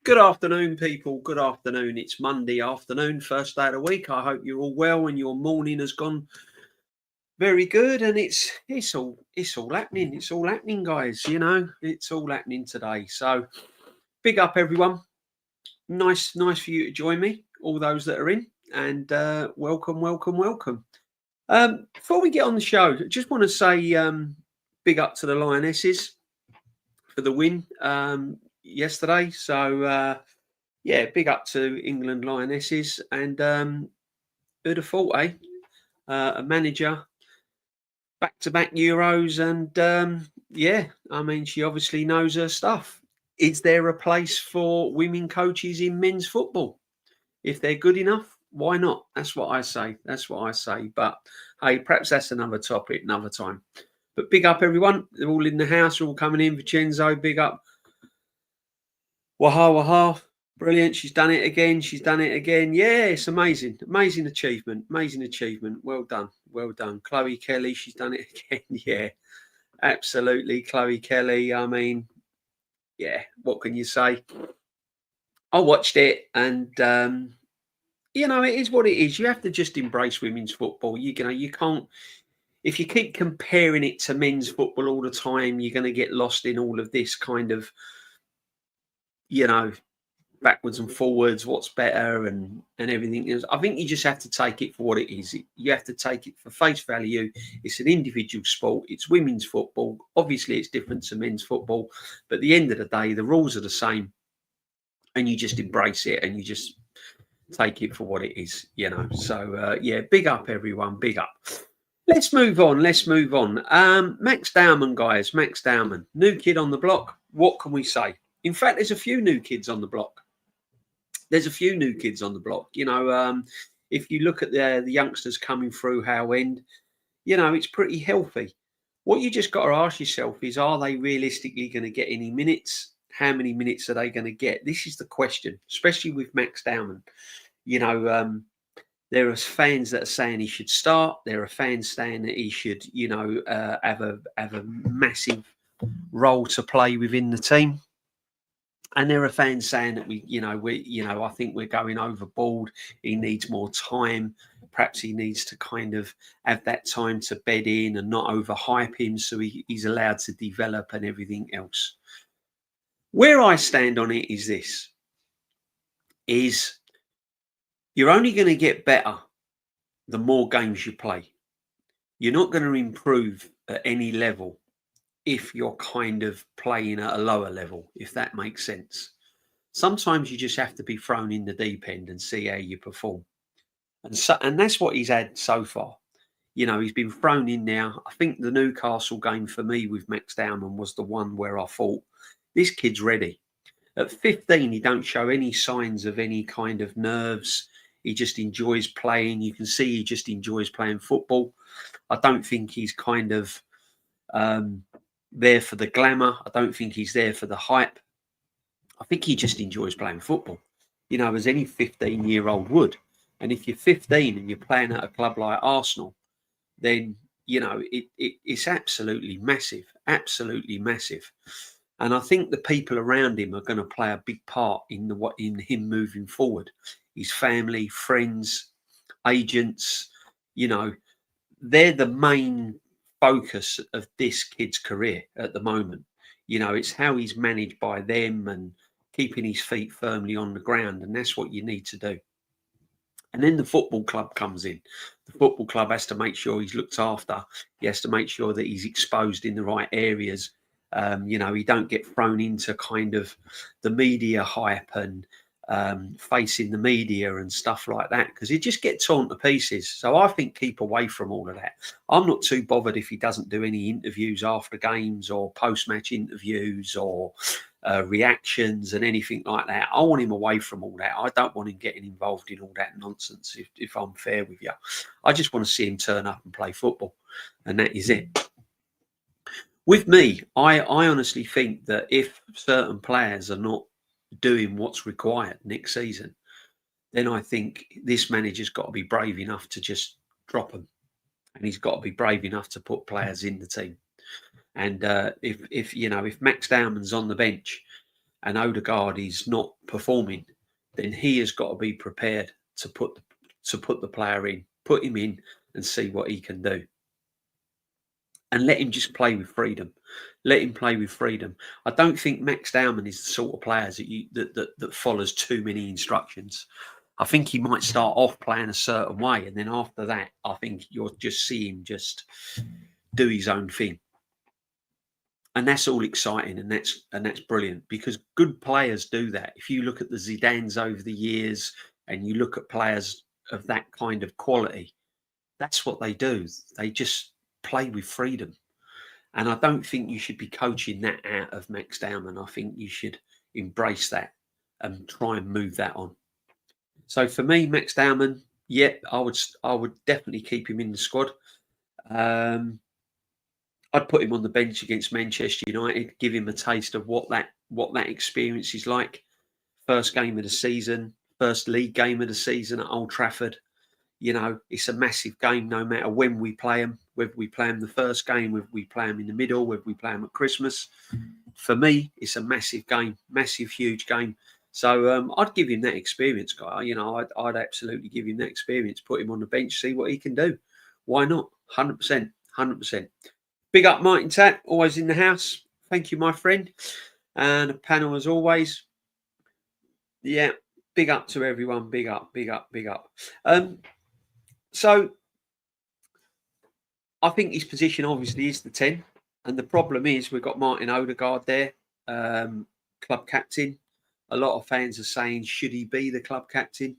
Good afternoon, people. Good afternoon. It's Monday afternoon, first day of the week. I hope you're all well and your morning has gone very good. And it's all happening. It's all happening, guys. It's all happening today. So big up, everyone. Nice for you to join me. All those that are in, and welcome, welcome, welcome. Before we get on the show, I just want to say big up to the Lionesses for the win yesterday. So. Yeah, big up to England Lionesses, and who'd have thought, eh? A manager, back-to-back Euros, and yeah, I mean, she obviously knows her stuff. Is there a place for women coaches in men's football? If they're good enough, why not? That's what I say. That's what I say. But hey, perhaps that's another topic, another time. But big up, everyone. They're all in the house, all coming in. Vincenzo, big up. Waha waha. Brilliant. She's done it again. She's done it again. Yeah, it's amazing. Amazing achievement. Amazing achievement. Well done. Well done. Chloe Kelly, she's done it again. Yeah, absolutely. Chloe Kelly. I mean, yeah, what can you say? I watched it and it is what it is. You have to just embrace women's football. You can't if you keep comparing it to men's football all the time, you're gonna get lost in all of this kind of, you know, backwards and forwards, what's better and everything else. I think you just have to take it for what it is. You have to take it for face value. It's an individual sport. It's women's football. Obviously, it's different to men's football, but at the end of the day, the rules are the same, and you just embrace it and you just take it for what it is. So yeah, big up everyone. Big up. Let's move on. Max Dowman, guys. Max Dowman, new kid on the block. What can we say? In fact, there's a few new kids on the block. If you look at the youngsters coming through Howe End, it's pretty healthy. What you just got to ask yourself is, are they realistically going to get any minutes? How many minutes are they going to get? This is the question, especially with Max Dowman. There are fans that are saying he should start. There are fans saying that he should, have a massive role to play within the team. And there are fans saying that I think we're going overboard. He needs more time. Perhaps he needs to kind of have that time to bed in and not overhype him, so he's allowed to develop and everything else. Where I stand on it is this: is you're only going to get better the more games you play. You're not going to improve at any level if you're kind of playing at a lower level, if that makes sense. Sometimes you just have to be thrown in the deep end and see how you perform. And that's what he's had so far. He's been thrown in now. I think the Newcastle game for me with Max Dowman was the one where I thought, this kid's ready. At 15, he don't show any signs of any kind of nerves. He just enjoys playing. You can see he just enjoys playing football. I don't think he's kind of there for the glamour. I don't think he's there for the hype. I think he just enjoys playing football, as any 15-year-old would. And if you're 15 and you're playing at a club like Arsenal, then, it's absolutely massive, absolutely massive. And I think the people around him are going to play a big part in him moving forward. His family, friends, agents, they're the main focus of this kid's career at the moment. It's how he's managed by them and keeping his feet firmly on the ground, and that's what you need to do. And then the football club comes in. The football club has to make sure he's looked after. He has to make sure that he's exposed in the right areas. He don't get thrown into kind of the media hype and facing the media and stuff like that, because he just gets torn to pieces. So I think keep away from all of that. I'm not too bothered if he doesn't do any interviews after games or post-match interviews or reactions and anything like that. I want him away from all that. I don't want him getting involved in all that nonsense, if I'm fair with you. I just want to see him turn up and play football, and that is it. With me, I honestly think that if certain players are not doing what's required next season, then I think this manager's got to be brave enough to just drop them, and he's got to be brave enough to put players in the team. And if Max Dowman's on the bench, and Odegaard is not performing, then he has got to be prepared to put the player in, put him in, and see what he can do, and let him just play with freedom. Let him play with freedom. I don't think Max Dowman is the sort of players that follows too many instructions. I think he might start off playing a certain way, and then after that, I think you'll just see him just do his own thing. And that's all exciting, and that's brilliant, because good players do that. If you look at the Zidans over the years, and you look at players of that kind of quality, that's what they do. They just play with freedom. And I don't think you should be coaching that out of Max Dowman. I think you should embrace that and try and move that on. So for me, Max Dowman, yeah, I would definitely keep him in the squad. I'd put him on the bench against Manchester United, give him a taste of what that experience is like. First game of the season, first league game of the season at Old Trafford. You know, it's a massive game no matter when we play them, whether we play them the first game, whether we play them in the middle, whether we play them at Christmas. For me, it's a massive game, massive, huge game. So I'd give him that experience, guy. You know, I'd absolutely give him that experience, put him on the bench, see what he can do. Why not? 100%, 100%. Big up, Martin Tapp, always in the house. Thank you, my friend. And the panel, as always. Yeah, big up to everyone. Big up, big up, big up. So I think his position obviously is the 10. And the problem is we've got Martin Odegaard there, club captain. A lot of fans are saying, should he be the club captain?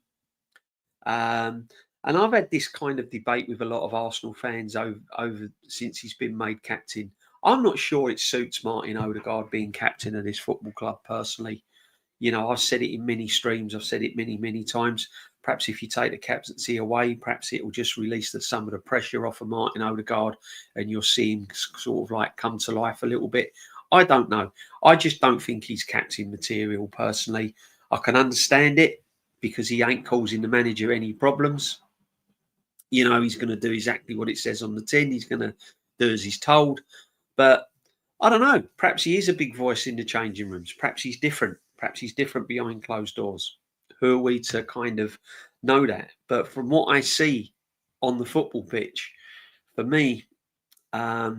And I've had this kind of debate with a lot of Arsenal fans over since he's been made captain. I'm not sure it suits Martin Odegaard being captain of this football club personally. You know, I've said it in many streams. I've said it many, many times. Perhaps if you take the captaincy away, perhaps it will just release some of the pressure off of Martin Odegaard, and you'll see him sort of like come to life a little bit. I don't know. I just don't think he's captain material personally. I can understand it because he ain't causing the manager any problems. You know, he's going to do exactly what it says on the tin. He's going to do as he's told. But I don't know. Perhaps he is a big voice in the changing rooms. Perhaps he's different. Perhaps he's different behind closed doors. Who are we to kind of know that? But from what I see on the football pitch, for me, I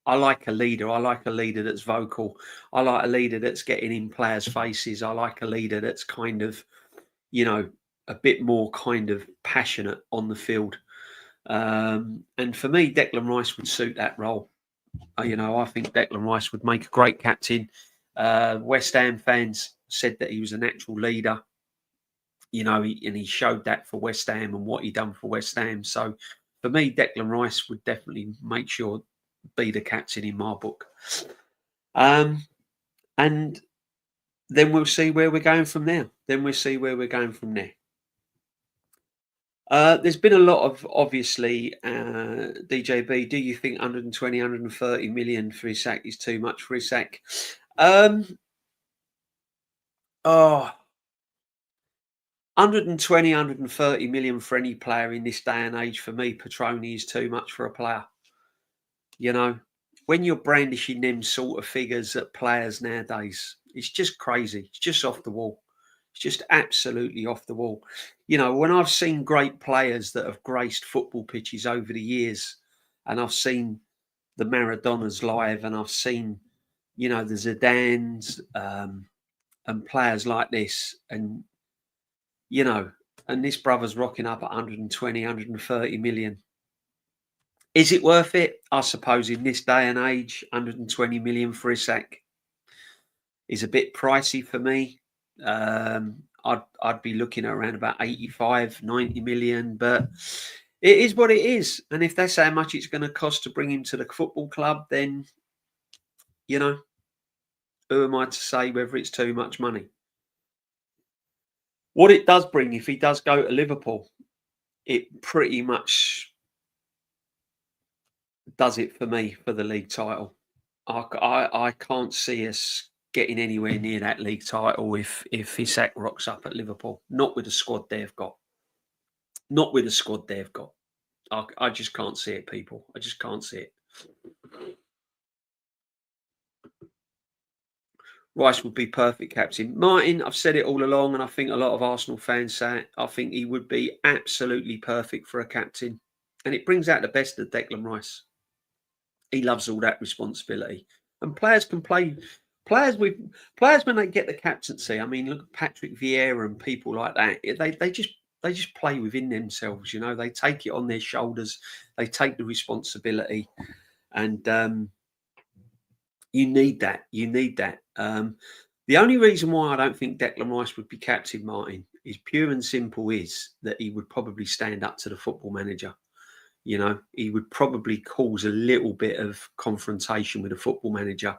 like a leader. I like a leader that's vocal. I like a leader that's getting in players' faces. I like a leader that's kind of, you know, a bit more kind of passionate on the field. And for me, Declan Rice would suit that role. You know, I think Declan Rice would make a great captain. West Ham fans said that he was a natural leader. You know, he showed that for West Ham and what he done for West Ham. So for me, Declan Rice would definitely make sure be the captain in my book. And then we'll see where we're going from there. There's been a lot of, obviously, DJB, do you think 120, 130 million for Isak is too much for Isak? 120, 130 million for any player in this day and age, for me, Petroni, is too much for a player. You know, when you're brandishing them sort of figures at players nowadays, it's just crazy. It's just off the wall. It's just absolutely off the wall. You know, when I've seen great players that have graced football pitches over the years, and I've seen the Maradonas live, and I've seen, you know, the Zidans and players like this, and, you know, and this brother's rocking up at 120, 130 million. Is it worth it? I suppose in this day and age, 120 million for Isak is a bit pricey for me. I'd be looking at around about 85, 90 million, but it is what it is. And if that's how much it's going to cost to bring him to the football club, then, you know, who am I to say whether it's too much money? What it does bring, if he does go to Liverpool, it pretty much does it for me for the league title. I can't see us getting anywhere near that league title if Isak rocks up at Liverpool. Not with the squad they've got. Not with the squad they've got. I just can't see it, people. I just can't see it. Rice would be perfect captain. Martin, I've said it all along, and I think a lot of Arsenal fans say it. I think he would be absolutely perfect for a captain. And it brings out the best of Declan Rice. He loves all that responsibility. And players can play players when they get the captaincy. I mean, look at Patrick Vieira and people like that. They just play within themselves, you know. They take it on their shoulders. They take the responsibility. And you need that. You need that. The only reason why I don't think Declan Rice would be captain, Martin, is pure and simple is that he would probably stand up to the football manager. You know, he would probably cause a little bit of confrontation with a football manager.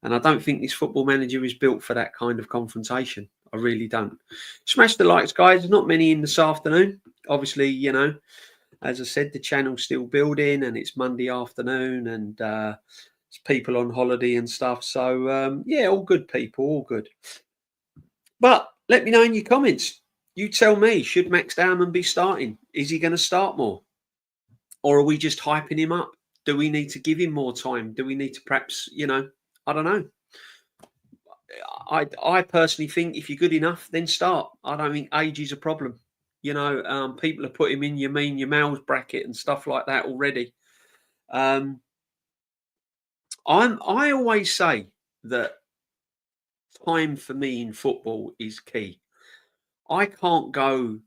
And I don't think this football manager is built for that kind of confrontation. I really don't. Smash the likes, guys. There's not many in this afternoon. Obviously, you know, as I said, the channel's still building and it's Monday afternoon and it's people on holiday and stuff. So, yeah, all good, people, all good. But let me know in your comments. You tell me, should Max Dowman be starting? Is he going to start more? Or are we just hyping him up? Do we need to give him more time? Do we need to perhaps, you know, I don't know. I personally think if you're good enough, then start. I don't think age is a problem. You know, people have put him in your males bracket and stuff like that already. I always say that time for me in football is key. I can't go,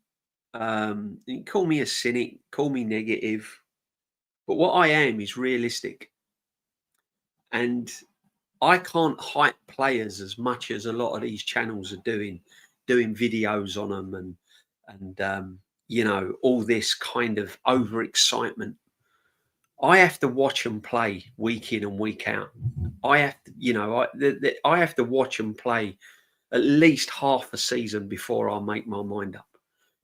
call me a cynic, call me negative, but what I am is realistic. And I can't hype players as much as a lot of these channels are doing videos on them and you know, all this kind of overexcitement. I have to watch them play week in and week out. I have to, you know, I have to watch them play at least half a season before I make my mind up.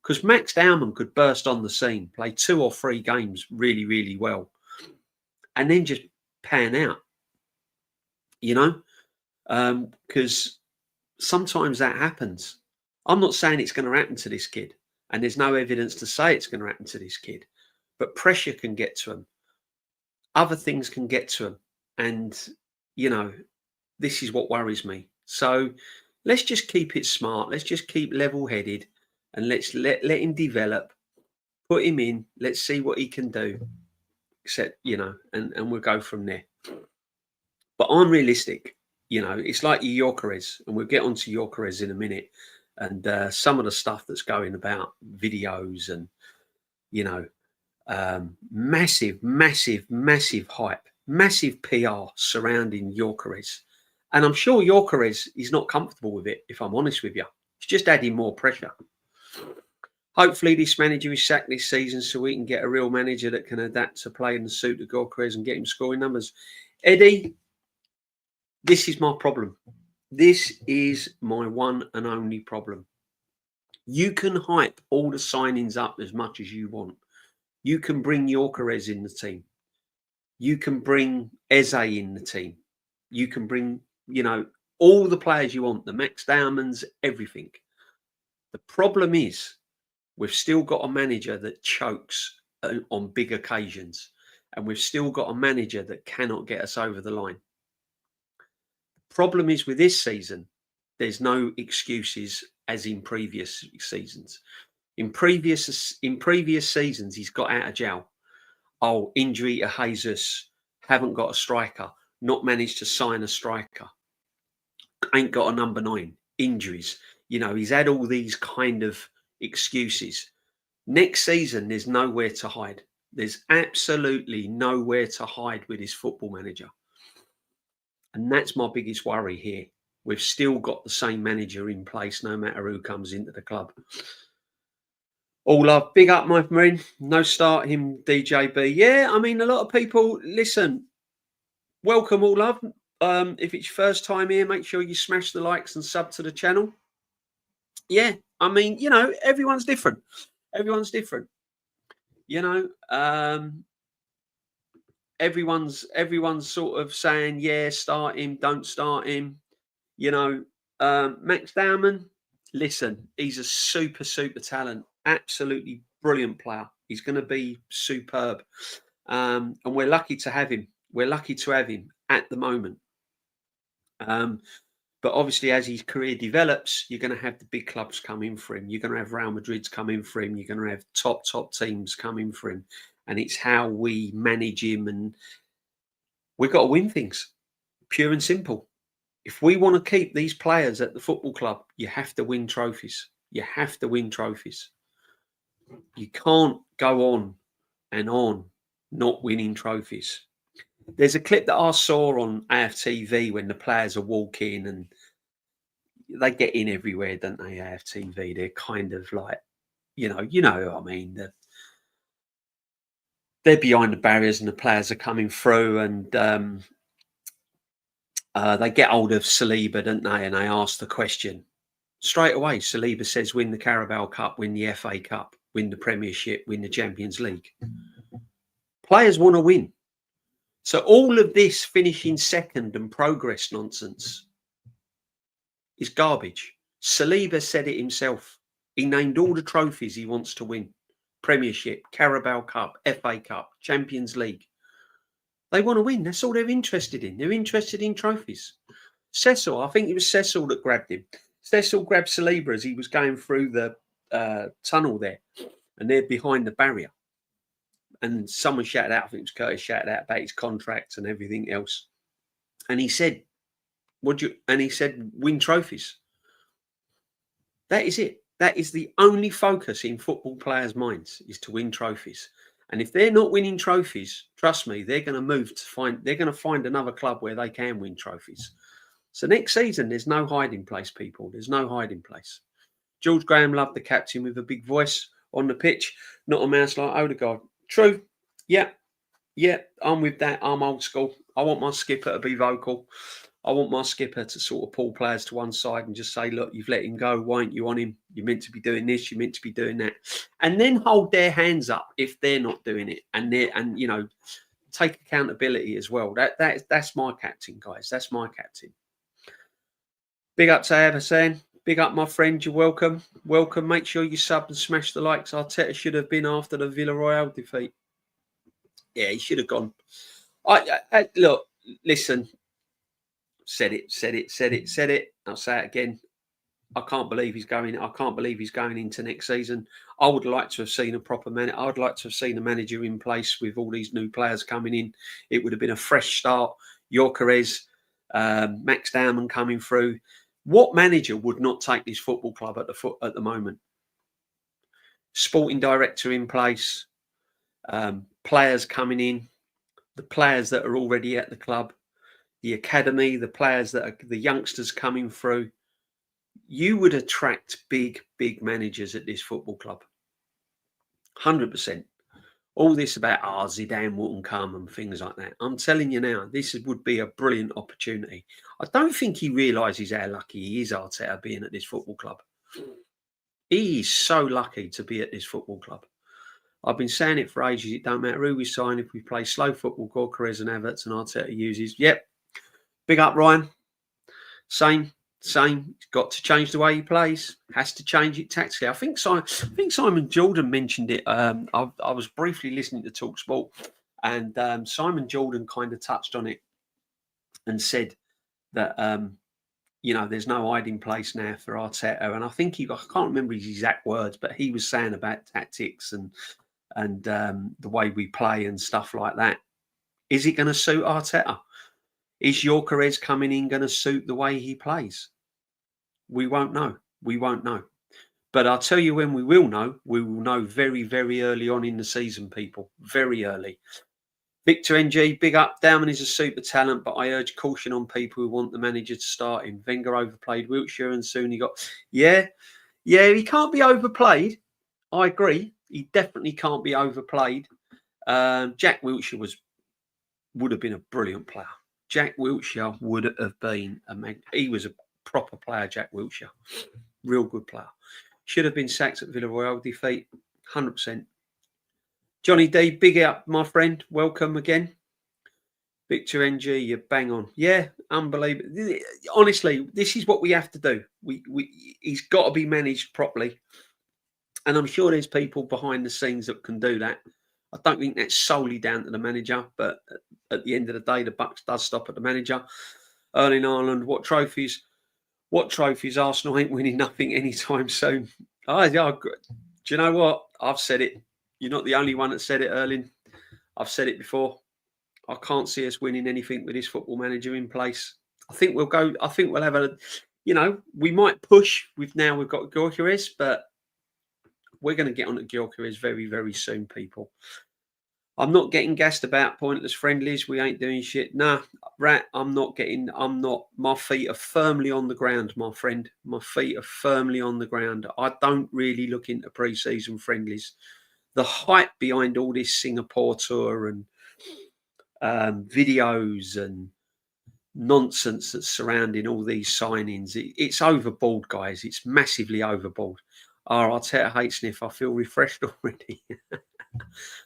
Because Max Dowman could burst on the scene, play 2 or 3 games really, really well, and then just pan out. You know, because sometimes that happens. I'm not saying it's going to happen to this kid, and there's no evidence to say it's going to happen to this kid, but pressure can get to him. Other things can get to him, and you know, this is what worries me. So let's just keep it smart. Let's just keep level-headed, and let's let him develop. Put him in. Let's see what he can do. Except, you know, and we'll go from there. But I'm realistic. You know, it's like Gyokeres, and we'll get onto Gyokeres in a minute, and some of the stuff that's going about videos and, you know, massive hype, massive PR surrounding Gyokeres. And I'm sure Gyokeres is not comfortable with it, if I'm honest with you. It's just adding more pressure. Hopefully this manager is sacked this season so we can get a real manager that can adapt to play in the suit of Gyokeres and get him scoring numbers. Eddie, this is my problem. This is my one and only problem. You can hype all the signings up as much as you want. You can bring Gyokeres in the team. You can bring Eze in the team. You can bring, you know, all the players you want, the Max Dowmans, everything. The problem is we've still got a manager that chokes on big occasions, and we've still got a manager that cannot get us over the line. Problem is with this season, there's no excuses as in previous seasons. In previous seasons, he's got out of jail. Oh, injury to Jesus, haven't got a striker, not managed to sign a striker, ain't got a number 9, injuries. You know, he's had all these kind of excuses. Next season, there's nowhere to hide. There's absolutely nowhere to hide with his football manager. And that's my biggest worry here. We've still got the same manager in place, no matter who comes into the club. All love, big up, my friend. No start him, DJB. Yeah, I mean, a lot of people, listen, welcome, all love. If it's your first time here, make sure you smash the likes and sub to the channel. Yeah, I mean, you know, everyone's different. Everyone's different. You know, everyone's sort of saying, yeah, start him, don't start him. You know, Max Dowman, listen, he's a super talent, absolutely brilliant player. He's going to be superb, and we're lucky to have him. We're lucky to have him at the moment. But obviously, as his career develops, you're going to have the big clubs come in for him. You're going to have Real Madrid's come in for him. You're going to have top teams come in for him. And it's how we manage him. And we've got to win things, pure and simple. If we want to keep these players at the football club, you have to win trophies. You have to win trophies. You can't go on and on not winning trophies. There's a clip that I saw on AFTV when the players are walking and they get in everywhere, don't they? AFTV, they're kind of like, you know what I mean. They're behind the barriers and the players are coming through, and they get hold of Saliba, don't they? And they ask the question straight away. Saliba says, "Win the Carabao Cup, win the FA Cup, win the Premiership, win the Champions League." Players want to win. So all of this finishing second and progress nonsense is garbage. Saliba said it himself. He named all the trophies he wants to win. Premiership, Carabao Cup, FA Cup, Champions League. They want to win. That's all they're interested in. They're interested in trophies. Cecil, I think it was Cecil that grabbed him. Cecil grabbed Saliba as he was going through the tunnel there. And they're behind the barrier. And someone shouted out, I think it was Curtis, shouted out about his contract and everything else. And he said, win trophies. That is it. That is the only focus in football players' minds, is to win trophies. And if they're not winning trophies, trust me, they're going to find another club where they can win trophies. So next season, there's no hiding place, people. There's no hiding place. George Graham loved the captain with a big voice on the pitch, not a mouse like Odegaard. True. Yeah, I'm with that. I'm old school. I want my skipper to be vocal. I want my skipper to sort of pull players to one side and just say, look, you've let him go. Why aren't you on him? You're meant to be doing this. You're meant to be doing that. And then hold their hands up if they're not doing it. And take accountability as well. That's my captain, guys. That's my captain. Big up to Hussein. Big up, my friend. You're welcome. Welcome. Make sure you sub and smash the likes. Arteta should have been after the Villarreal defeat. Yeah, he should have gone. I look, listen. Said it. I'll say it again. I can't believe he's going. I can't believe he's going into next season. I would like to have seen a proper man. I would like to have seen a manager in place with all these new players coming in. It would have been a fresh start. Gyokeres, Max Dowman coming through. What manager would not take this football club at the moment? Sporting director in place, players coming in, the players that are already at the club, the academy, the players that are the youngsters coming through. You would attract big managers at this football club. 100%. All this about Zidane wouldn't come and things like that. I'm telling you now, this would be a brilliant opportunity. I don't think he realises how lucky he is, Arteta, being at this football club. He is so lucky to be at this football club. I've been saying it for ages. It don't matter who we sign. If we play slow football, Gyokeres and Havertz and Arteta uses. Yep. Big up, Ryan. Same. He's got to change the way he plays. Has to change it tactically. I think Simon Jordan mentioned it. I was briefly listening to Talk Sport, and Simon Jordan kind of touched on it and said that there's no hiding place now for Arteta. And I think I can't remember his exact words, but he was saying about tactics and the way we play and stuff like that. Is it going to suit Arteta? Is Gyokeres coming in going to suit the way he plays? We won't know. But I'll tell you when we will know. We will know very, very early on in the season, people. Very early. Victor NG, big up. Dowman is a super talent, but I urge caution on people who want the manager to start him. Wenger overplayed Wiltshire and soon he got... Yeah, he can't be overplayed. I agree. He definitely can't be overplayed. Jack Wiltshire would have been a brilliant player. Jack Wiltshire would have been he was a proper player, Jack Wiltshire. Real good player. Should have been sacked at Villarreal defeat. 100%. Johnny D, big up, my friend. Welcome again. Victor NG, you bang on. Yeah, unbelievable. Honestly, this is what we have to do. He's got to be managed properly. And I'm sure there's people behind the scenes that can do that. I don't think that's solely down to the manager, but at the end of the day, the buck does stop at the manager. Erling Haaland, what trophies? What trophies? Arsenal ain't winning nothing anytime soon. Do you know what? I've said it. You're not the only one that said it, Erling. I've said it before. I can't see us winning anything with this football manager in place. I think we'll go. I think we'll have a. We might push. We've got Gyokeres, but we're going to get on to Gyokeres very, very soon, people. I'm not getting gassed about pointless friendlies. We ain't doing shit. Nah, Rat, I'm not. My feet are firmly on the ground, my friend. My feet are firmly on the ground. I don't really look into pre-season friendlies. The hype behind all this Singapore tour and videos and nonsense that's surrounding all these signings, it's overboard, guys. It's massively overboard. Arteta hates sniff. I feel refreshed already.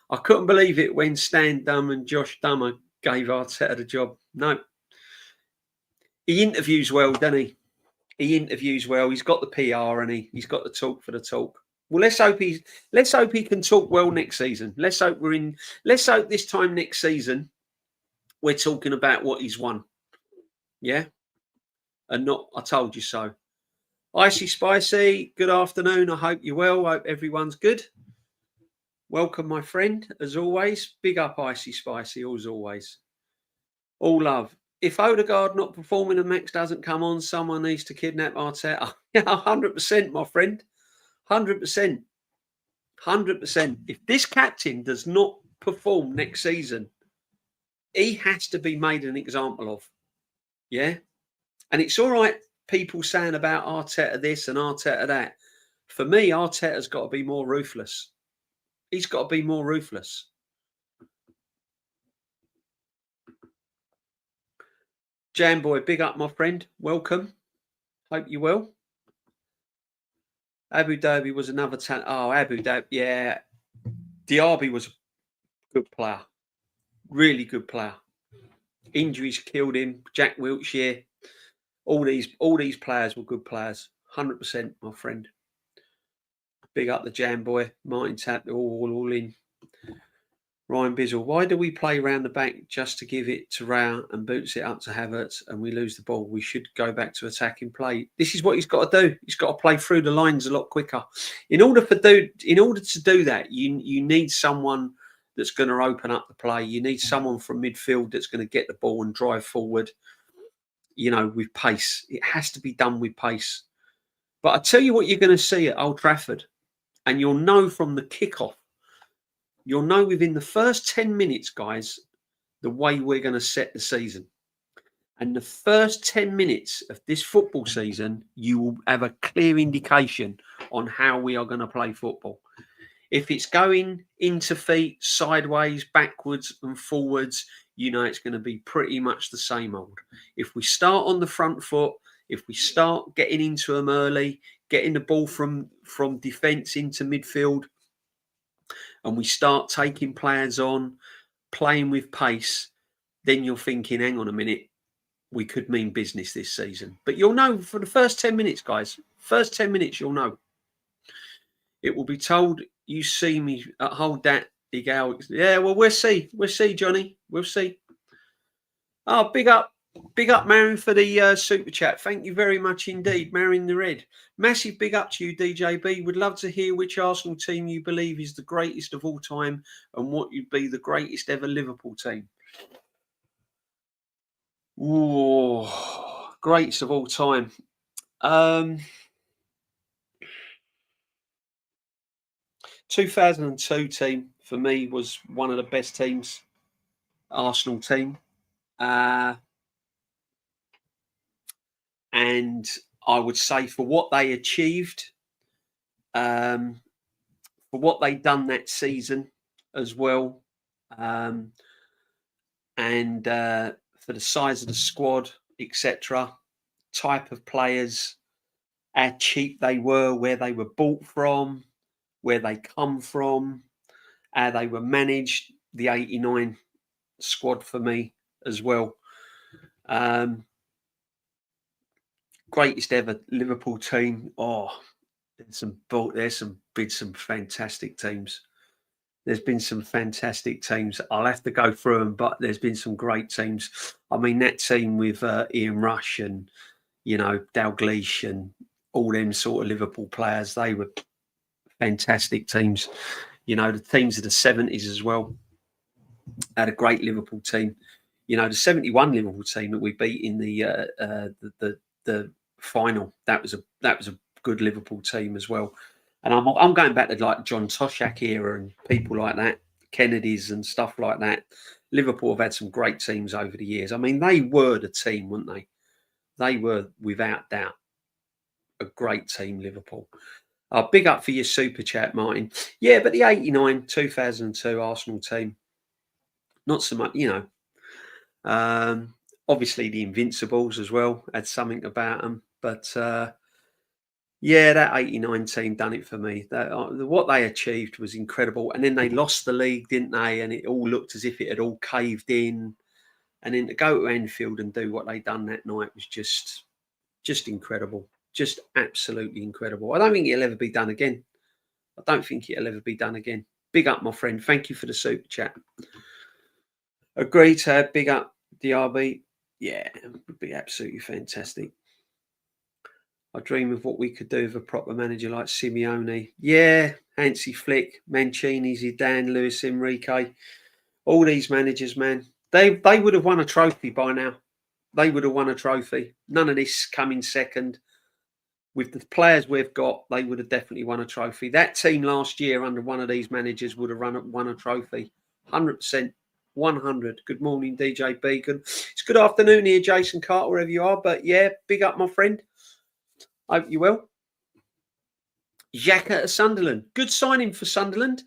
I couldn't believe it when Stan Dunn and Josh Dummer gave Arteta the job. No. He interviews well, doesn't he? He interviews well. He's got the PR and he's got the talk for the talk. Well, let's hope he can talk well next season. Let's hope this time next season we're talking about what he's won. Yeah? And not I told you so. Icy Spicy, good afternoon. I hope you're well. I hope everyone's good. Welcome, my friend, as always. Big up, Icy Spicy, as always. All love. If Odegaard not performing and Max doesn't come on, someone needs to kidnap Arteta. 100%, my friend. 100%. 100%. If this captain does not perform next season, he has to be made an example of. Yeah? And it's all right, people saying about Arteta this and Arteta that. For me, Arteta's got to be more ruthless. He's got to be more ruthless. Jam Boy, big up, my friend. Welcome. Hope you well. Abu Dhabi was another talent. Oh, Abu Dhabi, yeah. Diaby was a good player. Really good player. Injuries killed him. Jack Wilshere. All these players were good players. 100%, my friend. Big up the Jam Boy. Martin Tapp, all in. Ryan Bizzle, why do we play round the back just to give it to Rao and boots it up to Havertz and we lose the ball? We should go back to attacking play. This is what he's got to do. He's got to play through the lines a lot quicker. In order to do that, you need someone that's going to open up the play. You need someone from midfield that's going to get the ball and drive forward, with pace. It has to be done with pace. But I tell you what you're going to see at Old Trafford, and you'll know from the kickoff. You'll know within the first 10 minutes, guys, the way we're going to set the season. And the first 10 minutes of this football season, you will have a clear indication on how we are going to play football. If it's going into feet, sideways, backwards and forwards, it's going to be pretty much the same old. If we start on the front foot, if we start getting into them early, getting the ball from defence into midfield, and we start taking players on, playing with pace, then you're thinking, hang on a minute, we could mean business this season. But you'll know for the first 10 minutes, guys. First 10 minutes, you'll know. It will be told, you see me, hold that, big Al. Yeah, well, we'll see. We'll see, Johnny. We'll see. Oh, big up, Marion, for the super chat. Thank you very much indeed, Marion the Red. Massive big up to you, DJB. Would love to hear which Arsenal team you believe is the greatest of all time and what you'd be the greatest ever Liverpool team. Ooh, greatest of all time. 2002 team for me was one of the best teams, Arsenal team. And I would say for what they achieved, for what they'd done that season as well, and for the size of the squad, etc., type of players, how cheap they were, where they were bought from, where they come from, how they were managed, the 89 squad for me as well. Greatest ever Liverpool team. Oh, there's been some fantastic teams. There's been some fantastic teams. I'll have to go through them, but there's been some great teams. I mean, that team with Ian Rush and, you know, Dalglish and all them sort of Liverpool players. They were fantastic teams. You know, the teams of the 70s as well had a great Liverpool team. You know, the 71 Liverpool team that we beat in the final, that was a good Liverpool team as well. And I'm going back to like John Toshak era and people like that, Kennedys and stuff like that. Liverpool have had some great teams over the years. I mean, they were the team, weren't they? They were without doubt a great team, Liverpool. Big up for your super chat, Martin. Yeah, but the 89, 2002 Arsenal team, not so much, you know. Obviously, the Invincibles as well had something about them. But yeah, that 89 team done it for me. What they achieved was incredible. And then they lost the league, didn't they? And it all looked as if it had all caved in. And then to go to Anfield and do what they done that night was just incredible. Just absolutely incredible. I don't think it'll ever be done again. I don't think it'll ever be done again. Big up, my friend. Thank you for the super chat. Agree, Tab. Big up, DRB. Yeah, it would be absolutely fantastic. I dream of what we could do with a proper manager like Simeone. Yeah, Hansi Flick, Mancini, Zidane, Luis Enrique. All these managers, man. They would have won a trophy by now. They would have won a trophy. None of this coming second. With the players we've got, they would have definitely won a trophy. That team last year under one of these managers would have won a trophy. 100%. 100. Good morning, DJ Beacon. It's good afternoon here, Jason Carter, wherever you are. But yeah, big up, my friend. Hope you will. Xhaka at Sunderland. Good signing for Sunderland.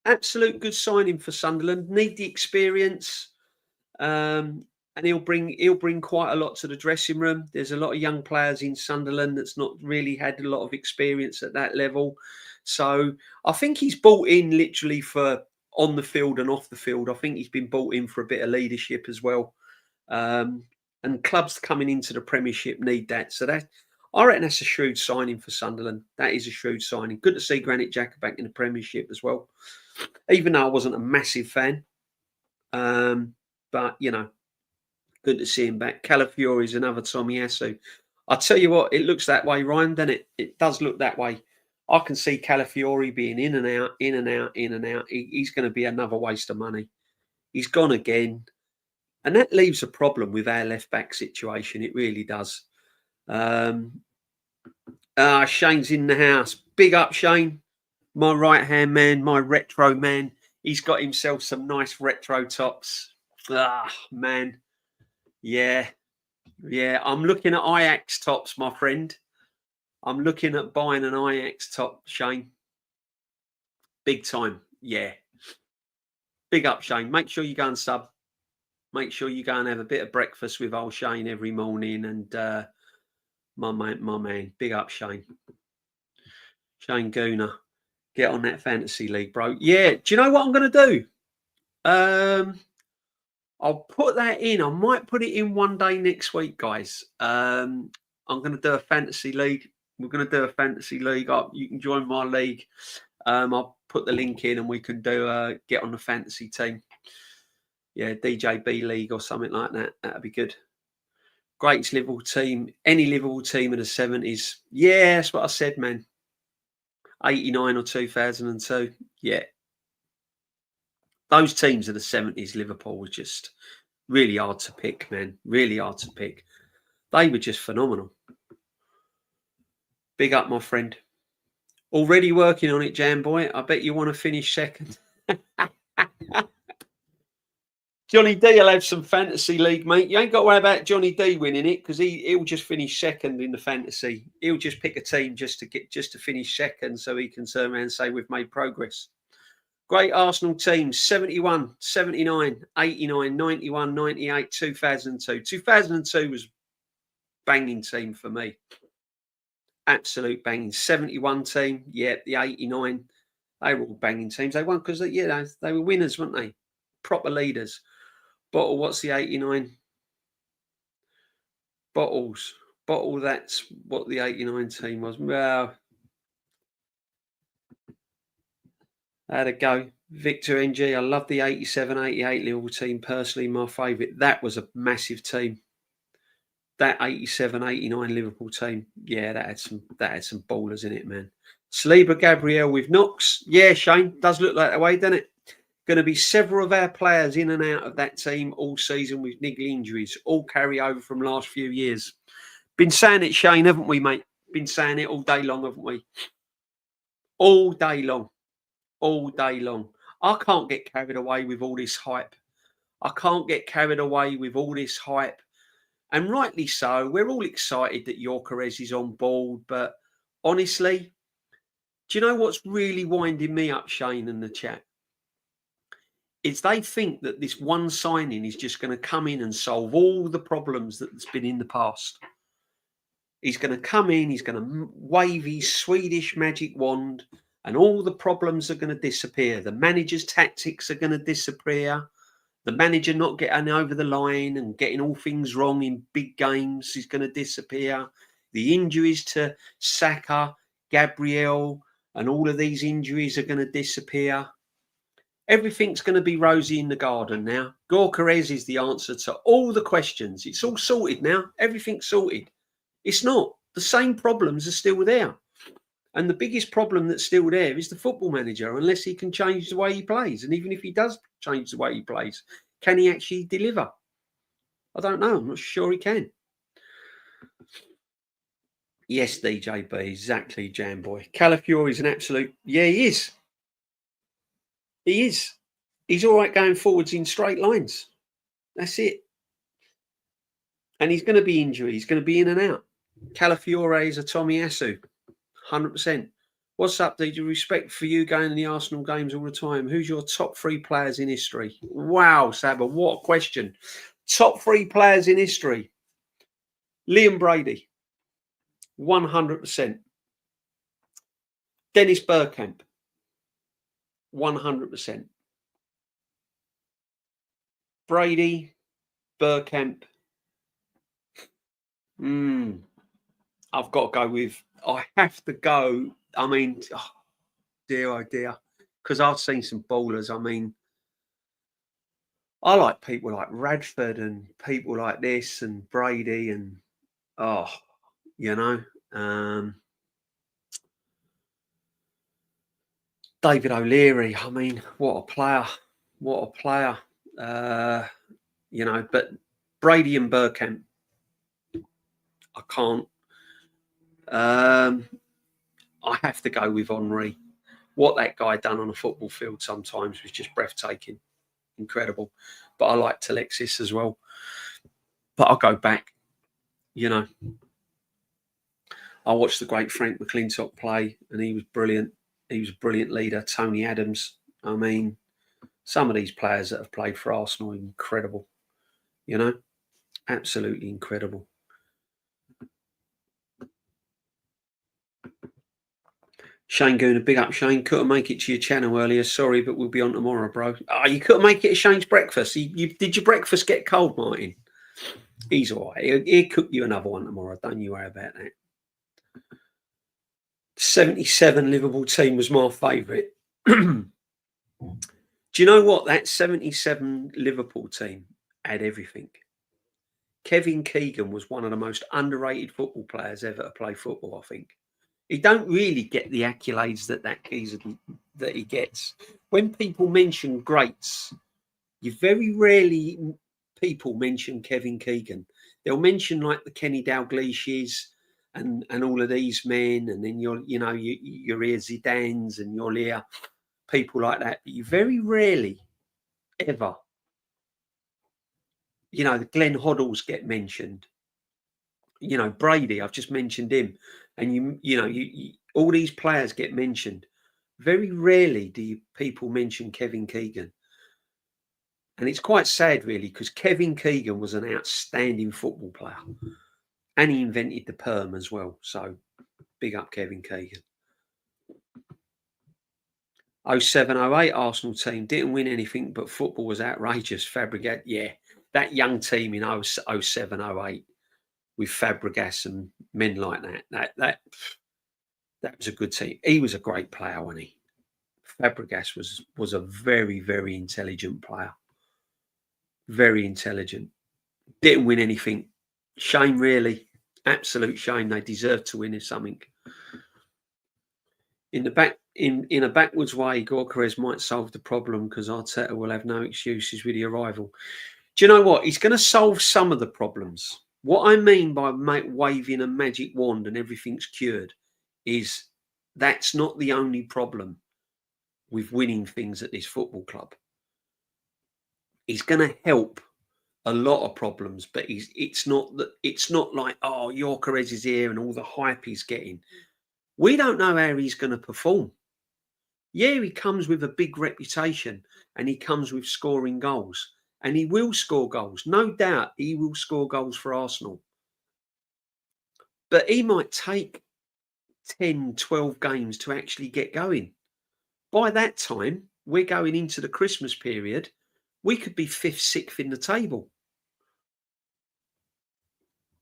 Absolute good signing for Sunderland. Need the experience. And he'll bring quite a lot to the dressing room. There's a lot of young players in Sunderland that's not really had a lot of experience at that level. So I think he's bought in literally for on the field and off the field. I think he's been bought in for a bit of leadership as well. And clubs coming into the Premiership need that. So I reckon that's a shrewd signing for Sunderland. That is a shrewd signing. Good to see Granit Xhaka back in the Premiership as well. Even though I wasn't a massive fan. But, you know, good to see him back. Calafiori's another Tomiyasu. I'll tell you what, it looks that way, Ryan, doesn't it? It does look that way. I can see Calafiori being in and out, in and out, in and out. He's going to be another waste of money. He's gone again. And that leaves a problem with our left-back situation. It really does. Shane's in the house. Big up, Shane. My right-hand man, my retro man. He's got himself some nice retro tops. Man. Yeah. I'm looking at Ajax tops, my friend. I'm looking at buying an Ajax top, Shane. Big time. Yeah. Big up, Shane. Make sure you go and sub. Make sure you go and have a bit of breakfast with old Shane every morning. And my man. Big up, Shane. Shane Gooner. Get on that fantasy league, bro. Yeah. Do you know what I'm going to do? I'll put that in. I might put it in one day next week, guys. I'm going to do a fantasy league. We're going to do a fantasy league. You can join my league. I'll put the link in and we can do get on the fantasy team. Yeah, DJB league or something like that. That'd be good. Greatest Liverpool team. Any Liverpool team in the 70s. Yeah, that's what I said, man. 89 or 2002. Yeah. Those teams of the 70s, Liverpool was just really hard to pick, man. Really hard to pick. They were just phenomenal. Big up, my friend. Already working on it, Jam Boy. I bet you want to finish second. Johnny D will have some fantasy league, mate. You ain't got to worry about Johnny D winning it because he'll just finish second in the fantasy. He'll just pick a team just to finish second so he can turn around and say we've made progress. Great Arsenal teams, 71, 79, 89, 91, 98, 2002. 2002 was banging team for me. Absolute banging. 71 team, yeah, the 89. They were all banging teams. They won because, they were winners, weren't they? Proper leaders. Bottle, what's the 89? Bottle, that's what the 89 team was. Well, how'd it go? Victor NG, I love the 87, 88 Liverpool team. Personally, my favourite. That was a massive team. That 87, 89 Liverpool team, yeah, that had some ballers in it, man. Saliba, Gabriel with Knox. Yeah, Shane, does look like that way, doesn't it? Going to be several of our players in and out of that team all season with niggly injuries, all carry over from last few years. Been saying it, Shane, haven't we, mate? Been saying it all day long, haven't we? All day long. All day long. I can't get carried away with all this hype. I can't get carried away with all this hype. And rightly so. We're all excited that Gyokeres is on board. But honestly, do you know what's really winding me up, Shane, in the chat? Is they think that this one signing is just going to come in and solve all the problems that's been in the past. He's going to come in, he's going to wave his Swedish magic wand, and all the problems are going to disappear. The manager's tactics are going to disappear. The manager not getting over the line and getting all things wrong in big games is going to disappear. The injuries to Saka, Gabriel, and all of these injuries are going to disappear. Everything's going to be rosy in the garden now. Gyokeres is the answer to all the questions. It's all sorted now. Everything's sorted. It's not. The same problems are still there. And the biggest problem that's still there is the football manager, unless he can change the way he plays. And even if he does change the way he plays, can he actually deliver? I don't know. I'm not sure he can. Yes, DJB, exactly, Jamboy. Calafiore is an absolute... Yeah, he is. He is. He's all right going forwards in straight lines. That's it. And he's going to be injured. He's going to be in and out. Calafiore is a Tomiyasu. 100%. What's up, DJ? Respect for you going to the Arsenal games all the time. Who's your top 3 players in history? Wow, Saba, what a question. Top 3 players in history. Liam Brady. 100%. Dennis Bergkamp. 100%. Brady, Bergkamp. I've got to go with... I have to go... I mean, oh dear, because I've seen some ballers. I mean, I like people like Radford and people like this and Brady and, David O'Leary. I mean, what a player. What a player. But Brady and Bergkamp, I can't. I have to go with Henry. What that guy done on a football field sometimes was just breathtaking, incredible. But I liked Alexis as well. But I'll go back. I watched the great Frank McClintock play, and he was brilliant. He was a brilliant leader. Tony Adams. I mean, some of these players that have played for Arsenal are incredible. Absolutely incredible. Shane Gooner, big up, Shane. Couldn't make it to your channel earlier. Sorry, but we'll be on tomorrow, bro. Oh, you couldn't make it to Shane's breakfast. Did your breakfast get cold, Martin? He's all right. He'll cook you another one tomorrow. Don't you worry about that. 77 Liverpool team was my favourite. Do you know what? That 77 Liverpool team had everything. Kevin Keegan was one of the most underrated football players ever to play football, I think. He don't really get the accolades that geezer that he gets. When people mention greats, you very rarely people mention Kevin Keegan. They'll mention like the Kenny Dalglish's and all of these men, and then you'll hear Zidane's and you'll hear people like that. But you very rarely ever, the Glenn Hoddles get mentioned. Brady, I've just mentioned him. And you all these players get mentioned. Very rarely do people mention Kevin Keegan. And it's quite sad, really, because Kevin Keegan was an outstanding football player. And he invented the perm as well. So, big up Kevin Keegan. 07-08 Arsenal team didn't win anything, but football was outrageous. Fabregas, yeah. That young team in 07-08 with Fabregas and men like that was a good team. He was a great player, wasn't he? Fabregas was a very, very intelligent player. Very intelligent. Didn't win anything. Shame, really. Absolute shame. They deserve to win, if something. In a backwards way, Gyokeres might solve the problem because Arteta will have no excuses with the arrival. Do you know what? He's going to solve some of the problems. What I mean by waving a magic wand and everything's cured is that's not the only problem with winning things at this football club. He's going to help a lot of problems, but it's not like, oh, Gyokeres is here and all the hype he's getting. We don't know how he's going to perform. Yeah, he comes with a big reputation and he comes with scoring goals. And he will score goals. No doubt he will score goals for Arsenal. But he might take 10, 12 games to actually get going. By that time, we're going into the Christmas period. We could be 5th, 6th in the table.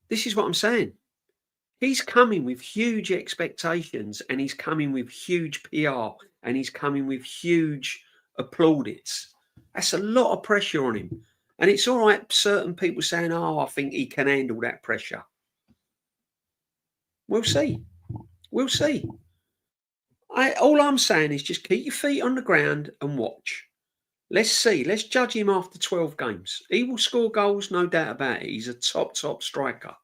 This is what I'm saying. He's coming with huge expectations and he's coming with huge PR and he's coming with huge applaudits. That's a lot of pressure on him. And it's all right, certain people saying, oh, I think he can handle that pressure. We'll see. We'll see. All I'm saying is just keep your feet on the ground and watch. Let's see. Let's judge him after 12 games. He will score goals, no doubt about it. He's a top striker.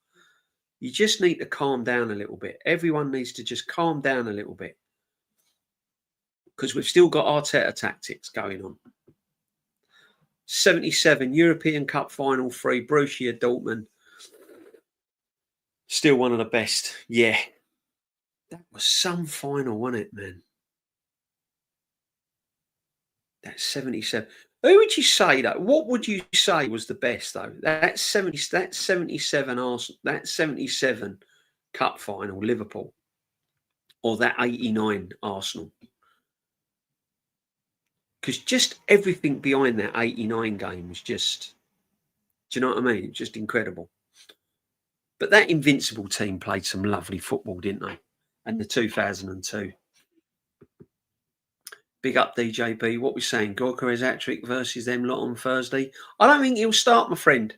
You just need to calm down a little bit. Everyone needs to just calm down a little bit. Because we've still got Arteta tactics going on. 77, European Cup Final 3, Borussia Dortmund. Still one of the best. Yeah. That was some final, wasn't it, man? That's 77. Who would you say that? What would you say was the best though? That 77 Arsenal, that 77 Cup final, Liverpool, or that 89 Arsenal? Because just everything behind that 89 game was just, do you know what I mean? Just incredible. But that Invincible team played some lovely football, didn't they? And the 2002. Big up DJB. What we're saying, Gyokeres hat-trick versus them lot on Thursday. I don't think he'll start, my friend.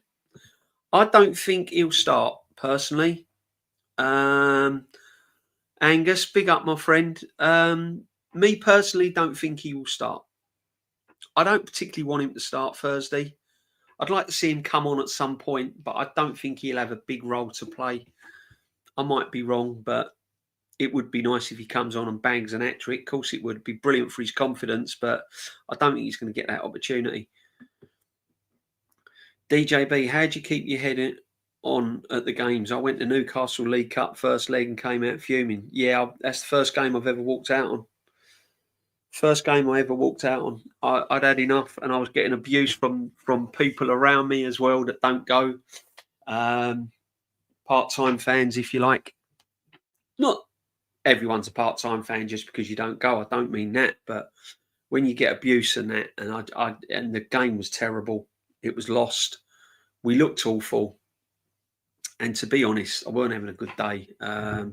I don't think he'll start, personally. Angus, big up, my friend. Me, personally, don't think he will start. I don't particularly want him to start Thursday. I'd like to see him come on at some point, but I don't think he'll have a big role to play. I might be wrong, but it would be nice if he comes on and bangs an hat-trick. Of course, it would be brilliant for his confidence, but I don't think he's going to get that opportunity. DJB, how'd you keep your head on at the games? I went to Newcastle League Cup first leg and came out fuming. Yeah, that's the first game I've ever walked out on. First game I ever walked out on. I'd had enough, and I was getting abuse from people around me as well that don't go. Part-time fans, if you like. Not everyone's a part-time fan just because you don't go. I don't mean that, but when you get abuse and that, and the game was terrible, it was lost. We looked awful, and to be honest, I weren't having a good day. Yeah,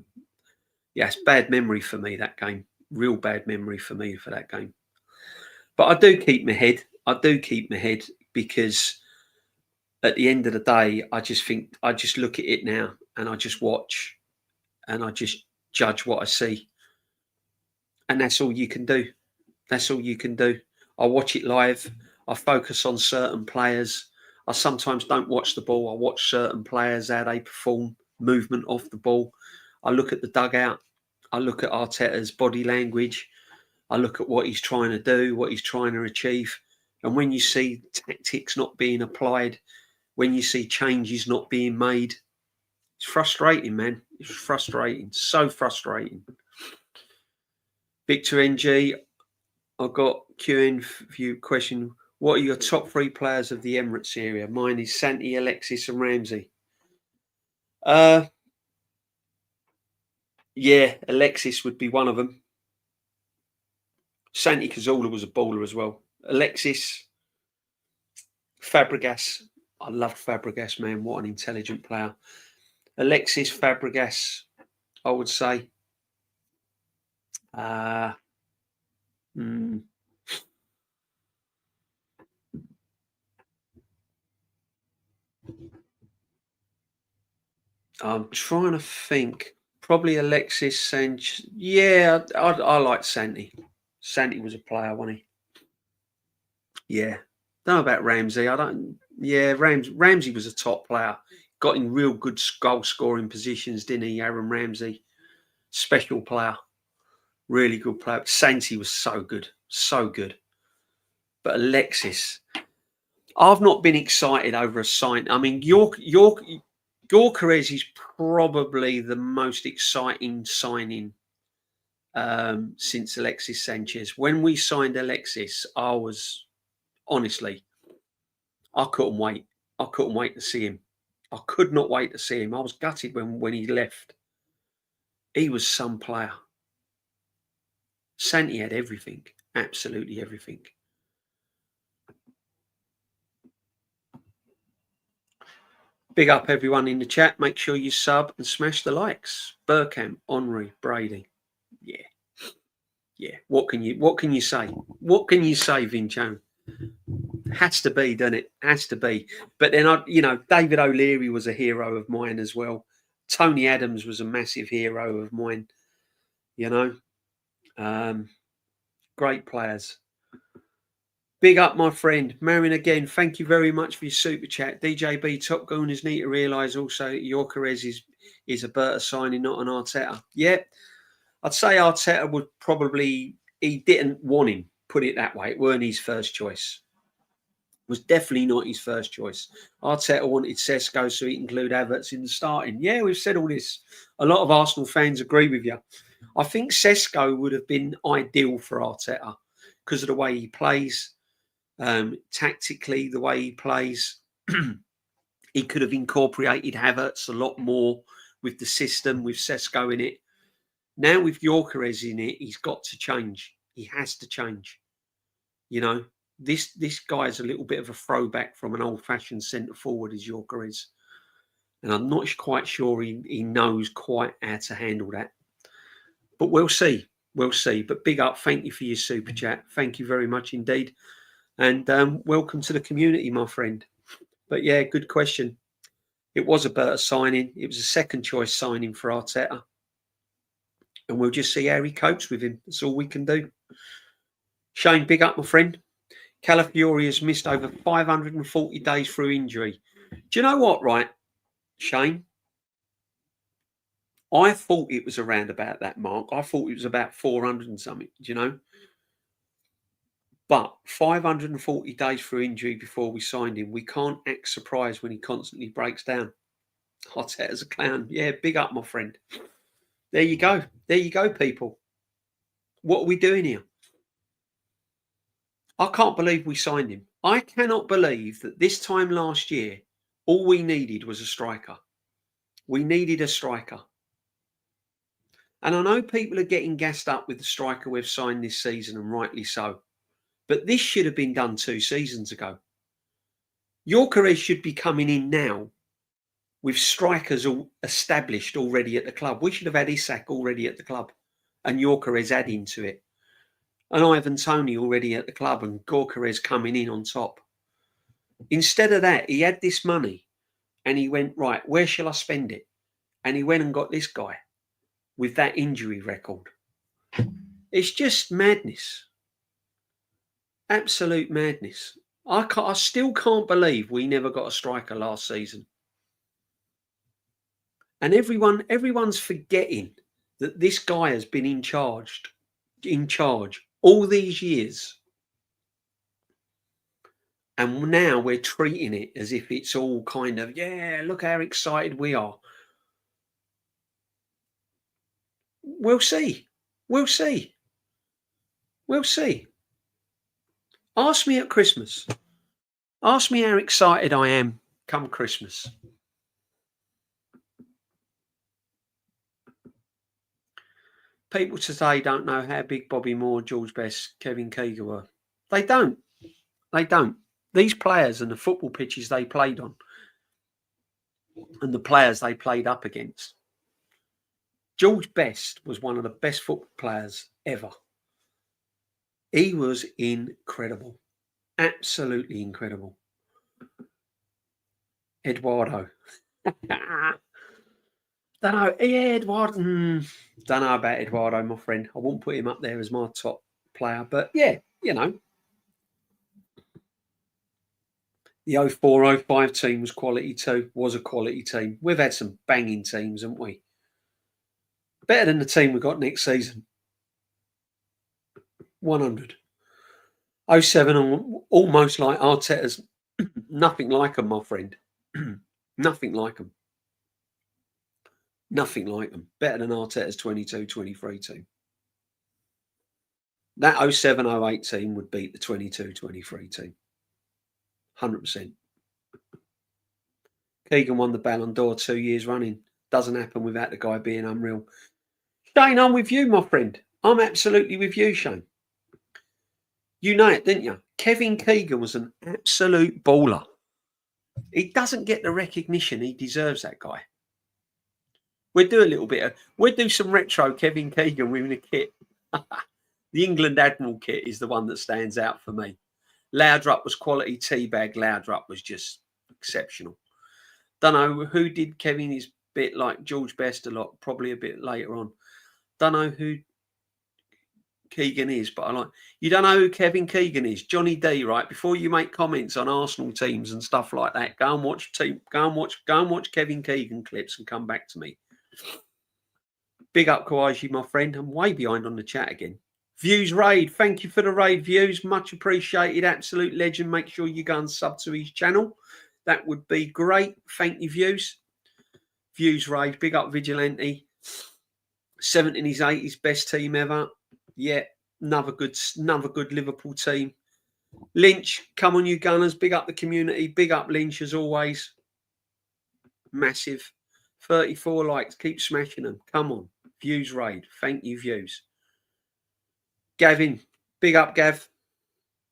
it's bad memory for me, that game. Real bad memory for me for that game. But I do keep my head. Because at the end of the day, I just look at it now and I just watch and I just judge what I see. And that's all you can do. That's all you can do. I watch it live. I focus on certain players. I sometimes don't watch the ball. I watch certain players, how they perform, movement off the ball. I look at the dugout. I look at Arteta's body language. I look at what he's trying to do, what he's trying to achieve. And when you see tactics not being applied, when you see changes not being made, it's frustrating, man. It's frustrating. So frustrating. Victor NG, I've got queuing for you question. What are your top 3 players of the Emirates area? Mine is Santi, Alexis, and Ramsey. Yeah, Alexis would be one of them. Santi Cazorla was a baller as well. Alexis, Fabregas. I loved Fabregas, man. What an intelligent player. Alexis, Fabregas, I would say. I'm trying to think. Probably Alexis Sanchez. Yeah, I like Santi. Santi was a player, wasn't he? Yeah. Don't know about Ramsey. I don't. Yeah, Ramsey was a top player. Got in real good goal scoring positions, didn't he? Aaron Ramsey, special player, really good player. Santi was so good, so good. But Alexis, I've not been excited over a sign. I mean, Gyokeres is probably the most exciting signing since Alexis Sanchez. When we signed Alexis, I was honestly, I couldn't wait. I couldn't wait to see him. I could not wait to see him. I was gutted when he left. He was some player. Santi had everything, absolutely everything. Big up everyone in the chat. Make sure you sub and smash the likes. Burkham, Henry, Brady. Yeah. Yeah. What can you say? What can you say, Vincho? Has to be, doesn't it? Has to be. But then David O'Leary was a hero of mine as well. Tony Adams was a massive hero of mine. You know, great players. Big up, my friend. Marion, again, thank you very much for your super chat. DJB Top Gooners need to realise also Gyokeres is a Berta signing, not an Arteta. Yeah, I'd say Arteta would probably, he didn't want him, put it that way. It weren't his first choice. It was definitely not his first choice. Arteta wanted Sesko so he can include Havertz in the starting. Yeah, we've said all this. A lot of Arsenal fans agree with you. I think Sesko would have been ideal for Arteta because of the way he plays. Tactically, the way he plays, he could have incorporated Havertz a lot more with the system, with Sesko in it. Now with Gyokeres in it, he's got to change. He has to change. You know, this guy is a little bit of a throwback from an old-fashioned centre forward as Gyokeres, and I'm not quite sure he knows quite how to handle that. But we'll see. We'll see. But big up. Thank you for your super chat. Thank you very much indeed. And welcome to the community, my friend. But yeah, good question. It was a better signing. It was a second choice signing for Arteta. And we'll just see how he copes with him. That's all we can do. Shane, big up, my friend. Calafiori has missed over 540 days through injury. Do you know what, right, Shane? I thought it was around about that mark. I thought it was about 400 and something, do you know? But 540 days through injury before we signed him, we can't act surprised when he constantly breaks down. Arteta's a clown. Yeah, big up, my friend. There you go. There you go, people. What are we doing here? I can't believe we signed him. I cannot believe that this time last year, all we needed was a striker. We needed a striker. And I know people are getting gassed up with the striker we've signed this season, and rightly so. But this should have been done 2 seasons ago. Gyokeres should be coming in now with strikers all established already at the club. We should have had Isak already at the club and Gyokeres adding to it. And Ivan Toney already at the club and Gyokeres coming in on top. Instead of that, he had this money and he went, right, where shall I spend it? And he went and got this guy with that injury record. It's just madness. Absolute madness. I still can't believe we never got a striker last season. And everyone's forgetting that this guy has been in charge all these years. And now we're treating it as if it's all kind of, yeah, look how excited we are. We'll see. We'll see. We'll see. Ask me at Christmas. Ask me how excited I am come Christmas. People today don't know how big Bobby Moore, George Best, Kevin Keegan were. They don't. They don't. These players and the football pitches they played on and the players they played up against. George Best was one of the best football players ever. He was incredible. Absolutely incredible. Eduardo. Don't know. Yeah, Edward. Don't know about Eduardo, my friend. I won't put him up there as my top player. But yeah, you know. The 04-05 team was quality too, was a quality team. We've had some banging teams, haven't we? Better than the team we got next season. 100. 07, almost like Arteta's. Nothing like them, my friend. Nothing like them. Nothing like them. Better than Arteta's 22-23 team. That 07-08 team would beat the 22-23 team. 100%. Keegan won the Ballon d'Or 2 years running. Doesn't happen without the guy being unreal. Shane, I'm with you, my friend. I'm absolutely with you, Shane. You know it, didn't you? Kevin Keegan was an absolute baller. He doesn't get the recognition he deserves, that guy. We'll do some retro Kevin Keegan with a kit. The England Admiral kit is the one that stands out for me. Loudrup was quality. Teabag Loudrup was just exceptional. Don't know who did Kevin is bit like George Best a lot, probably a bit later on. Don't know who Keegan is, but I like. You don't know who Kevin Keegan is? Johnny D, right? Before you make comments on Arsenal teams and stuff like that, go and watch Kevin Keegan clips and come back to me. Big up Kawaji, my friend. I'm way behind on the chat again. Views raid, thank you for the raid views, much appreciated. Absolute legend. Make sure you go and sub to his channel. That would be great. Thank you, views. Views raid, big up Vigilante. 70s, 80s, best team ever. Yeah, another good Liverpool team. Lynch, come on, you Gunners. Big up the community. Big up Lynch as always. Massive. 34 likes. Keep smashing them. Come on. Views raid. Thank you, views. Gavin, big up, Gav.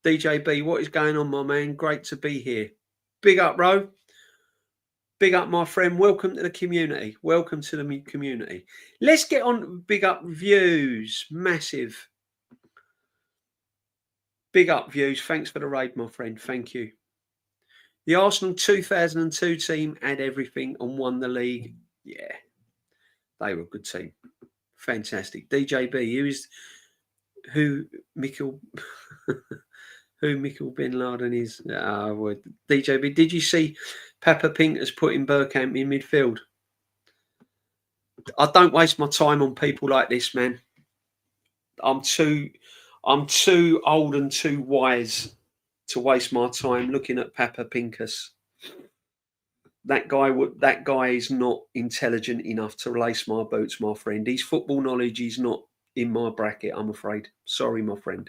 DJB, what is going on, my man? Great to be here. Big up, Ro. Big up, my friend. Welcome to the community. Welcome to the community. Let's get on big up views. Massive. Big up views. Thanks for the raid, my friend. Thank you. The Arsenal 2002 team had everything and won the league. Yeah, they were a good team. Fantastic. DJB, who Mikkel Bin Laden is. DJB, did you see Peppa Pink has put in Bergkamp in midfield? I don't waste my time on people like this, man. I'm too old and too wise to waste my time looking at Peppa Pinkus. That guy is not intelligent enough to lace my boots, my friend. His football knowledge is not in my bracket, I'm afraid. Sorry, my friend.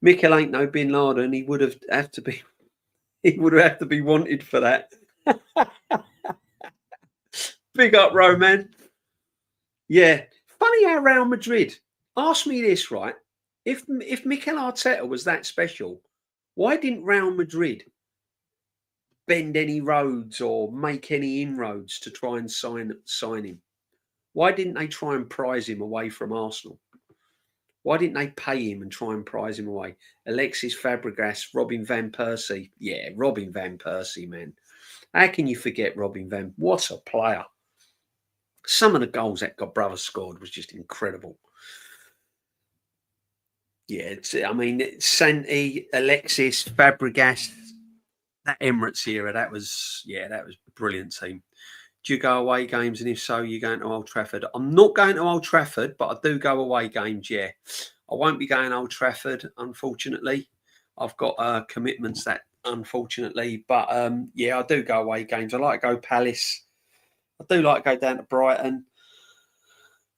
Mikel ain't no Bin Laden. He would have to be wanted for that. Big up, Roman. Yeah. Funny how Real Madrid. Ask me this, right? If Mikel Arteta was that special, why didn't Real Madrid bend any roads or make any inroads to try and sign him? Why didn't they try and prize him away from Arsenal? Why didn't they pay him and try and prize him away? Alexis Fabregas, Robin van Persie. Yeah, Robin van Persie, man. How can you forget Robin van? What a player. Some of the goals that brother scored was just incredible. Yeah, Santi, Alexis, Fabregas, that Emirates era, that was a brilliant team. Do you go away games? And if so, you're going to Old Trafford? I'm not going to Old Trafford, but I do go away games, yeah. I won't be going to Old Trafford, unfortunately. I've got commitments that, unfortunately. But, yeah, I do go away games. I like to go Palace. I do like to go down to Brighton.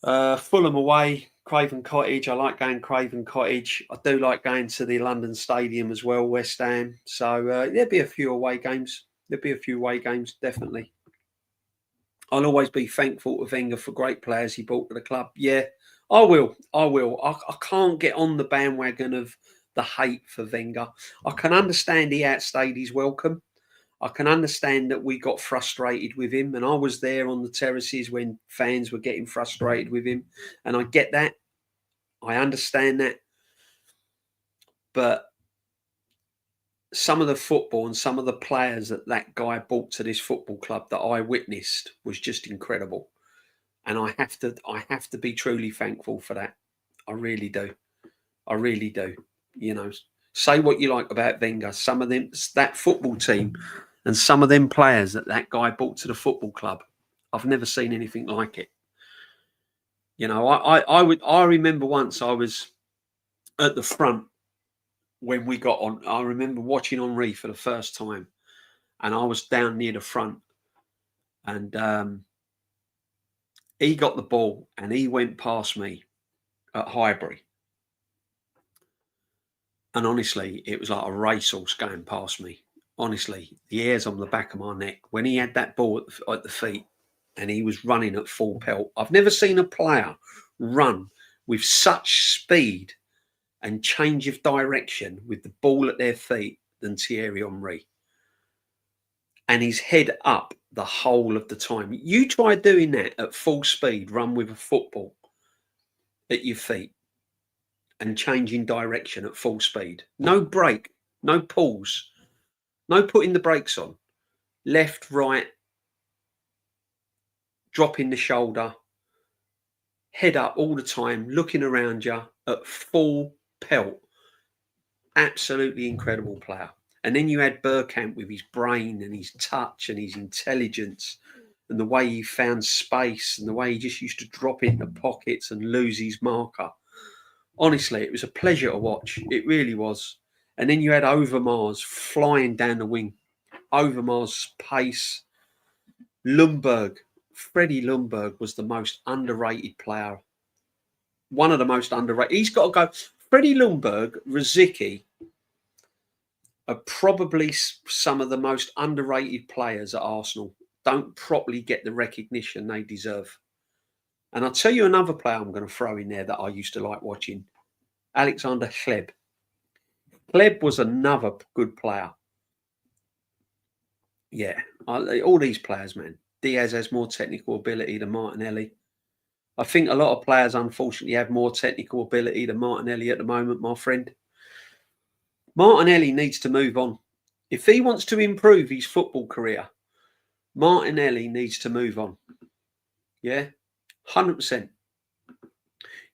Fulham away, Craven Cottage. I like going Craven Cottage. I do like going to the London Stadium as well, West Ham. So there'll be a few away games. Definitely. I'll always be thankful to Wenger for great players he brought to the club. Yeah, I will. I can't get on the bandwagon of the hate for Wenger. I can understand he outstayed his welcome. I can understand that we got frustrated with him. And I was there on the terraces when fans were getting frustrated with him. And I get that. I understand that. But some of the football and some of the players that guy brought to this football club that I witnessed was just incredible. And I have to be truly thankful for that. I really do. I really do. You know, say what you like about Wenger. Some of them, that football team, and some of them players that guy brought to the football club, I've never seen anything like it. You know, I remember once I was at the front when we got on. I remember watching Henri for the first time, and I was down near the front, and he got the ball and he went past me at Highbury. And honestly, it was like a racehorse going past me. Honestly, the hairs on the back of my neck. When he had that ball at the feet and he was running at full pelt, I've never seen a player run with such speed and change of direction with the ball at their feet than Thierry Henry. And his head up the whole of the time. You try doing that at full speed, run with a football at your feet and changing direction at full speed. No break, no pause, no putting the brakes on. Left, right, dropping the shoulder, head up all the time, looking around you at full pelt. Absolutely incredible player. And then you had Bergkamp with his brain and his touch and his intelligence and the way he found space and the way he just used to drop into pockets and lose his marker. Honestly, it was a pleasure to watch. It really was. And then you had Overmars flying down the wing. Overmars' pace. Ljungberg. Freddie Ljungberg was the most underrated player. One of the most underrated. He's got to go. Freddie Ljungberg, Rosicky are probably some of the most underrated players at Arsenal. Don't properly get the recognition they deserve. And I'll tell you another player I'm going to throw in there that I used to like watching. Alexander Hleb. Hleb was another good player. Yeah, all these players, man. Diaz has more technical ability than Martinelli. I think a lot of players, unfortunately, have more technical ability than Martinelli at the moment, my friend. Martinelli needs to move on. If he wants to improve his football career, Martinelli needs to move on. Yeah, 100%.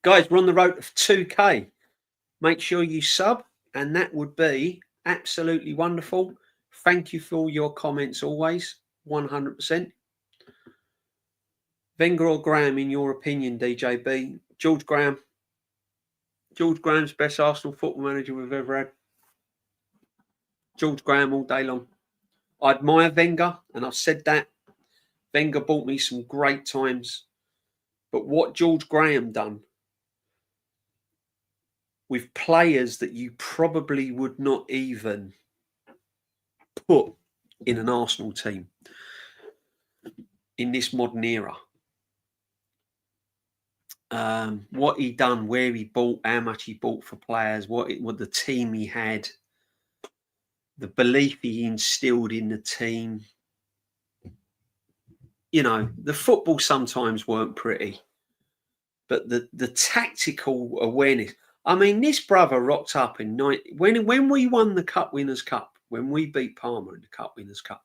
Guys, we're on the road to 2K. Make sure you sub, and that would be absolutely wonderful. Thank you for all your comments always, 100%. Wenger or Graham, in your opinion, DJB? George Graham. George Graham's best Arsenal football manager we've ever had. George Graham all day long. I admire Wenger, and I've said that. Wenger bought me some great times. But what George Graham done with players that you probably would not even put in an Arsenal team in this modern era. What he done, where he bought, how much he bought for players, what the team he had, the belief he instilled in the team. You know, the football sometimes weren't pretty, but the tactical awareness. I mean, this brother rocked up in when we won the Cup Winners' Cup, when we beat Parma in the Cup Winners' Cup.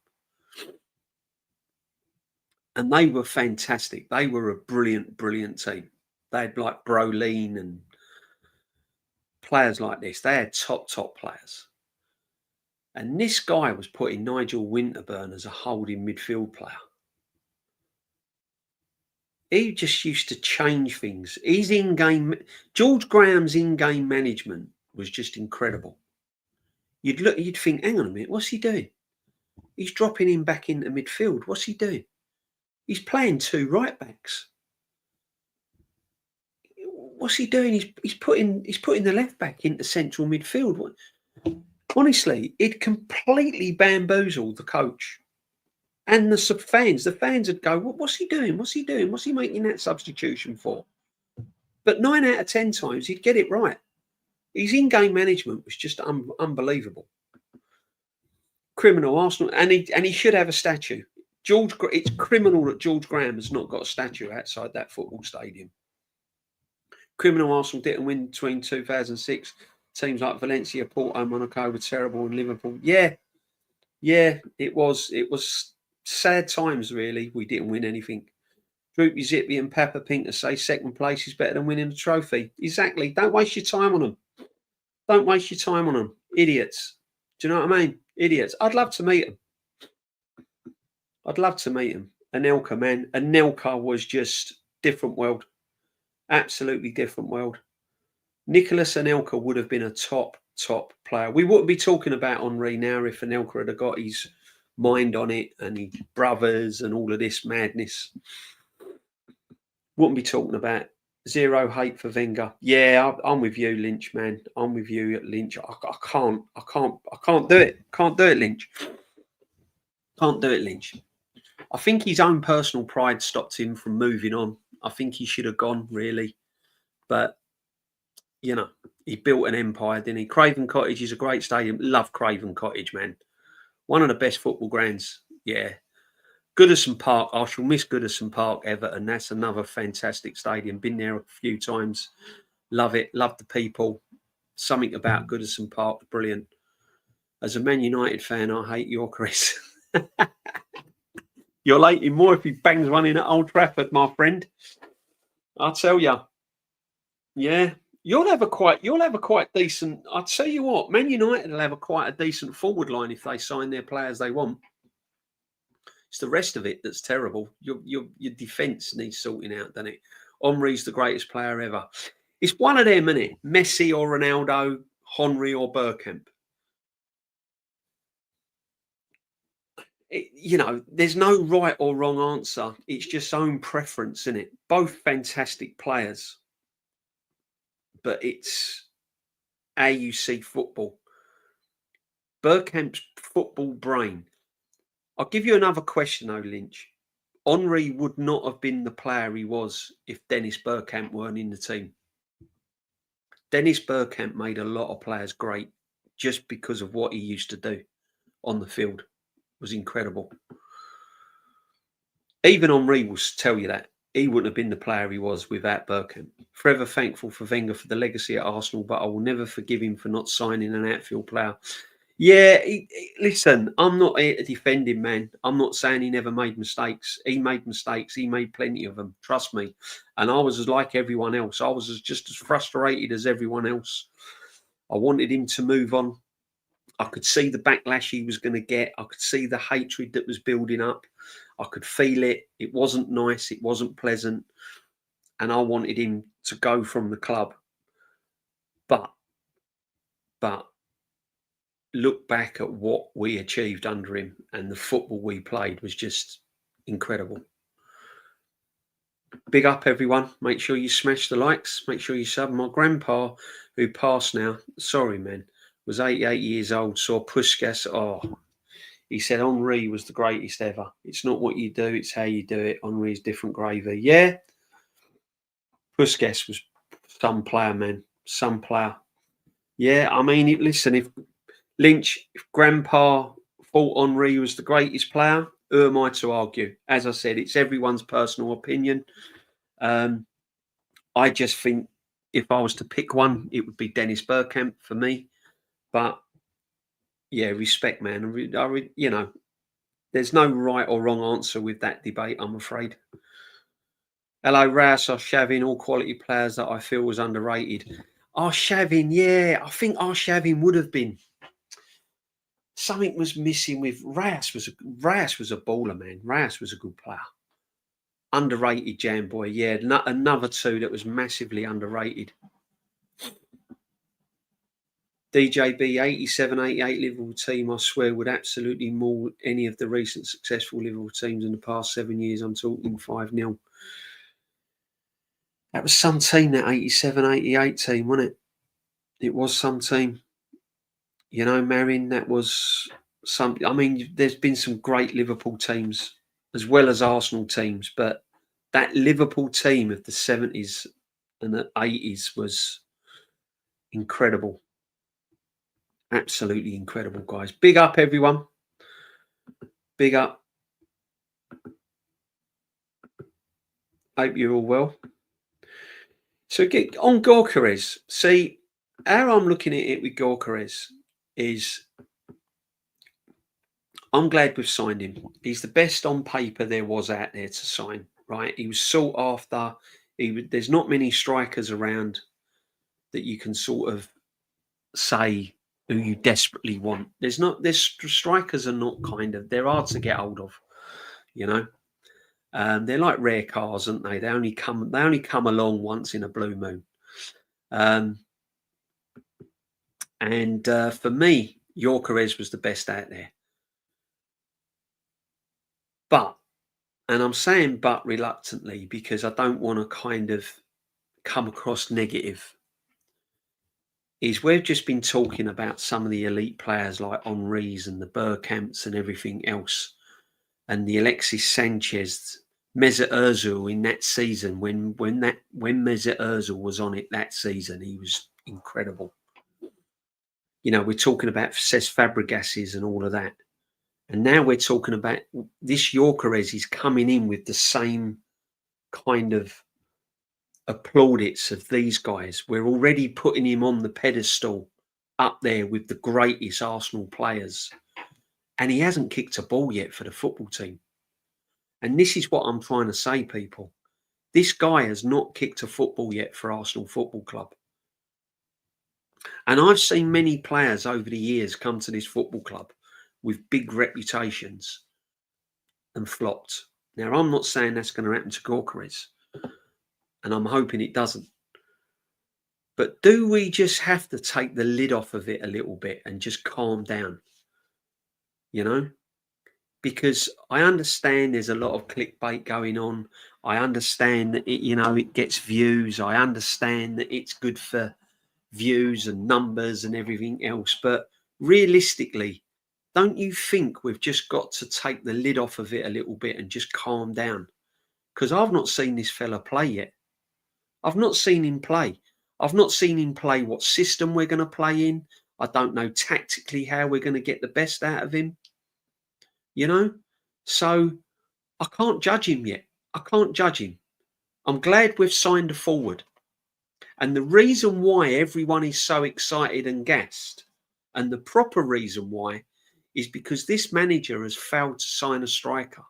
And they were fantastic. They were a brilliant, brilliant team. They had like Brolin and players like this. They had top players. And this guy was putting Nigel Winterburn as a holding midfield player. He just used to change things. His George Graham's in-game management was just incredible. You'd think, hang on a minute, what's he doing? He's dropping him back into midfield. What's he doing? He's playing two right backs. What's he doing? He's putting the left back into central midfield. Honestly, it completely bamboozled the coach and the fans. The fans would go, "What's he doing? What's he doing? What's he making that substitution for?" But 9 out of 10 times, he'd get it right. His in-game management was just unbelievable. Criminal Arsenal, and he should have a statue. It's criminal that George Graham has not got a statue outside that football stadium. Criminal Arsenal didn't win between 2006 Teams like Valencia, Porto, Monaco were terrible, and Liverpool. Yeah, it was. It was sad times, really. We didn't win anything. Droopy Zippy and Peppa Pink to say second place is better than winning a trophy. Exactly. Don't waste your time on them. Don't waste your time on them. Idiots. Do you know what I mean? Idiots. I'd love to meet them. I'd love to meet him. Anelka, man. Anelka was just different world. Absolutely different world. Nicholas Anelka would have been a top player. We wouldn't be talking about Henry now if Anelka had got his mind on it and his brothers and all of this madness. Wouldn't be talking about zero hate for Wenger. Yeah, I'm with you, Lynch, man. I'm with you, Lynch. I can't do it. Can't do it, Lynch. Can't do it, Lynch. I think his own personal pride stopped him from moving on. I think he should have gone, really. But, you know, he built an empire, didn't he? Craven Cottage is a great stadium. Love Craven Cottage, man. One of the best football grounds. Yeah. Goodison Park. I shall miss Goodison Park, Everton. That's another fantastic stadium. Been there a few times. Love it. Love the people. Something about Goodison Park. Brilliant. As a Man United fan, I hate Gyokeres. You'll hate him more if he bangs one in at Old Trafford, my friend. I'll tell you. Yeah. You'll have a quite decent. I'll tell you what, Man United will have quite a decent forward line if they sign their players they want. It's the rest of it that's terrible. Your defence needs sorting out, doesn't it? Henry's the greatest player ever. It's one of them, isn't it? Messi or Ronaldo, Henry or Bergkamp. There's no right or wrong answer. It's just own preference, isn't it? Both fantastic players. But it's how you see football. Bergkamp's football brain. I'll give you another question, though, Lynch. Henry would not have been the player he was if Dennis Bergkamp weren't in the team. Dennis Bergkamp made a lot of players great just because of what he used to do on the field. It was incredible. Even Henry will tell you that. He wouldn't have been the player he was without Bergkamp. Forever thankful for Wenger for the legacy at Arsenal, but I will never forgive him for not signing an outfield player. Yeah, listen, I'm not here to defend him, man. I'm not saying he never made mistakes. He made mistakes. He made plenty of them. Trust me. And I was like everyone else. I was just as frustrated as everyone else. I wanted him to move on. I could see the backlash he was going to get. I could see the hatred that was building up. I could feel it. It wasn't nice. It wasn't pleasant. And I wanted him to go from the club. But look back at what we achieved under him, and the football we played was just incredible. Big up, everyone. Make sure you smash the likes. Make sure you sub. My grandpa, who passed now, sorry, man, was 88 years old, saw Puskas. Oh, he said Henry was the greatest ever. It's not what you do, it's how you do it. Henry's different gravy. Yeah. Puskas was some player, man. Some player. Yeah, I mean, listen, if Grandpa thought Henry was the greatest player, who am I to argue? As I said, it's everyone's personal opinion. I just think if I was to pick one, it would be Dennis Bergkamp for me. But yeah, respect, man. There's no right or wrong answer with that debate, I'm afraid. Hello, Ras Arshavin, all quality players that I feel was underrated. Arshavin, yeah, I think Arshavin would have been. Something was missing with Reyes. Was a baller, man. Reyes was a good player. Underrated jam boy. Yeah, another two that was massively underrated. DJB 87-88 Liverpool team, I swear, would absolutely maul any of the recent successful Liverpool teams in the past 7 years. I'm talking 5-0. That was some team, that 87-88 team, wasn't it? It was some team. You know, Marion, that was some. I mean, there's been some great Liverpool teams as well as Arsenal teams, but that Liverpool team of the 70s and the 80s was incredible. Absolutely incredible, guys. Big up, everyone. Big up. Hope you're all well. So get on Gyokeres. See, how I'm looking at it with Gyokeres is I'm glad we've signed him. He's the best on paper there was out there to sign, right? He was sought after. There's not many strikers around that you can sort of say who you desperately want. There's strikers are not they're hard to get hold of, you know. They're like rare cars, aren't they? They only come along once in a blue moon. And for me, Gyokeres was the best out there. But, and I'm saying but reluctantly because I don't want to kind of come across negative, is we've just been talking about some of the elite players like Henry's and the Bergkamps and everything else, and the Alexis Sanchez, Mesut Ozil in that season when Mesut Ozil was on it that season, he was incredible. You know, we're talking about Cesc Fabregas's and all of that. And now we're talking about this Gyokeres is coming in with the same kind of plaudits of these guys. We're already putting him on the pedestal up there with the greatest Arsenal players. And he hasn't kicked a ball yet for the football team. And this is what I'm trying to say, people. This guy has not kicked a football yet for Arsenal Football Club. And I've seen many players over the years come to this football club with big reputations and flopped. Now, I'm not saying that's going to happen to Gyokeres, and I'm hoping it doesn't. But do we just have to take the lid off of it a little bit and just calm down? You know? Because I understand there's a lot of clickbait going on. I understand that it gets views. I understand that it's good for views and numbers and everything else. But realistically, don't you think we've just got to take the lid off of it a little bit and just calm down? Because I've not seen this fella play yet. I've not seen him play. I've not seen him play what system we're going to play in. I don't know tactically how we're going to get the best out of him. You know? So I can't judge him yet. I can't judge him. I'm glad we've signed a forward. And the reason why everyone is so excited and gassed, and the proper reason why, is because this manager has failed to sign a striker.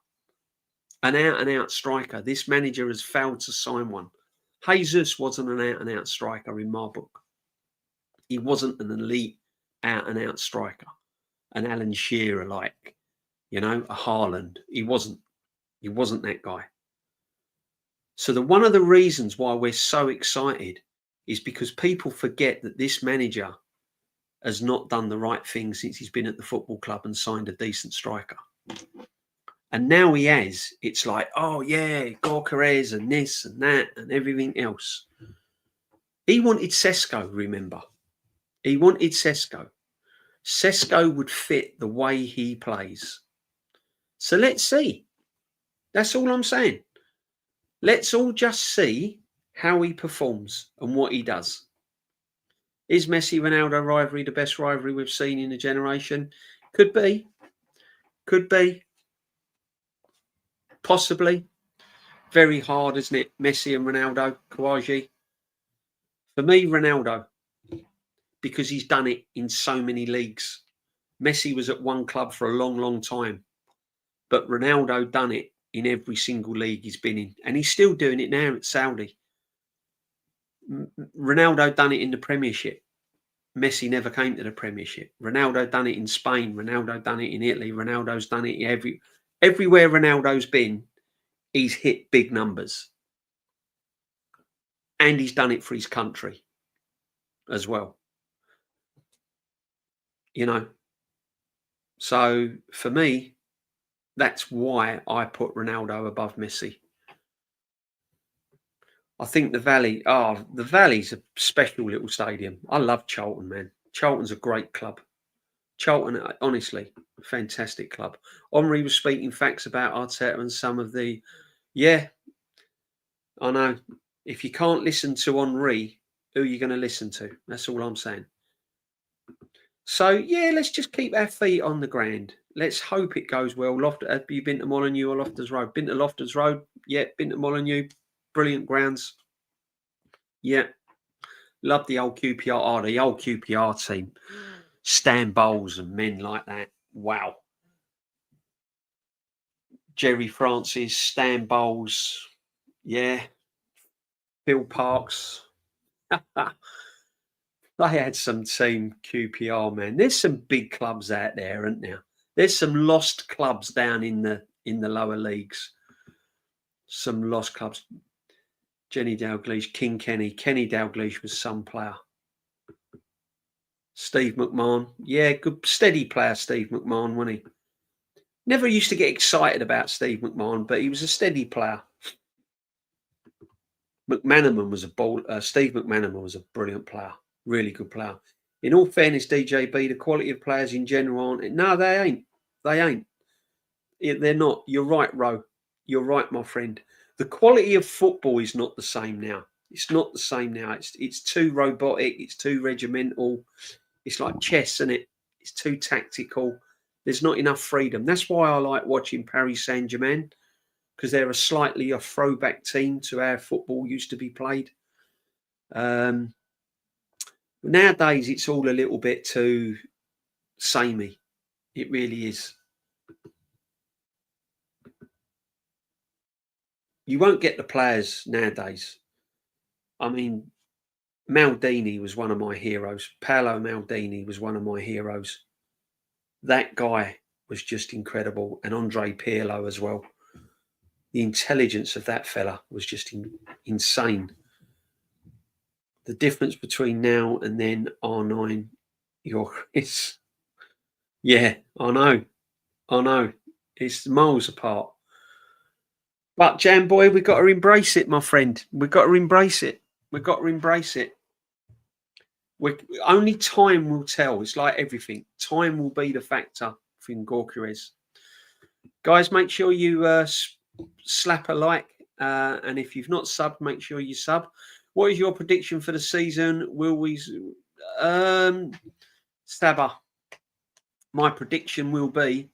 An out-and-out striker. This manager has failed to sign one. Jesus wasn't an out-and-out striker in my book. He wasn't an elite out-and-out striker. An Alan Shearer-like, a Haaland. He wasn't that guy. So one of the reasons why we're so excited is because people forget that this manager has not done the right thing since he's been at the football club and signed a decent striker. And now he has. It's like, oh yeah, Gyokeres and this and that and everything else. He wanted Sesko, remember? He wanted Sesko. Sesko would fit the way he plays. So let's see. That's all I'm saying. Let's all just see how he performs and what he does. Is Messi-Ronaldo rivalry the best rivalry we've seen in a generation? Could be. Could be. Possibly. Very hard, isn't it? Messi and Ronaldo, Kouaji. For me, Ronaldo. Because he's done it in so many leagues. Messi was at one club for a long, long time. But Ronaldo done it in every single league he's been in. And he's still doing it now at Saudi. Ronaldo done it in the Premiership. Messi never came to the Premiership. Ronaldo done it in Spain. Ronaldo done it in Italy. Ronaldo's done it everywhere Ronaldo's been, he's hit big numbers. And he's done it for his country as well. So for me, that's why I put Ronaldo above Messi. I think the Valley's a special little stadium. I love Charlton, man. Charlton's a great club. Charlton, honestly, fantastic club. Omri was speaking facts about Arteta and some of the... Yeah, I know. If you can't listen to Henry, who are you going to listen to? That's all I'm saying. So, yeah, let's just keep our feet on the ground. Let's hope it goes well. Have you been to Molineux or Loftus Road? Been to Loftus Road? Yeah, been to Molineux. Brilliant grounds. Yeah. Love the old QPR. Oh, the old QPR team. Stan Bowles and men like that. Wow. Jerry Francis, Stan Bowles. Yeah. Bill Parks. They had some team QPR, man. There's some big clubs out there, aren't there? There's some lost clubs down in the lower leagues. Some lost clubs. Jenny Dalglish, King Kenny. Kenny Dalglish was some player. Steve McMahon. Yeah, good steady player, Steve McMahon, wasn't he? Never used to get excited about Steve McMahon, but he was a steady player. McManaman was a ball. Steve McManaman was a brilliant player. Really good player. In all fairness, DJB, the quality of players in general aren't. No, they ain't. They ain't. They're not. You're right, Ro. You're right, my friend. The quality of football is not the same now. It's not the same now. It's too robotic. It's too regimental. It's like chess, isn't it? It's too tactical. There's not enough freedom. That's why I like watching Paris Saint-Germain, because they're a throwback team to how football used to be played. Nowadays, it's all a little bit too samey. It really is. You won't get the players nowadays. I mean, Maldini was one of my heroes. Paolo Maldini was one of my heroes. That guy was just incredible. And Andre Pirlo as well. The intelligence of that fella was just insane. The difference between now and then, R9, Gyokeres. Yeah, I know. It's miles apart. But Jam Boy, we've got to embrace it, my friend. We've got to embrace it. Only time will tell. It's like everything. Time will be the factor for Gyokeres. Guys, make sure you slap a like. And if you've not subbed, make sure you sub. What is your prediction for the season? Will we... Stabber. My prediction will be,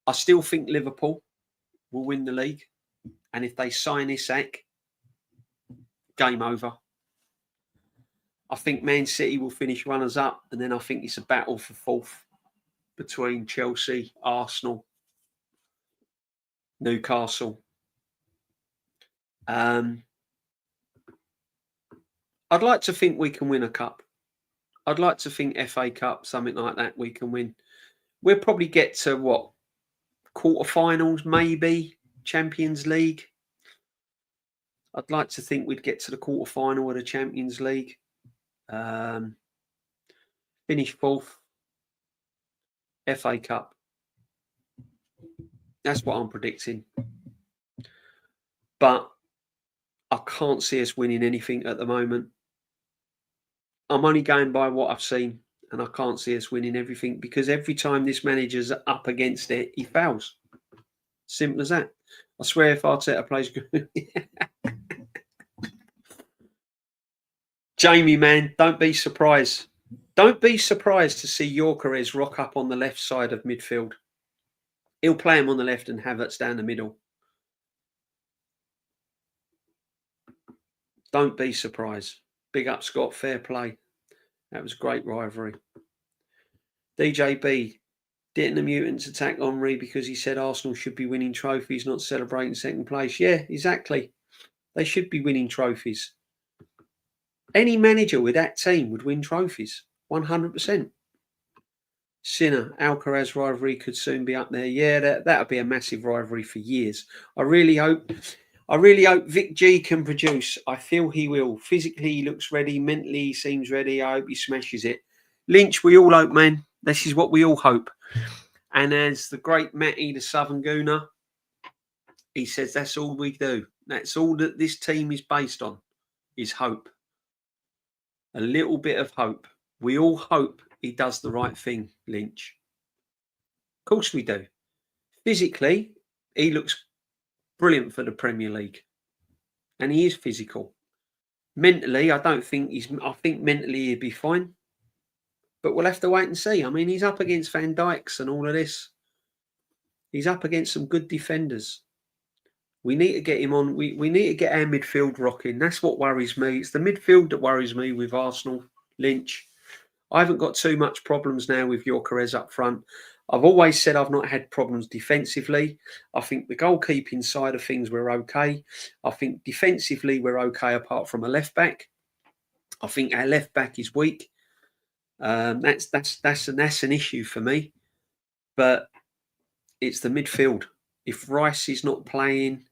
I still think Liverpool will win the league. And if they sign Isak, game over. I think Man City will finish runners up. And then I think it's a battle for fourth between Chelsea, Arsenal, Newcastle. I'd like to think we can win a cup. I'd like to think FA Cup, something like that, we can win. We'll probably get to what? Quarterfinals, maybe. Champions League. I'd like to think we'd get to the quarterfinal of the Champions League. Finish fourth. FA Cup. That's what I'm predicting. But I can't see us winning anything at the moment. I'm only going by what I've seen, and I can't see us winning everything because every time this manager's up against it, he fails. Simple as that. I swear if Arteta plays good. Jamie, man, don't be surprised. Don't be surprised to see Gyokeres rock up on the left side of midfield. He'll play him on the left and Havertz down the middle. Don't be surprised. Big up, Scott. Fair play. That was great rivalry. DJB, didn't the Mutants attack Henry because he said Arsenal should be winning trophies, not celebrating second place? Yeah, exactly. They should be winning trophies. Any manager with that team would win trophies, 100%. Sinner, Alcaraz rivalry could soon be up there. Yeah, that would be a massive rivalry for years. I really hope Vic G can produce. I feel he will. Physically, he looks ready. Mentally, he seems ready. I hope he smashes it. Lynch, we all hope, man. This is what we all hope. And as the great Matty, the Southern Gooner, he says that's all we do. That's all that this team is based on, is hope. A little bit of hope. We all hope he does the right thing, Lynch. Of course we do. Physically, he looks brilliant for the Premier League. And he is physical. Mentally, I think mentally he'd be fine. But we'll have to wait and see. I mean, he's up against Van Dijk's and all of this. He's up against some good defenders. We need to get him on. We need to get our midfield rocking. That's what worries me. It's the midfield that worries me with Arsenal. Lynch. I haven't got too much problems now with Gyokeres up front. I've always said I've not had problems defensively. I think the goalkeeping side of things we're okay. I think defensively we're okay apart from a left back. I think our left back is weak. That's an issue for me. But it's the midfield. If Rice is not playing,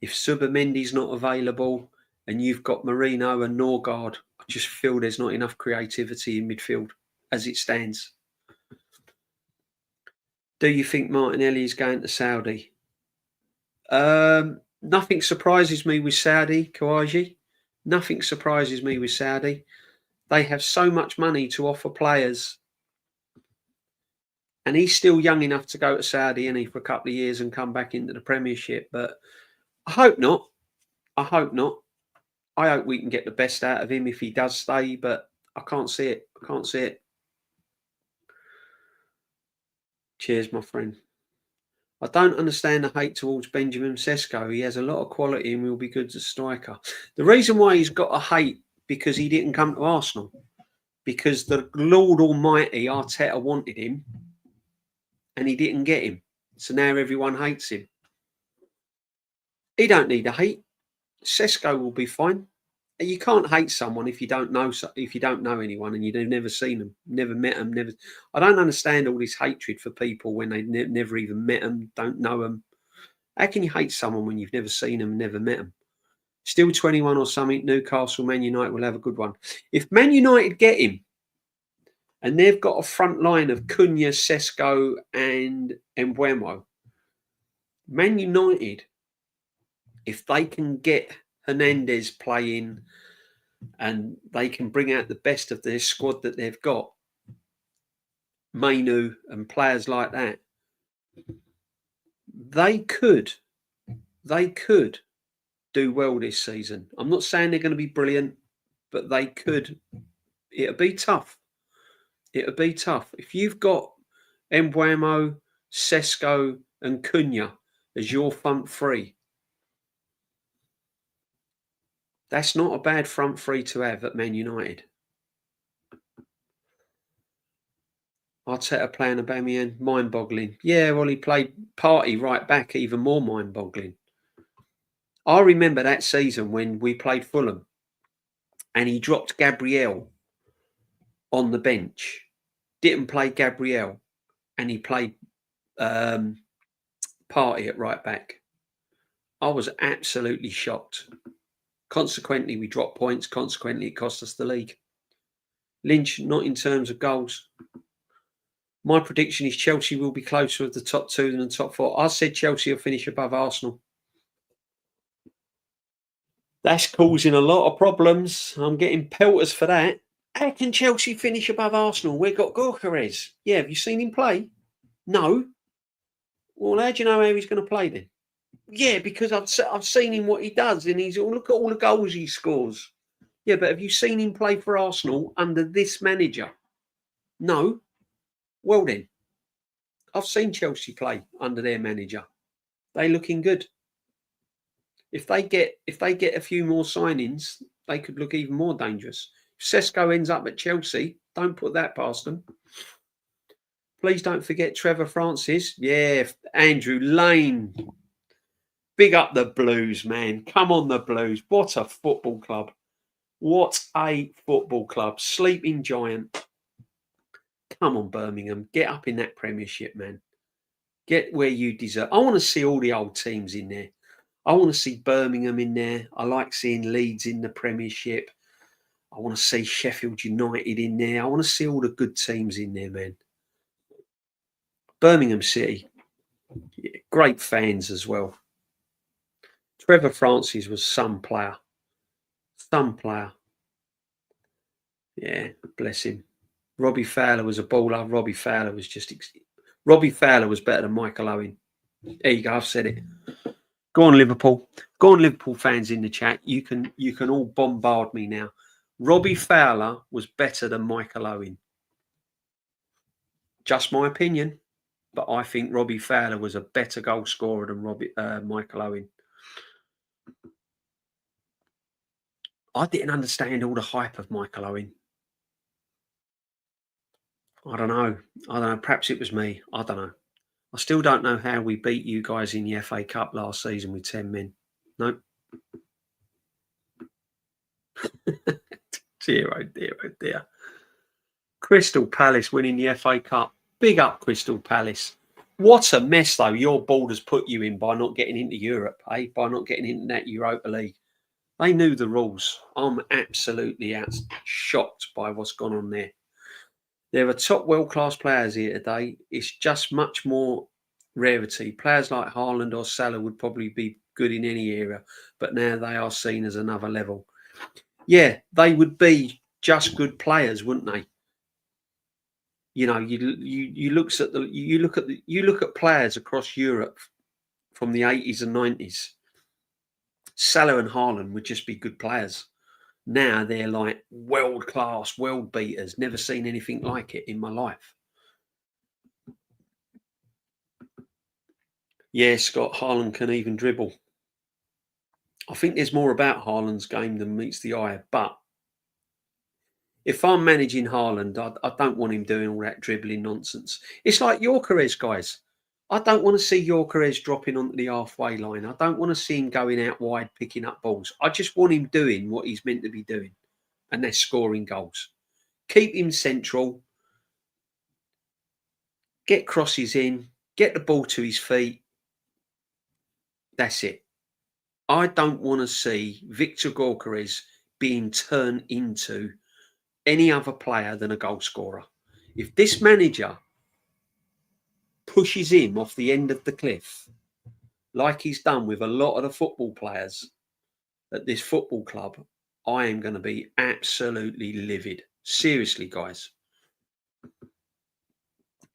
if Subamendi's not available, and you've got Marino and Norgard, I just feel there's not enough creativity in midfield as it stands. Do you think Martinelli is going to Saudi? Nothing surprises me with Saudi, Kawaji. Nothing surprises me with Saudi. They have so much money to offer players. And he's still young enough to go to Saudi, isn't he, for a couple of years and come back into the Premiership. But I hope not. I hope not. I hope we can get the best out of him if he does stay, but I can't see it. I can't see it. Cheers, my friend. I don't understand the hate towards Benjamin Sesko. He has a lot of quality and will be good as a striker. The reason why he's got a hate because he didn't come to Arsenal. Because the Lord Almighty, Arteta, wanted him and he didn't get him. So now everyone hates him. He don't need a hate. Sesko will be fine. You can't hate someone if you don't know anyone and you've never seen them, never met them. Never. I don't understand all this hatred for people when they never even met them, don't know them. How can you hate someone when you've never seen them, never met them? Still 21 or something. Newcastle, Man United will have a good one. If Man United get him, and they've got a front line of Cunha, Sesko, and Mbeumo, Man United, if they can get Hernandez playing and they can bring out the best of their squad that they've got, Mainu and players like that, they could do well this season. I'm not saying they're going to be brilliant, but they could. It'll be tough. It'll be tough. If you've got Mbeumo, Sesko and Cunha as your front three, that's not a bad front three to have at Man United. Arteta playing Aubameyang, mind-boggling. Yeah, well, he played Partey right back, even more mind-boggling. I remember that season when we played Fulham and he dropped Gabriel on the bench, didn't play Gabriel, and he played Partey at right back. I was absolutely shocked. Consequently, we dropped points. Consequently, it cost us the league. Lynch, not in terms of goals. My prediction is Chelsea will be closer of the top two than the top four. I said Chelsea will finish above Arsenal. That's causing a lot of problems. I'm getting pelters for that. How can Chelsea finish above Arsenal? We've got Gyokeres. Yeah, have you seen him play? No. Well, how do you know how he's going to play then? Yeah, because I've seen him what he does, and look at all the goals he scores. Yeah, but have you seen him play for Arsenal under this manager? No. Well then, I've seen Chelsea play under their manager. They're looking good. If they get a few more signings, they could look even more dangerous. If Sesko ends up at Chelsea, don't put that past them. Please don't forget Trevor Francis. Yeah, Andrew Lane. Big up the Blues, man. Come on, the Blues. What a football club. What a football club. Sleeping giant. Come on, Birmingham. Get up in that Premiership, man. Get where you deserve. I want to see all the old teams in there. I want to see Birmingham in there. I like seeing Leeds in the Premiership. I want to see Sheffield United in there. I want to see all the good teams in there, man. Birmingham City. Yeah, great fans as well. Trevor Francis was some player. Some player. Yeah, bless him. Robbie Fowler was a baller. Robbie Fowler was better than Michael Owen. There you go. I've said it. Go on, Liverpool. Go on, Liverpool fans in the chat. You can all bombard me now. Robbie Fowler was better than Michael Owen. Just my opinion, but I think Robbie Fowler was a better goal scorer than Michael Owen. I didn't understand all the hype of Michael Owen. I don't know. I don't know. Perhaps it was me. I don't know. I still don't know how we beat you guys in the FA Cup last season with 10 men. No. Dear, oh dear, oh dear. Crystal Palace winning the FA Cup. Big up, Crystal Palace. What a mess, though, your board has put you in by not getting into Europe, eh? By not getting into that Europa League. They knew the rules. I'm absolutely shocked by what's gone on there. There are top world-class players here today. It's just much more rarity. Players like Haaland or Salah would probably be good in any era, but now they are seen as another level. Yeah, they would be just good players, wouldn't they? You know, you look at players across Europe from the 80s and 90s. Salah and Haaland would just be good players. Now they're like world class, world beaters. Never seen anything like it in my life. Yeah, Scott, Haaland can even dribble. I think there's more about Haaland's game than meets the eye. But if I'm managing Haaland, I don't want him doing all that dribbling nonsense. It's like Gyokeres, guys. I don't want to see Gyokeres dropping onto the halfway line. I don't want to see him going out wide picking up balls. I just want him doing what he's meant to be doing, and that's scoring goals. Keep him central. Get crosses in. Get the ball to his feet. That's it. I don't want to see Victor Gyokeres being turned into any other player than a goal scorer. If this manager pushes him off the end of the cliff, like he's done with a lot of the football players at this football club, I am going to be absolutely livid. Seriously, guys.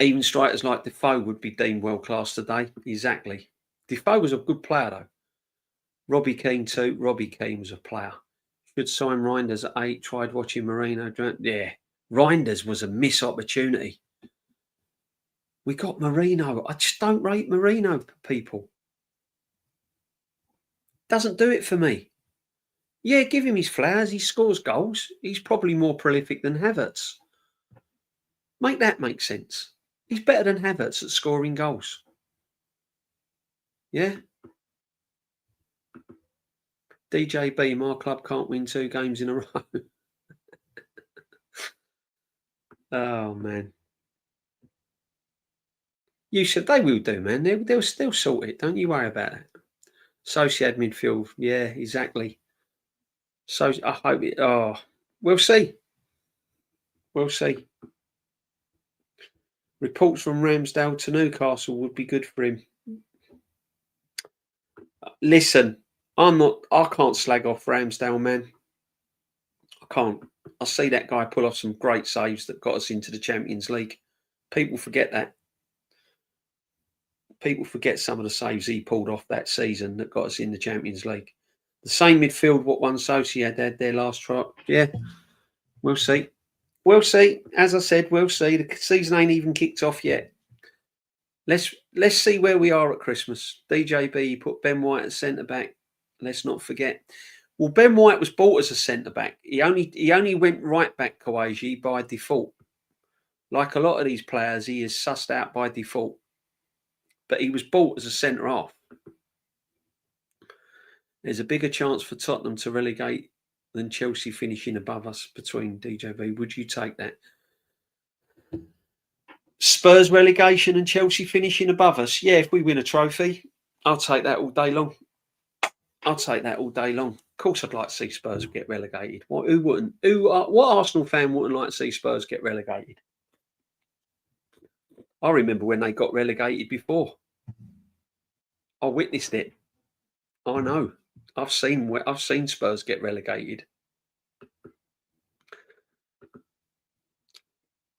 Even strikers like Defoe would be deemed world class today. Exactly. Defoe was a good player, though. Robbie Keane, too. Robbie Keane was a player. Should sign Reinders at 8. Tried watching Marino. Yeah. Reinders was a missed opportunity. We got Marino. I just don't rate Marino, people. Doesn't do it for me. Yeah, give him his flowers. He scores goals. He's probably more prolific than Havertz. Make that make sense. He's better than Havertz at scoring goals. Yeah. DJB, my club can't win 2 games in a row. Oh, man. You said they will do, man. They'll still sort it. Don't you worry about it. Sociedad midfield. Yeah, exactly. So I hope it. Oh, we'll see. We'll see. Reports from Ramsdale to Newcastle would be good for him. Listen, I can't slag off Ramsdale, man. I can't. I see that guy pull off some great saves that got us into the Champions League. People forget that. People forget some of the saves he pulled off that season that got us in the Champions League. The same midfield what won Sociedad had their last try. Yeah, we'll see. We'll see. As I said, we'll see. The season ain't even kicked off yet. Let's see where we are at Christmas. DJB put Ben White at centre back. Let's not forget. Well, Ben White was bought as a centre back. He only went right back, Kawaji, by default. Like a lot of these players, he is sussed out by default. But he was bought as a centre half. There's a bigger chance for Tottenham to relegate than Chelsea finishing above us between DJB. Would you take that? Spurs relegation and Chelsea finishing above us. Yeah, if we win a trophy, I'll take that all day long. I'll take that all day long. Of course, I'd like to see Spurs get relegated. Who wouldn't? What Arsenal fan wouldn't like to see Spurs get relegated? I remember when they got relegated before. I witnessed it. I know. I've seen Spurs get relegated.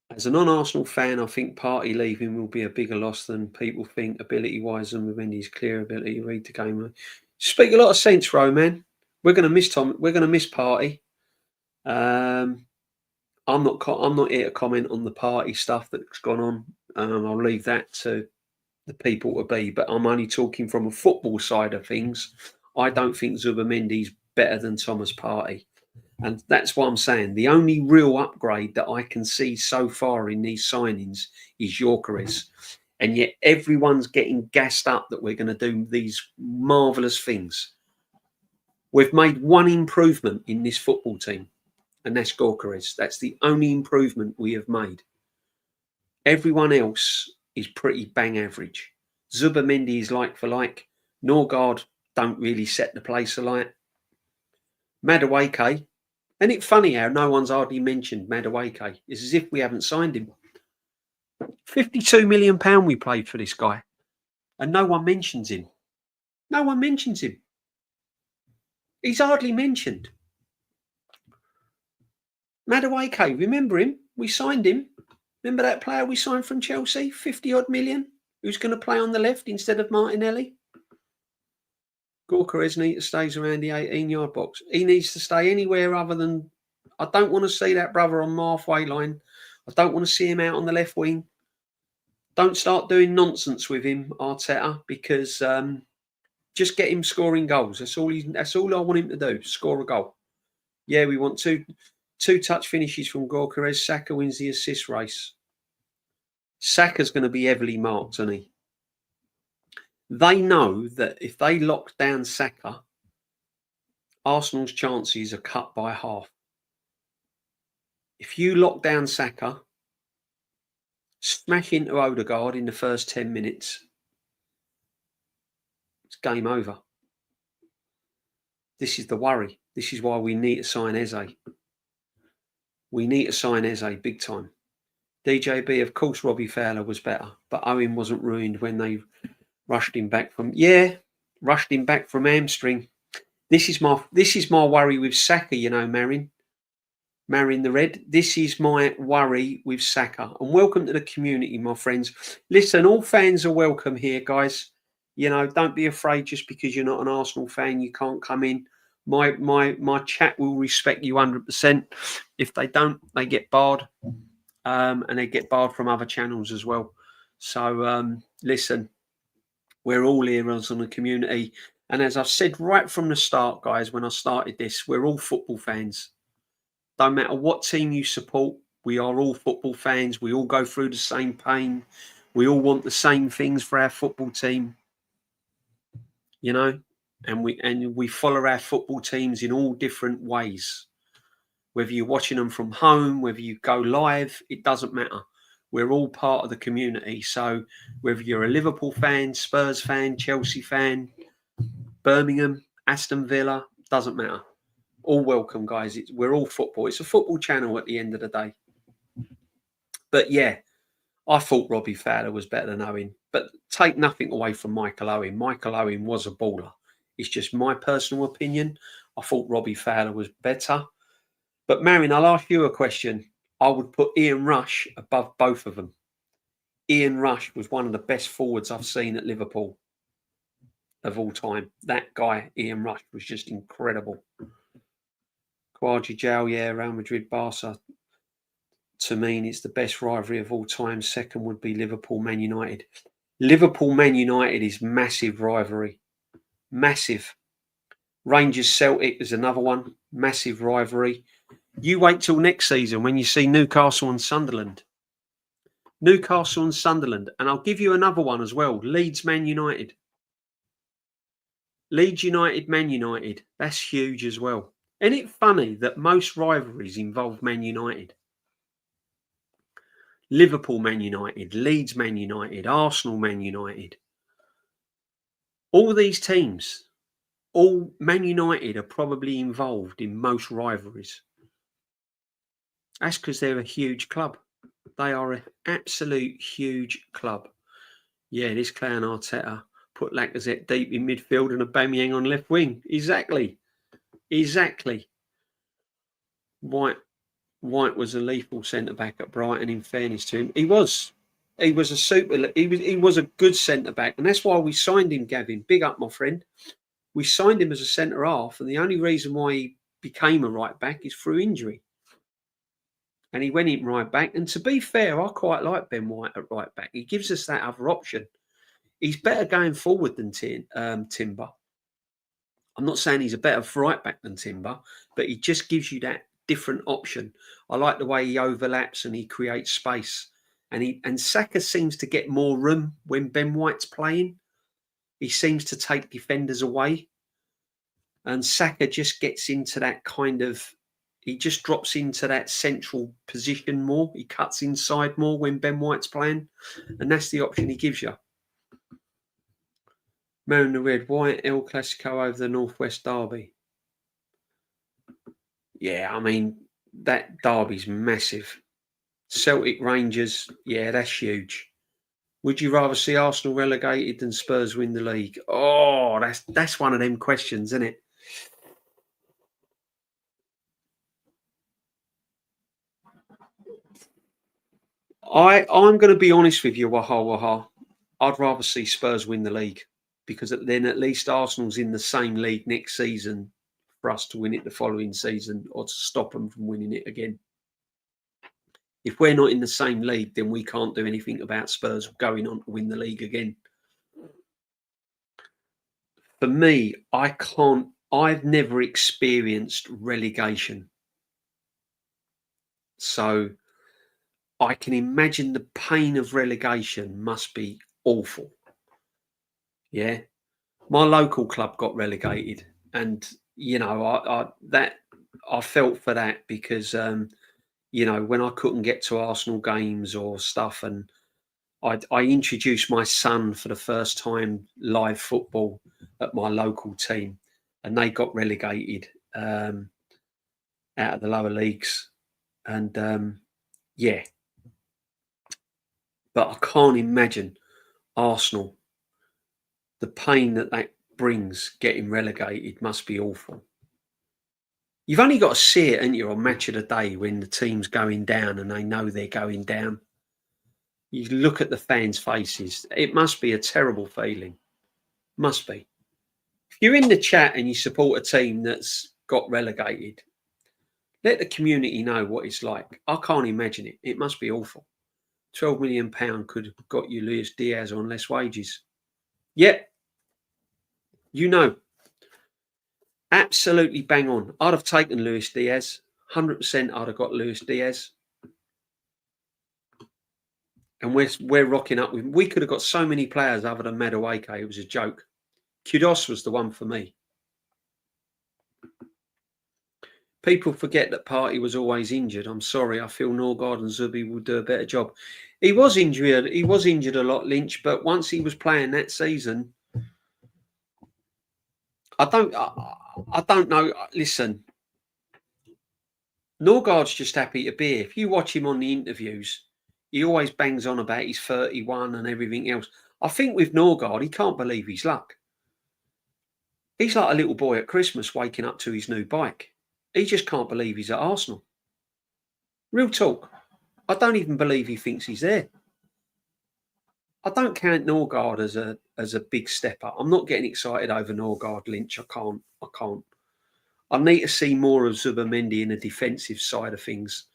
As a non-Arsenal fan, I think Partey leaving will be a bigger loss than people think, ability-wise, and with Mendy's clear ability to read the game. Speak a lot of sense, Roman. We're going to miss Tom. We're going to miss Partey. I'm not here to comment on the party stuff that's gone on. I'll leave that to the people to be. But I'm only talking from a football side of things. I don't think Zubamendi's better than Thomas Partey. And that's what I'm saying. The only real upgrade that I can see so far in these signings is Gyokeres. And yet everyone's getting gassed up that we're going to do these marvellous things. We've made one improvement in this football team, and that's Gyokeres. That's the only improvement we have made. Everyone else is pretty bang average. Zubamendi is like for like. Norgard don't really set the place alight. Madueke, and it's funny how no one's hardly mentioned Madueke. It's as if we haven't signed him. £52 million we paid for this guy, and no one mentions him. No one mentions him. He's hardly mentioned. Madueke, remember him? We signed him. Remember that player we signed from Chelsea, 50 odd million, who's going to play on the left instead of Martinelli? Gyokeres stays around the 18-yard box. He needs to stay anywhere other than. I don't want to see that brother on the halfway line. I don't want to see him out on the left wing. Don't start doing nonsense with him, Arteta, because just get him scoring goals. That's all I want him to do. Score a goal. Yeah, we want two touch finishes from Gyokeres. Saka wins the assist race. Saka's going to be heavily marked, isn't he? They know that if they lock down Saka, Arsenal's chances are cut by half. If you lock down Saka, smash into Odegaard in the first 10 minutes, it's game over. This is the worry. This is why we need to sign Eze. We need to sign Eze big time. DJB, of course, Robbie Fowler was better, but Owen wasn't ruined when they rushed him back from hamstring. This is my worry with Saka, you know, Marin the Red. This is my worry with Saka. And welcome to the community, my friends. Listen, all fans are welcome here, guys. You know, don't be afraid just because you're not an Arsenal fan, you can't come in. My chat will respect you 100%. If they don't, they get barred. And they get barred from other channels as well. So listen, we're all heroes on the community. And as I've said right from the start, guys, when I started this, we're all football fans. Don't matter what team you support, we are all football fans. We all go through the same pain. We all want the same things for our football team. You know, and we follow our football teams in all different ways. Whether you're watching them from home, whether you go live, it doesn't matter. We're all part of the community. So whether you're a Liverpool fan, Spurs fan, Chelsea fan, Birmingham, Aston Villa, doesn't matter. All welcome, guys. We're all football. It's a football channel at the end of the day. But yeah, I thought Robbie Fowler was better than Owen. But take nothing away from Michael Owen. Michael Owen was a baller. It's just my personal opinion. I thought Robbie Fowler was better. But Marin, I'll ask you a question. I would put Ian Rush above both of them. Ian Rush was one of the best forwards I've seen at Liverpool of all time. That guy, Ian Rush, was just incredible. Kouaji Jow, yeah, Real Madrid, Barca. To me, it's the best rivalry of all time. Second would be Liverpool, Man United. Liverpool, Man United is massive rivalry. Massive. Rangers, Celtic is another one. Massive rivalry. You wait till next season when you see Newcastle and Sunderland. Newcastle and Sunderland. And I'll give you another one as well. Leeds, Man United. Leeds United, Man United. That's huge as well. Isn't it funny that most rivalries involve Man United? Liverpool, Man United. Leeds, Man United. Arsenal, Man United. All these teams, all Man United are probably involved in most rivalries. That's because they're a huge club. They are an absolute huge club. Yeah, this clown Arteta put Lacazette deep in midfield and Aubameyang on left wing. Exactly. White was a lethal centre-back at Brighton, in fairness to him. He was a good centre-back. And that's why we signed him, Gavin. Big up, my friend. We signed him as a centre-half. And the only reason why he became a right-back is through injury. And he went in right back. And to be fair, I quite like Ben White at right back. He gives us that other option. He's better going forward than Timber. I'm not saying he's a better right back than Timber, but he just gives you that different option. I like the way he overlaps and he creates space. And Saka seems to get more room when Ben White's playing. He seems to take defenders away. And Saka just gets into that kind of, he just drops into that central position more. He cuts inside more when Ben White's playing. And that's the option he gives you. Marin the Red, why El Clasico over the Northwest Derby? Yeah, I mean, that derby's massive. Celtic Rangers, yeah, that's huge. Would you rather see Arsenal relegated than Spurs win the league? Oh, that's one of them questions, isn't it? I'm going to be honest with you, Waha Waha. I'd rather see Spurs win the league because then at least Arsenal's in the same league next season for us to win it the following season or to stop them from winning it again. If we're not in the same league, then we can't do anything about Spurs going on to win the league again. For me, I've never experienced relegation. So I can imagine the pain of relegation must be awful. Yeah. My local club got relegated and I felt for that because when I couldn't get to Arsenal games or stuff, and I introduced my son for the first time live football at my local team, and they got relegated out of the lower leagues, and yeah, but I can't imagine Arsenal. The pain that brings getting relegated must be awful. You've only got to see it, ain't you, on Match of the Day when the team's going down and they know they're going down. You look at the fans' faces. It must be a terrible feeling. Must be. If you're in the chat and you support a team that's got relegated, let the community know what it's like. I can't imagine it. It must be awful. £12 million could have got you Luis Diaz on less wages. Yep. Absolutely bang on. I'd have taken Luis Diaz. 100% I'd have got Luis Diaz. And we're rocking up with. We could have got so many players other than Madueke. It was a joke. Kudos was the one for me. People forget that Partey was always injured. I'm sorry. I feel Norgard and Zubi will do a better job. He was injured. He was injured a lot, Lynch. But once he was playing that season, I don't know. Listen, Norgard's just happy to be here. If you watch him on the interviews, he always bangs on about he's 31 and everything else. I think with Norgard, he can't believe his luck. He's like a little boy at Christmas waking up to his new bike. He just can't believe he's at Arsenal. Real talk. I don't even believe he thinks he's there. I don't count Norgard as a big stepper. I'm not getting excited over Norgard, Lynch. I can't. I need to see more of Zubimendi in the defensive side of things.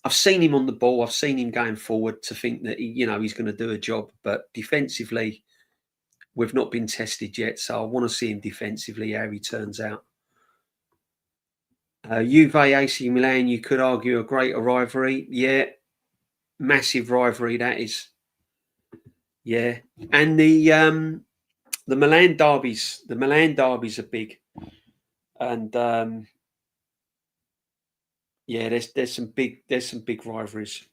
I've seen him on the ball. I've seen him going forward to think that he's going to do a job. But defensively, we've not been tested yet. So I want to see him defensively, how he turns out. Juve AC Milan, you could argue a greater rivalry. Yeah, massive rivalry that is. Yeah, and the Milan derbies. The Milan derbies are big, and yeah, there's some big rivalries.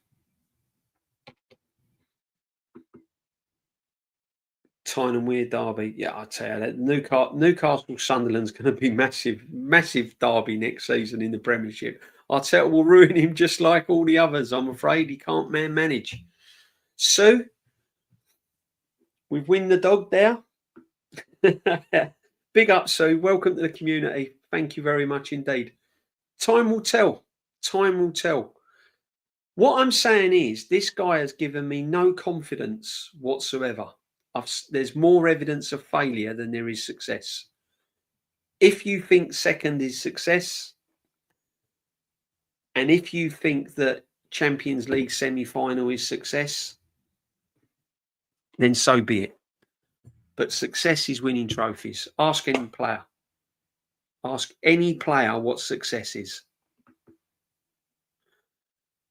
Tyne and Weir derby. Yeah, I tell you that Newcastle Sunderland's going to be massive derby next season in the Premiership. Arteta will ruin him just like all the others. I'm afraid he can't manage. Sue, we've win the dog there. Big up, Sue. Welcome to the community. Thank you very much indeed. Time will tell. Time will tell. What I'm saying is this guy has given me no confidence whatsoever. There's more evidence of failure than there is success. If you think second is success, and if you think that Champions League semi-final is success, then so be it. But success is winning trophies. Ask any player. Ask any player what success is.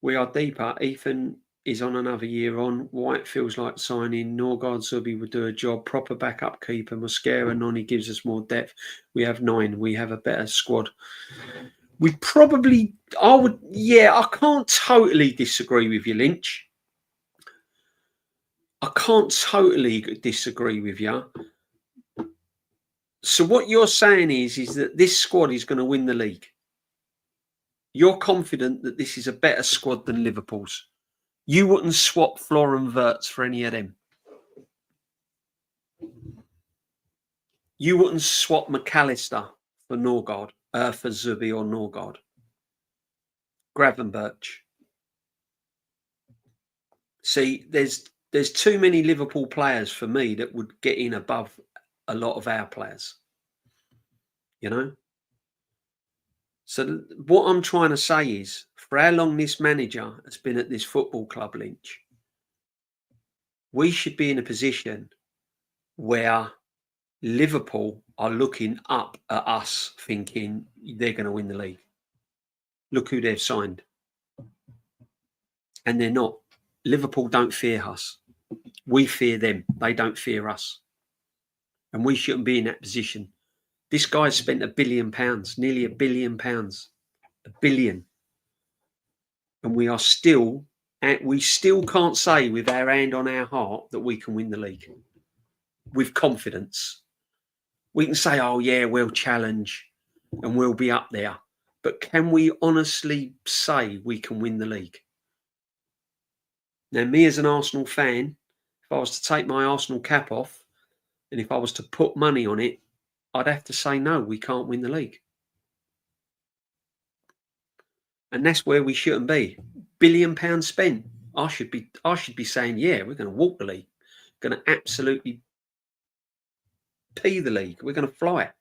We are deeper. Ethan is on another year on. White feels like signing. Norgard Zubi would do a job. Proper backup keeper. Mosquera Noni gives us more depth. We have 9. We have a better squad. We probably, I can't totally disagree with you, Lynch. I can't totally disagree with you. So what you're saying is that this squad is going to win the league. You're confident that this is a better squad than Liverpool's. You wouldn't swap Flor and Wirtz for any of them. You wouldn't swap McAllister for Norgard, for Zubi or Norgard. Gravenberch. See, there's too many Liverpool players for me that would get in above a lot of our players. You know? So what I'm trying to say is, for how long this manager has been at this football club, Lynch, we should be in a position where Liverpool are looking up at us thinking they're going to win the league. Look who they've signed. And they're not. Liverpool don't fear us. We fear them. They don't fear us. And we shouldn't be in that position. This guy's spent £1 billion, nearly £1 billion. £1 billion. And we still can't say with our hand on our heart that we can win the league. With confidence. We can say, oh yeah, we'll challenge and we'll be up there. But can we honestly say we can win the league? Now, me as an Arsenal fan, if I was to take my Arsenal cap off and if I was to put money on it, I'd have to say, no, we can't win the league. And that's where we shouldn't be. £1 billion spent. I should be saying, yeah, we're going to walk the league. Going to absolutely pee the league. We're going to fly it.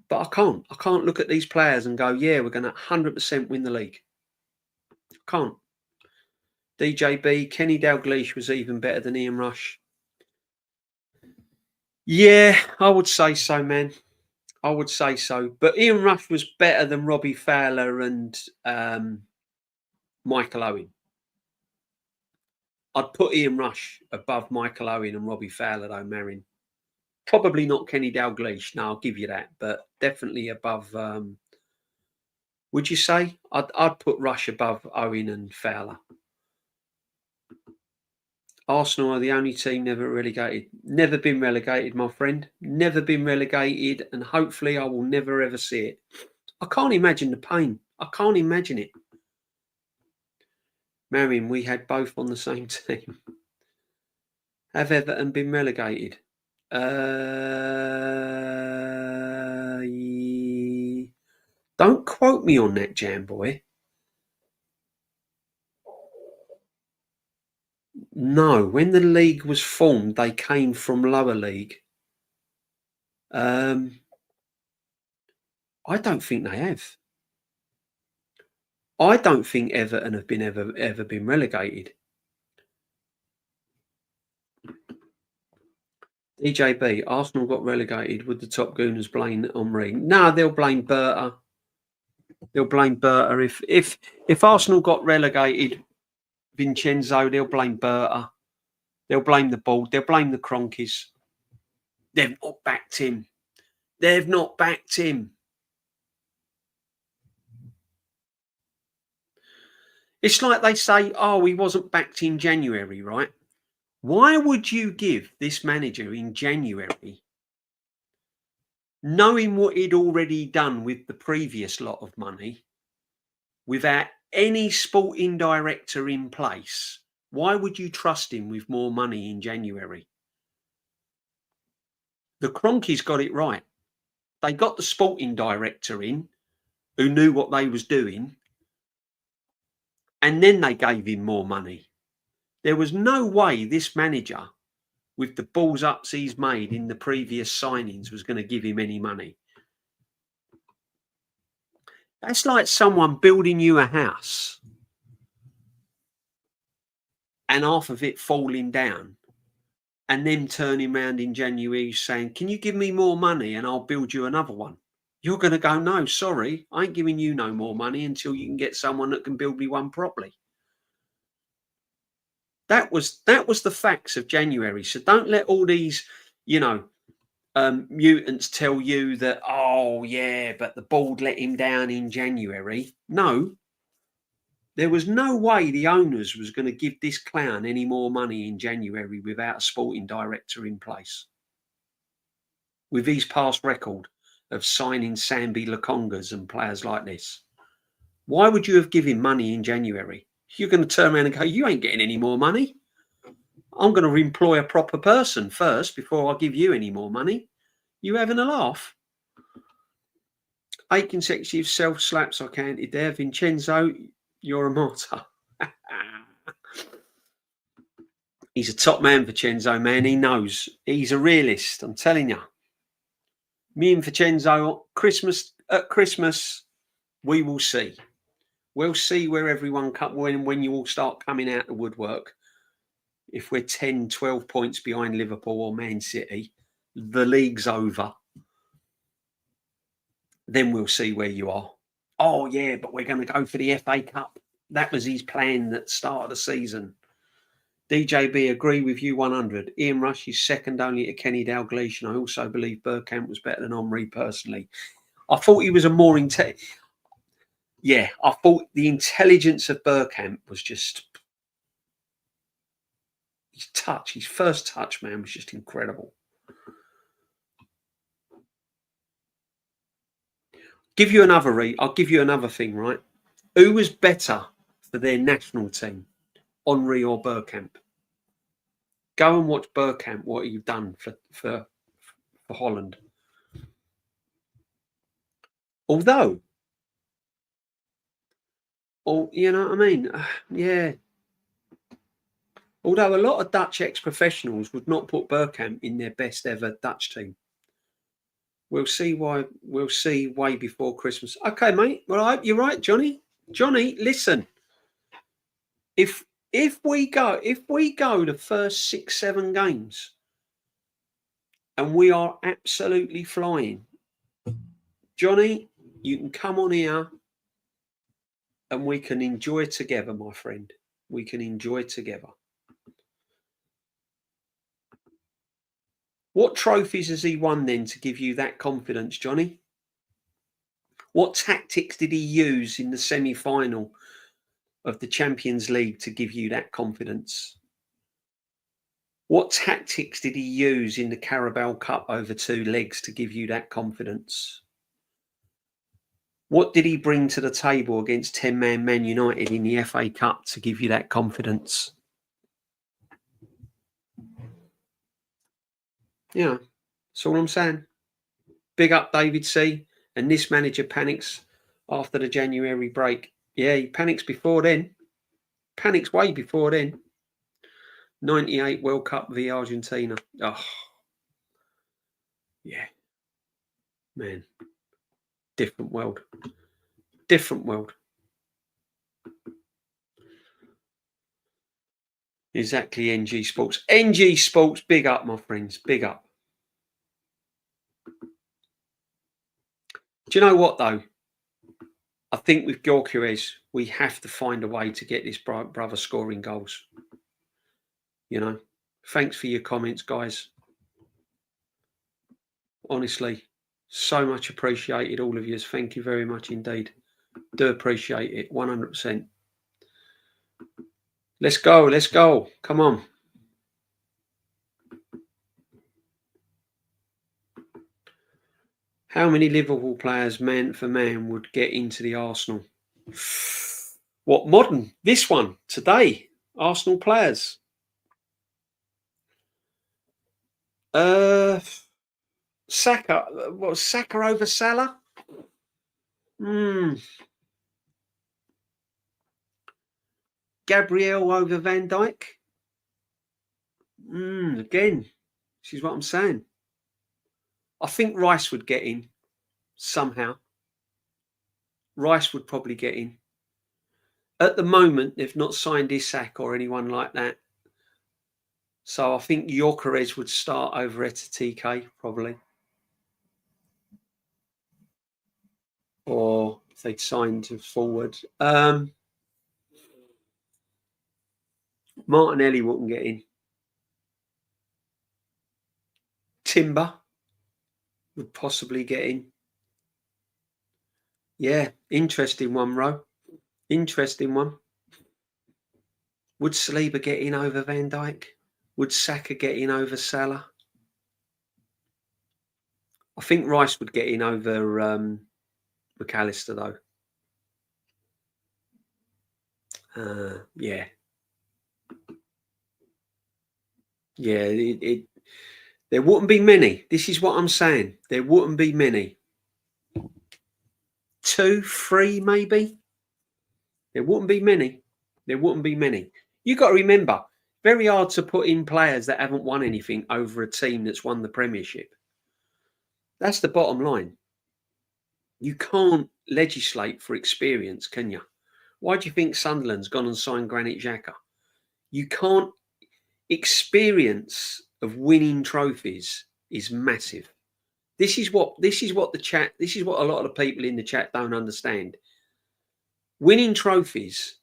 But I can't. I can't look at these players and go, yeah, we're going to 100% win the league. I can't. DJB, Kenny Dalglish was even better than Ian Rush. Yeah, I would say so, man. I would say so. But Ian Rush was better than Robbie Fowler and Michael Owen. I'd put Ian Rush above Michael Owen and Robbie Fowler, though, Marin. Probably not Kenny Dalglish. No, I'll give you that. But definitely above... would you say? I'd put Rush above Owen and Fowler. Arsenal are the only team never relegated. Never been relegated, my friend. Never been relegated, and hopefully I will never ever see it. I can't imagine the pain. I can't imagine it. Marion, we had both on the same team. Have Everton been relegated? Don't quote me on that, Jam Boy. No, when the league was formed, they came from lower league. I don't think they have. I don't think Everton have been ever been relegated. DJB, Arsenal got relegated. Would the top gooners blame Omri? No, they'll blame Berta. They'll blame Berta. If Arsenal got relegated, Vincenzo, they'll blame Berta. They'll blame the board. They'll blame the Cronkies. They've not backed him. They've not backed him. It's like they say, oh, he wasn't backed in January, right? Why would you give this manager in January, knowing what he'd already done with the previous lot of money, without any sporting director in place? Why would you trust him with more money in January? The Cronkies got it right. They got the sporting director in who knew what they was doing, and then they gave him more money. There was no way this manager, with the balls ups he's made in the previous signings, was going to give him any money. That's like someone building you a house and half of it falling down and them turning around in January saying, "Can you give me more money and I'll build you another one?" You're going to go, "No, sorry, I ain't giving you no more money until you can get someone that can build me one properly." That was the facts of January. So don't let all these, you know, mutants tell you that, "Oh yeah, but the board let him down in January." No, there was no way the owners was going to give this clown any more money in January without a sporting director in place. With his past record of signing Sambi Lokongas and players like this, why would you have given money in January? You're going to turn around and go, "You ain't getting any more money. I'm going to employ a proper person first before I give you any more money." You having a laugh? 8 consecutive self-slaps I counted there. Vincenzo, you're a martyr. He's a top man, Vincenzo, man. He knows. He's a realist, I'm telling you. Me and Vincenzo, at Christmas, we will see. We'll see where everyone when you all start coming out the woodwork. If we're 10, 12 points behind Liverpool or Man City, the league's over. Then we'll see where you are. "Oh, yeah, but we're going to go for the FA Cup." That was his plan at the start of the season. DJB, agree with you 100. Ian Rush is second only to Kenny Dalglish, and I also believe Bergkamp was better than Henry personally. I thought he was a more I thought the intelligence of Bergkamp was just his first touch, man, was just incredible. I'll give you another thing, right? Who was better for their national team, Henry or Bergkamp? Go and watch Bergkamp, what he's done for Holland. Although, you know what I mean? Yeah. Although a lot of Dutch ex-professionals would not put Bergkamp in their best ever Dutch team. We'll see why. We'll see way before Christmas. Okay, mate. Well, I hope you're right, Johnny. Johnny, listen. If we go the first 6, 7 games and we are absolutely flying, Johnny, you can come on here and we can enjoy together, my friend. We can enjoy together. What trophies has he won then to give you that confidence, Johnny? What tactics did he use in the semi-final of the Champions League to give you that confidence? What tactics did he use in the Carabao Cup over 2 legs to give you that confidence? What did he bring to the table against 10-man Man United in the FA Cup to give you that confidence? Yeah, that's all I'm saying. Big up David C. And this manager panics after the January break. Yeah, he panics before then. Panics way before then. 98 World Cup v Argentina. Oh, yeah. Man. Different world. Different world. Exactly, NG Sports. NG Sports, big up, my friends. Big up. Do you know what, though? I think with Gyokeres, we have to find a way to get this brother scoring goals. You know, thanks for your comments, guys. Honestly, so much appreciated, all of you. Thank you very much indeed. Do appreciate it, 100%. Let's go, let's go. Come on. How many Liverpool players, man for man, would get into the Arsenal? What, modern? This one, today. Arsenal players. Saka. What was Saka over Salah? Gabriel over Van Dijk? Again, this is what I'm saying. I think Rice would get in somehow. Rice would probably get in. At the moment, they've not signed Isak or anyone like that. So I think Gyokeres would start over TK probably. Or if they'd signed to forward. Martinelli wouldn't get in. Timber would possibly get in. Yeah, interesting one, Ro. Interesting one. Would Saliba get in over Van Dijk? Would Saka get in over Salah? I think Rice would get in over McAllister, though. Yeah. Yeah, there wouldn't be many. This is what I'm saying. There wouldn't be many. 2, 3, maybe. There wouldn't be many. There wouldn't be many. You got to remember, very hard to put in players that haven't won anything over a team that's won the Premiership. That's the bottom line. You can't legislate for experience, can you? Why do you think Sunderland's gone and signed Granit Xhaka? You can't. Experience of winning trophies is massive. This is what the chat. This is what a lot of the people in the chat don't understand. Winning trophies,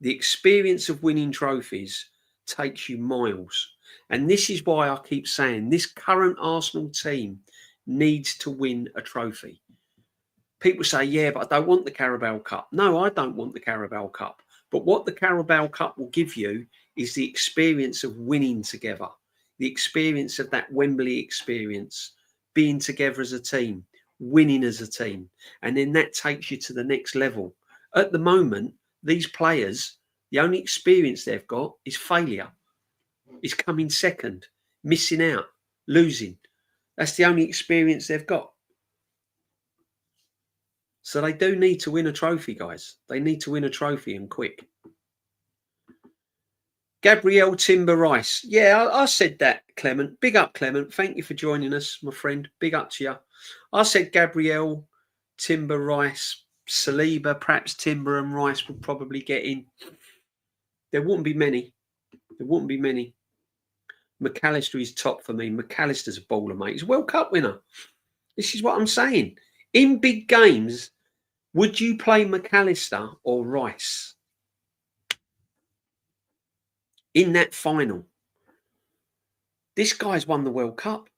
the experience of winning trophies takes you miles, and this is why I keep saying this current Arsenal team needs to win a trophy. People say, yeah, but I don't want the Carabao Cup. No, I don't want the Carabao Cup. But what the Carabao Cup will give you is the experience of winning together, the experience of that Wembley experience, being together as a team, winning as a team. And then that takes you to the next level. At the moment, these players, the only experience they've got is failure, is coming second, missing out, losing. That's the only experience they've got. So they do need to win a trophy, guys. They need to win a trophy and quick. Gabriel Timber Rice. Yeah, I said that, Clement. Big up, Clement. Thank you for joining us, my friend. Big up to you. I said Gabriel, Timber Rice, Saliba, perhaps Timber and Rice would probably get in. There wouldn't be many. There wouldn't be many. McAllister is top for me. McAllister's a baller, mate. He's a World Cup winner. This is what I'm saying. In big games, would you play McAllister or Rice in that final? This guy's won the World Cup.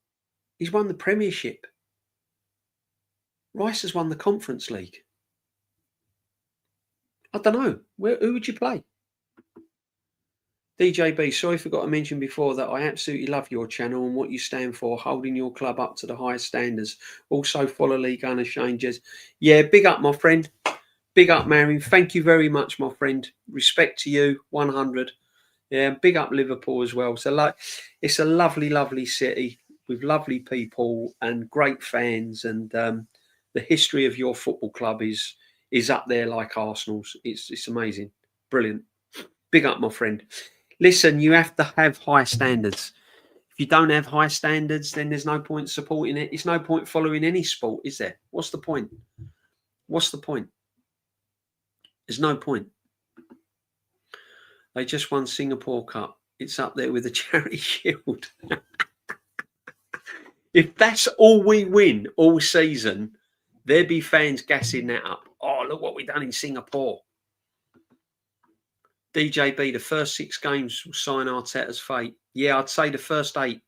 He's won the Premiership. Rice has won the Conference League. I don't know. Who would you play? DJB, sorry, forgot to mention before that I absolutely love your channel and what you stand for, holding your club up to the highest standards. Also follow League Unashamed. Yeah, big up, my friend. Big up, Marion. Thank you very much, my friend. Respect to you, 100. Yeah, big up Liverpool as well. So, it's a lovely, lovely city with lovely people and great fans. And the history of your football club is up there like Arsenal's. It's amazing. Brilliant. Big up, my friend. Listen, you have to have high standards. If you don't have high standards, then there's no point supporting it. It's no point following any sport, is there? What's the point? What's the point? There's no point. They just won Singapore Cup. It's up there with the Charity Shield. If that's all we win all season, there'd be fans gassing that up. Oh, look what we've done in Singapore. DJB, the first 6 games will sign Arteta's fate. Yeah, I'd say the first 8.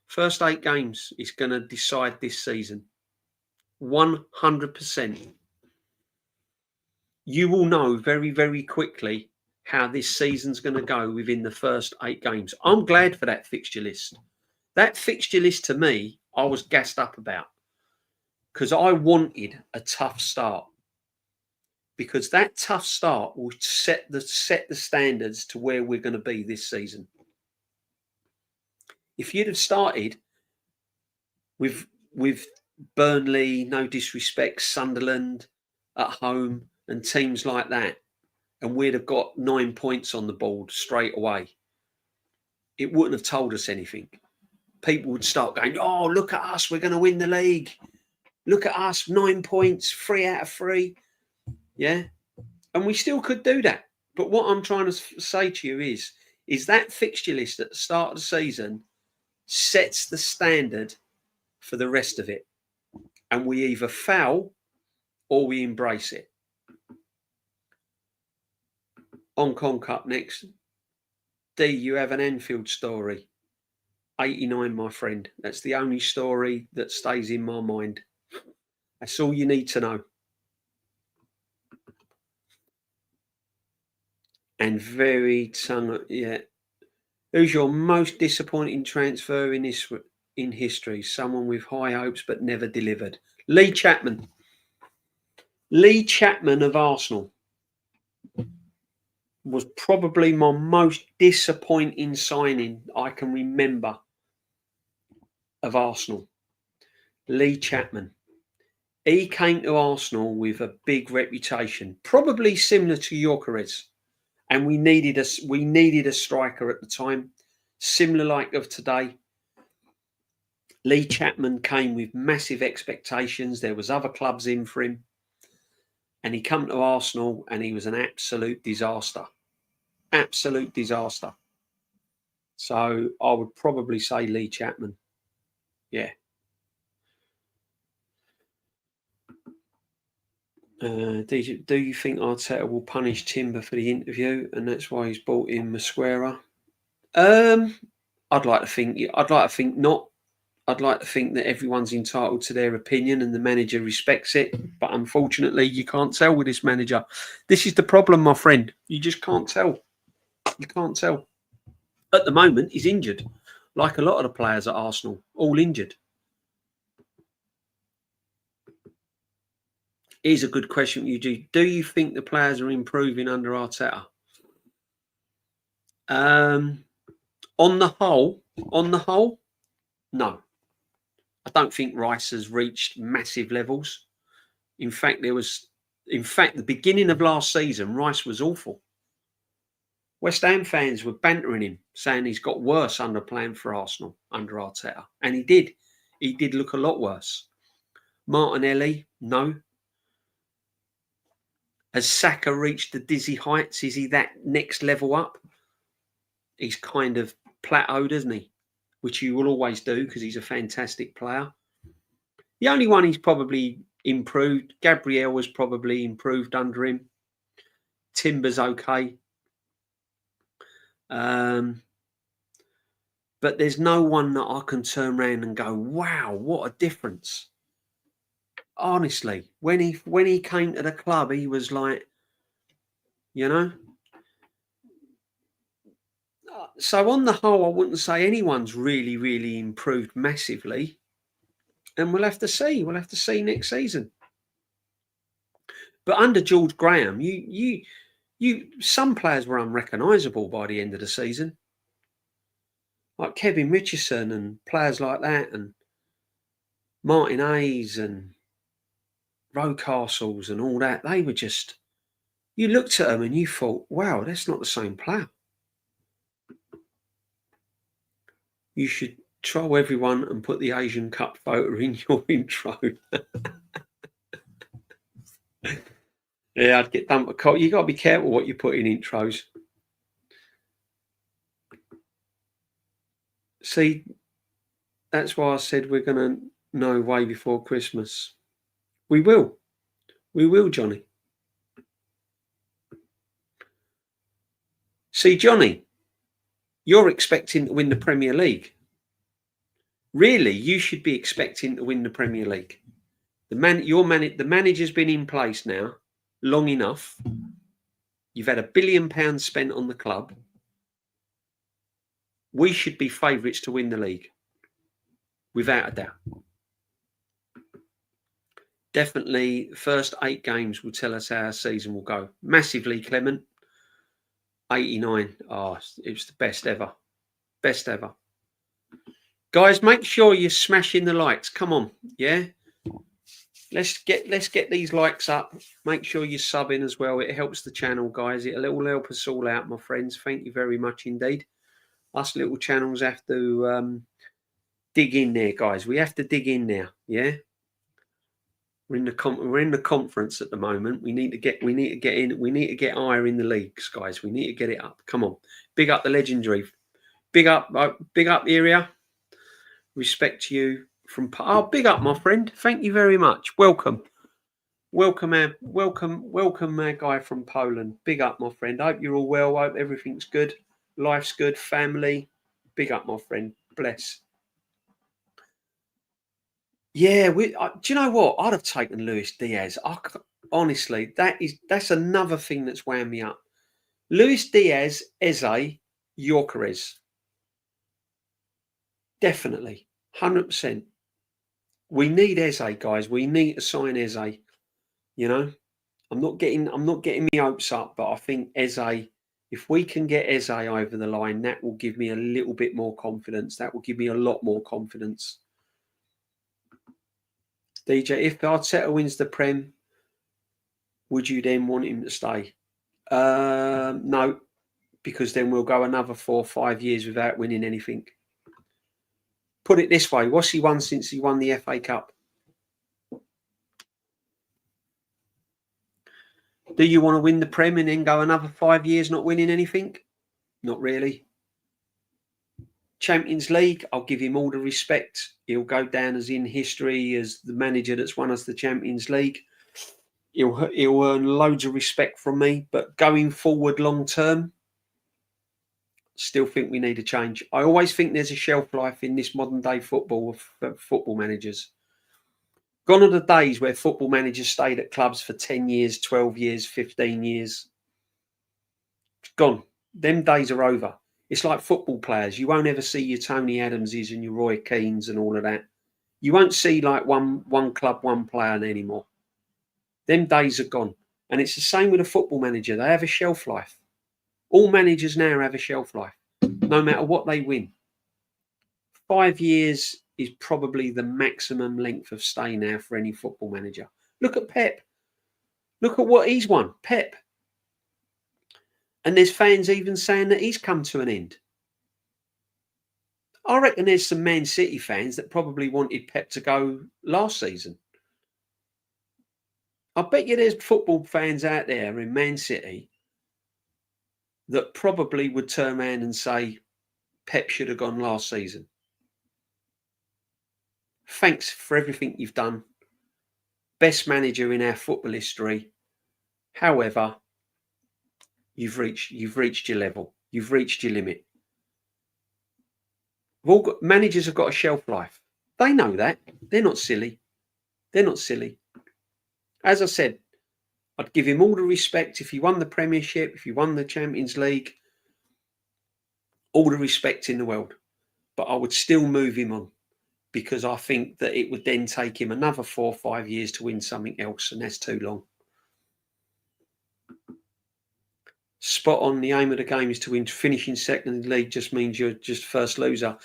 First 8 games is going to decide this season. 100%. You will know very, very quickly how this season's going to go within the first 8 games. I'm glad for that fixture list. That fixture list, to me, I was gassed up about because I wanted a tough start. Because that tough start will set the standards to where we're going to be this season. If you'd have started with Burnley, no disrespect, Sunderland at home and teams like that, and we'd have got 9 points on the board straight away, it wouldn't have told us anything. People would start going, oh, look at us, we're going to win the league. Look at us, 9 points, 3 out of 3. Yeah. And we still could do that. But what I'm trying to say to you is, is that fixture list at the start of the season sets the standard for the rest of it. And we either foul or we embrace it. On Con Cup next. D, you have an Anfield story. 89, my friend. That's the only story that stays in my mind. That's all you need to know. And very yeah. Who's your most disappointing transfer in history? Someone with high hopes but never delivered. Lee Chapman. Lee Chapman of Arsenal was probably my most disappointing signing I can remember of Arsenal. Lee Chapman. He came to Arsenal with a big reputation, probably similar to Gyokeres. And we needed a striker at the time, similar like of today. Lee Chapman came with massive expectations. There was other clubs in for him. And he came to Arsenal and he was an absolute disaster. Absolute disaster. So I would probably say Lee Chapman. Yeah. Do you think Arteta will punish Timber for the interview and that's why he's brought in Mosquera? I'd like to think not. I'd like to think that everyone's entitled to their opinion and the manager respects it. But unfortunately, you can't tell with this manager. This is the problem, my friend. You just can't tell. You can't tell. At the moment, he's injured, like a lot of the players at Arsenal, all injured. Here's a good question, Eugene. Do you think the players are improving under Arteta? On the whole, no. I don't think Rice has reached massive levels. In fact, the beginning of last season, Rice was awful. West Ham fans were bantering him, saying he's got worse under playing for Arsenal under Arteta. And he did. He did look a lot worse. Martinelli, no. Has Saka reached the dizzy heights? Is he that next level up? He's kind of plateaued, isn't he? Which you will always do because he's a fantastic player. The only one he's probably improved, Gabriel was probably improved under him. Timber's okay. But there's no one that I can turn around and go, wow, what a difference. Honestly, when he came to the club, he was like, you know. So on the whole, I wouldn't say anyone's really, really improved massively. And we'll have to see. We'll have to see next season. But under George Graham, some players were unrecognisable by the end of the season. Like Kevin Richardson and players like that, and Martin Hayes and Rocastles and all that. They were just, you looked at them and you thought, wow, that's not the same player. You should troll everyone and put the Asian Cup photo in your intro. Yeah, I'd get done with cold. You got to be careful what you put in intros. See, that's why I said we're going to know way before Christmas. We will. We will, Johnny. See, Johnny, you're expecting to win the Premier League. Really, you should be expecting to win the Premier League. The manager's been in place now long enough. You've had £1 billion spent on the club. We should be favourites to win the league, without a doubt. Definitely, the first 8 games will tell us how our season will go. Massively, Clement. 89. Oh, it was the best ever. Best ever. Guys, make sure you're smashing the likes. Come on, yeah. Let's get these likes up. Make sure you're subbing as well. It helps the channel, guys. It'll help us all out, my friends. Thank you very much indeed. Us little channels have to dig in there, guys. We have to dig in there, yeah. We're in the conference at the moment. We need to get in. We need to get higher in the leagues, guys. We need to get it up. Come on, big up the legendary. Big up area. Respect to you from. Oh, big up, my friend. Thank you very much. Welcome, my guy from Poland. Big up, my friend. Hope you're all well. Hope everything's good. Life's good. Family. Big up, my friend. Bless. Yeah, do you know what? I'd have taken Luis Diaz. Honestly, that's another thing that's wound me up. Luis Diaz, Eze, Gyokeres. Definitely. 100%. We need Eze, guys. We need to sign Eze. You know? I'm not getting my hopes up, but I think Eze, if we can get Eze over the line, that will give me a little bit more confidence. That will give me a lot more confidence. DJ, if Arteta wins the Prem, would you then want him to stay? No, because then we'll go another 4 or 5 years without winning anything. Put it this way, what's he won since he won the FA Cup? Do you want to win the Prem and then go another 5 years not winning anything? Not really. Champions League, I'll give him all the respect. He'll go down as in history as the manager that's won us the Champions League. He'll earn loads of respect from me. But going forward long term, still think we need a change. I always think there's a shelf life in this modern day football of football managers. Gone are the days where football managers stayed at clubs for 10 years, 12 years, 15 years. Gone. Them days are over. It's like football players. You won't ever see your Tony Adamses and your Roy Keanes and all of that. You won't see like one club, one player anymore. Them days are gone. And it's the same with a football manager. They have a shelf life. All managers now have a shelf life, no matter what they win. 5 years is probably the maximum length of stay now for any football manager. Look at Pep. Look at what he's won. Pep. And there's fans even saying that he's come to an end. I reckon there's some Man City fans that probably wanted Pep to go last season. I bet you there's football fans out there in Man City that probably would turn around and say Pep should have gone last season. Thanks for everything you've done. Best manager in our football history. However, you've reached your level. You've reached your limit. Managers have got a shelf life. They know that. They're not silly. They're not silly. As I said, I'd give him all the respect if he won the Premiership, if he won the Champions League, all the respect in the world. But I would still move him on because I think that it would then take him another 4 or 5 years to win something else, and that's too long. Spot on. The aim of the game is to win. Finishing second in the league just means you're just first loser.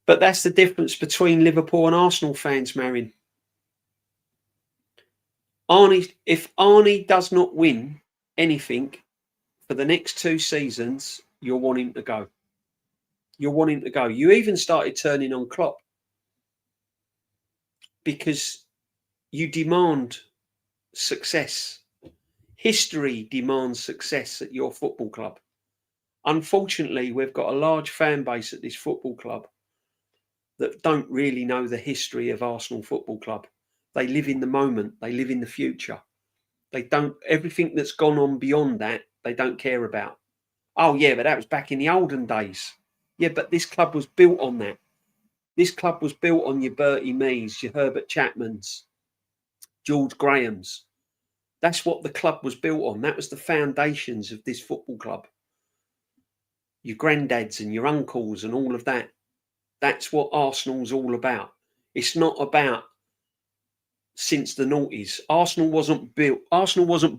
But that's the difference between Liverpool and Arsenal fans, Marion. If Arnie does not win anything for the next 2 seasons, you'll want him to go. You'll want him to go. You even started turning on Klopp because you demand success. History demands success at your football club. Unfortunately, we've got a large fan base at this football club that don't really know the history of Arsenal Football Club. They live in the moment. They live in the future. They don't, everything that's gone on beyond that, they don't care about. Oh, yeah, but that was back in the olden days. Yeah, but this club was built on that. This club was built on your Bertie Mees, your Herbert Chapmans, George Grahams. That's what the club was built on. That was the foundations of this football club. Your granddads and your uncles and all of that. That's what Arsenal's all about. It's not about since the noughties. Arsenal wasn't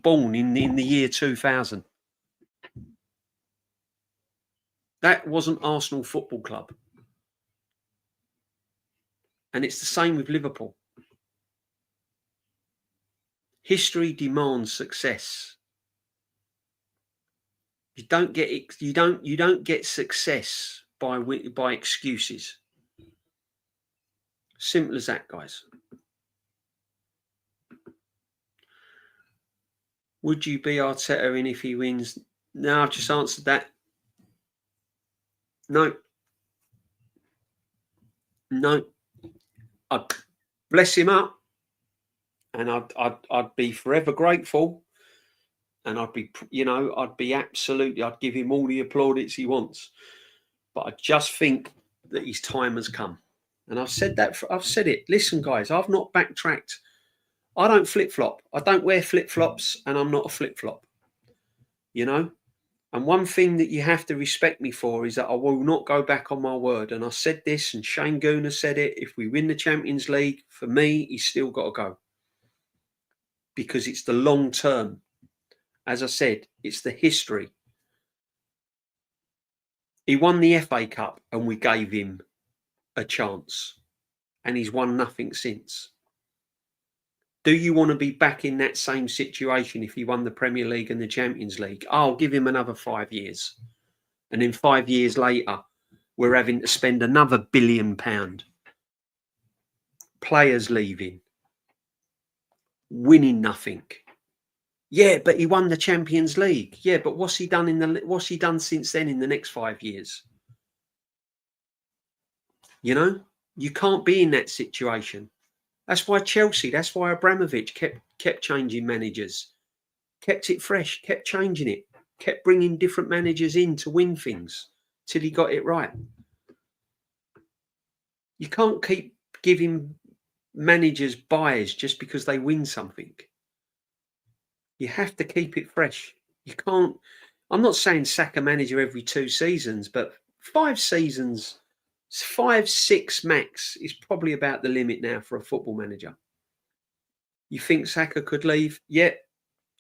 born in the year 2000. That wasn't Arsenal Football Club. And it's the same with Liverpool. History demands success. You don't get success by excuses. Simple as that, guys. Would you be Arteta in if he wins? No, I've just answered that. No. No. I'd bless him up, and I'd be forever grateful, and I'd be, I'd give him all the plaudits he wants. But I just think that his time has come, and I've said that. I've said it. Listen, guys, I've not backtracked. I don't flip flop. I don't wear flip flops, and I'm not a flip flop. And one thing that you have to respect me for is that I will not go back on my word. And I said this, and Shane Gooner said it. If we win the Champions League, for me, he's still got to go. Because it's the long term. As I said, it's the history. He won the FA Cup and we gave him a chance. And he's won nothing since. Do you want to be back in that same situation if he won the Premier League and the Champions League? I'll give him another 5 years. And then 5 years later, we're having to spend another £1 billion. Players leaving. Winning nothing. Yeah, but he won the Champions League. Yeah, but what's he done since then in the next 5 years? You can't be in that situation. That's why Chelsea, that's why Abramovich kept changing managers, kept it fresh, kept changing it, kept bringing different managers in to win things till he got it right. You can't keep giving managers buys just because they win something. You have to keep it fresh. You can't. I'm not saying sack a manager every 2 seasons, but 5 seasons. 5, 6 max is probably about the limit now for a football manager. You think Saka could leave? Yeah,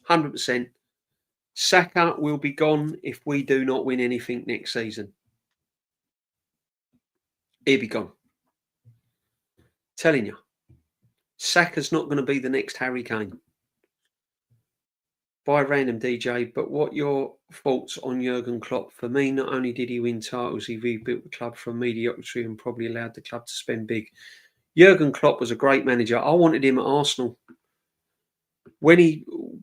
100%. Saka will be gone if we do not win anything next season. He'll be gone. Telling you. Saka's not going to be the next Harry Kane. By random DJ, but what your thoughts on Jurgen Klopp? For me, not only did he win titles, he rebuilt the club from mediocrity and probably allowed the club to spend big. Jurgen Klopp was a great manager. I wanted him at Arsenal.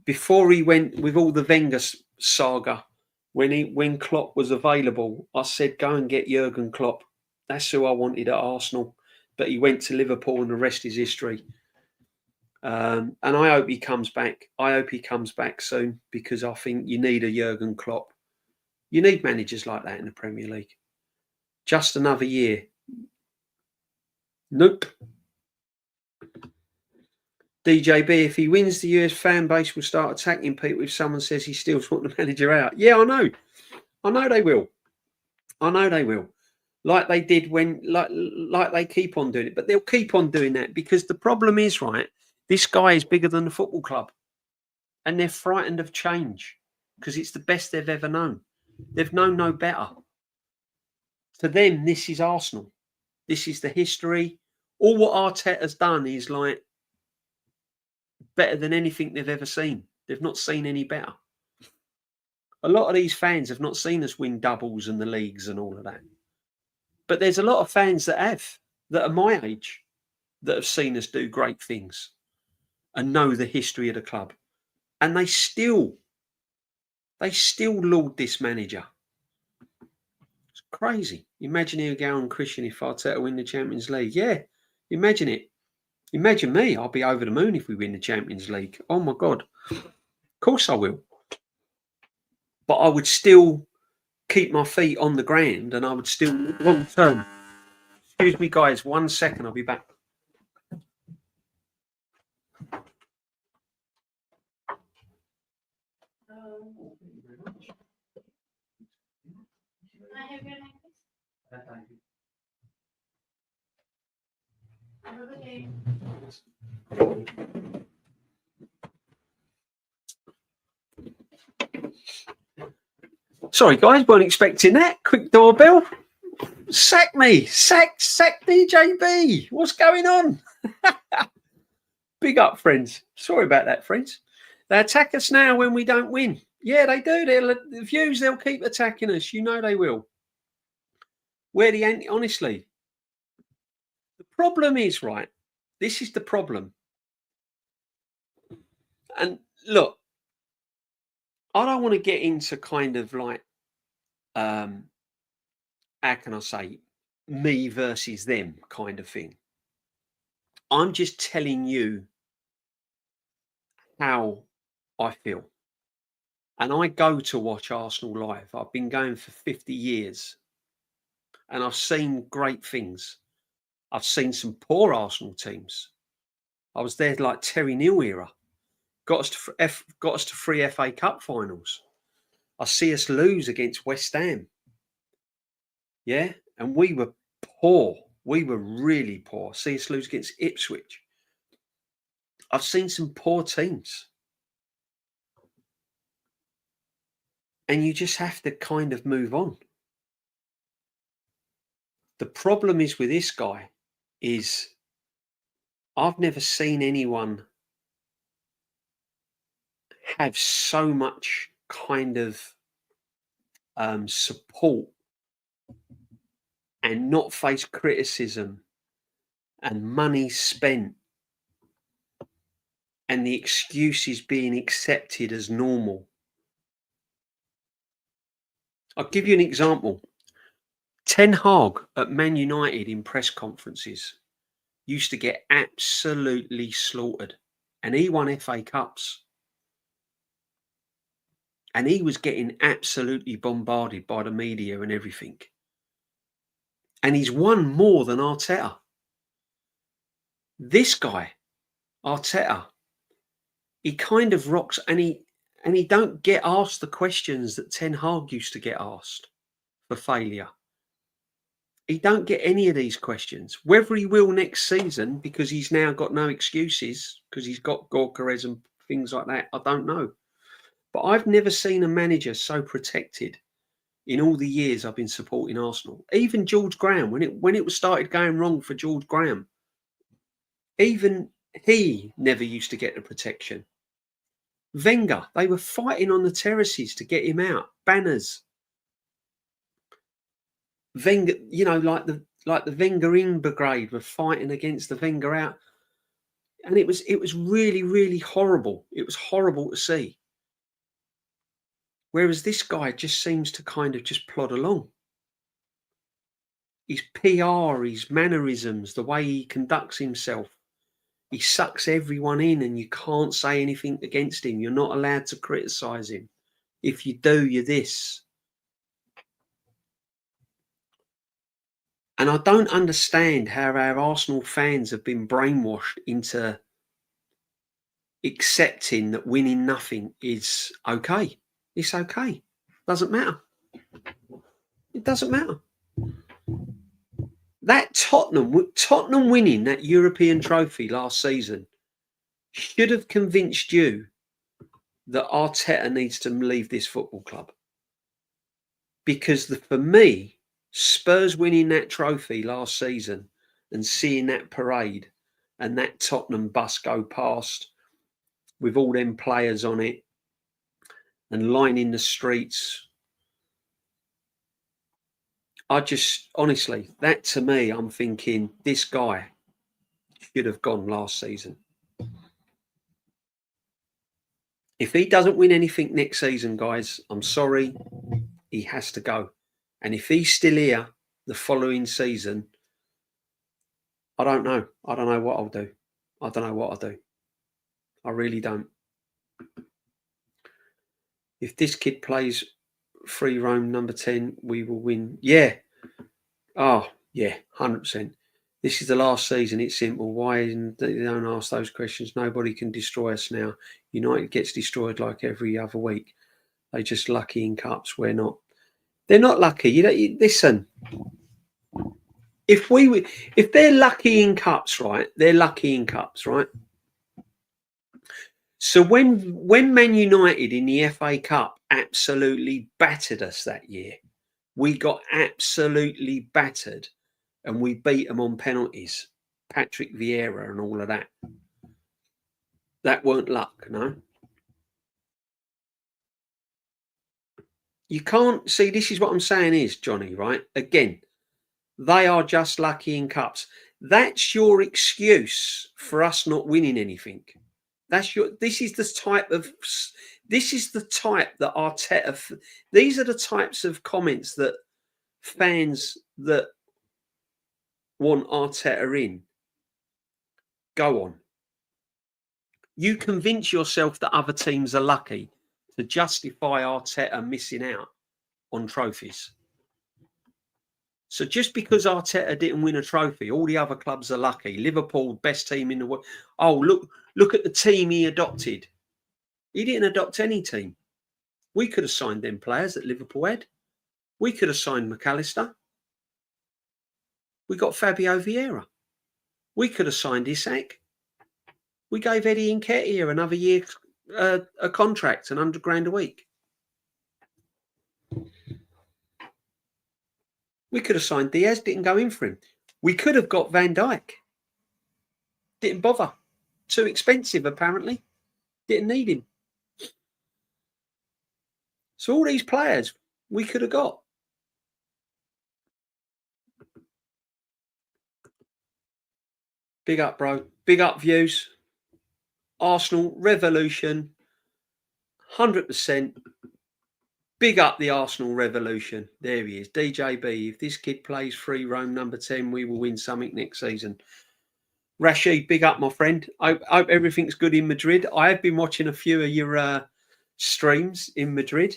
Before he went with all the Wenger saga, when Klopp was available, I said, go and get Jurgen Klopp. That's who I wanted at Arsenal. But he went to Liverpool and the rest is history. And I hope he comes back. I hope he comes back soon because I think you need a Jurgen Klopp. You need managers like that in the Premier League. Just another year. Nope. DJB, if he wins, the US fan base will start attacking people if someone says he still wants the manager out. Yeah, I know. I know they will. I know they will. Like they did like they keep on doing it. But they'll keep on doing that because the problem is, right, this guy is bigger than the football club. And they're frightened of change because it's the best they've ever known. They've known no better. To them, this is Arsenal. This is the history. All what Arteta's done is like better than anything they've ever seen. They've not seen any better. A lot of these fans have not seen us win doubles and the leagues and all of that. But there's a lot of fans that are my age, that have seen us do great things and know the history of the club. And they still laud this manager. It's crazy. Imagine you go on Christian if Arteta win the Champions League. Yeah, imagine it. Imagine me. I'll be over the moon if we win the Champions League. Oh my God. Of course I will. But I would still keep my feet on the ground and I would still long term. Excuse me, guys. 1 second. I'll be back. Sorry, guys, weren't expecting that. Quick doorbell. Sack me. Sack DJB. What's going on? Big up, friends. Sorry about that, friends. They attack us now when we don't win. Yeah, they do. The views, they'll keep attacking us. You know they will. Honestly. The problem is, right, this is the problem. And look, I don't want to get into kind of like, how can I say, me versus them kind of thing. I'm just telling you how I feel. And I go to watch Arsenal live. I've been going for 50 years and I've seen great things. I've seen some poor Arsenal teams. I was there like Terry Neal era. Got us to 3 FA Cup finals. I see us lose against West Ham. Yeah. And we were poor. We were really poor. See us lose against Ipswich. I've seen some poor teams. And you just have to kind of move on. The problem is with this guy is I've never seen anyone have so much kind of support and not face criticism and money spent and the excuses being accepted as normal. I'll give you an example. Ten Hag at Man United in press conferences used to get absolutely slaughtered, and he won FA Cups. And he was getting absolutely bombarded by the media and everything. And he's won more than Arteta. This guy, Arteta, he kind of rocks, and he don't get asked the questions that Ten Hag used to get asked for failure. He don't get any of these questions. Whether he will next season, because he's now got no excuses, because he's got Gyokeres and things like that, I don't know. But I've never seen a manager so protected in all the years I've been supporting Arsenal. Even George Graham, when it was started going wrong for George Graham, even he never used to get the protection. Wenger, they were fighting on the terraces to get him out. Banners. Wenger, like the Wenger in brigade were fighting against the Wenger out, and it was really, really horrible. It was horrible to see. Whereas this guy just seems to kind of just plod along. His PR, his mannerisms, the way he conducts himself, he sucks everyone in, and you can't say anything against him. You're not allowed to criticise him. If you do, you're this. And I don't understand how our Arsenal fans have been brainwashed into accepting that winning nothing is okay. It's okay. Doesn't matter. It doesn't matter. That Tottenham winning that European trophy last season should have convinced you that Arteta needs to leave this football club. Because for me, Spurs winning that trophy last season and seeing that parade and that Tottenham bus go past with all them players on it and lining the streets, I just, honestly, that to me, I'm thinking this guy should have gone last season. If he doesn't win anything next season, guys, I'm sorry, he has to go. And if he's still here the following season, I don't know. I don't know what I'll do. I don't know what I'll do. I really don't. If this kid plays free roam number 10, we will win. Yeah. Oh, yeah, 100%. This is the last season. It's simple. Why they don't ask those questions? Nobody can destroy us now. United gets destroyed like every other week. They're just lucky in cups. We're not. They're not lucky. Listen. If they're lucky in cups, right? They're lucky in cups, right? So when Man United in the FA Cup absolutely battered us that year, we got absolutely battered and we beat them on penalties. Patrick Vieira and all of that. That weren't luck, no? You can't see, this is what I'm saying is, Johnny, right? Again, they are just lucky in cups. That's your excuse for us not winning anything. This is the type that Arteta. These are the types of comments that fans that want Arteta in go on. You convince yourself that other teams are lucky to justify Arteta missing out on trophies. So just because Arteta didn't win a trophy, all the other clubs are lucky. Liverpool, best team in the world. Oh, look at the team he adopted. He didn't adopt any team. We could have signed them players that Liverpool had. We could have signed McAllister. We got Fabio Vieira. We could have signed Isak. We gave Eddie Nketiah another year a contract, £100,000 a week. We could have signed Diaz, didn't go in for him. We could have got Van Dijk. Didn't bother. Too expensive, apparently. Didn't need him. So all these players we could have got. Big up, bro. Big up views. Arsenal revolution. 100%. Big up the Arsenal revolution. There he is. DJB. If this kid plays free roam number 10, we will win something next season. Rashid, big up, my friend. I hope everything's good in Madrid. I have been watching a few of your streams in Madrid.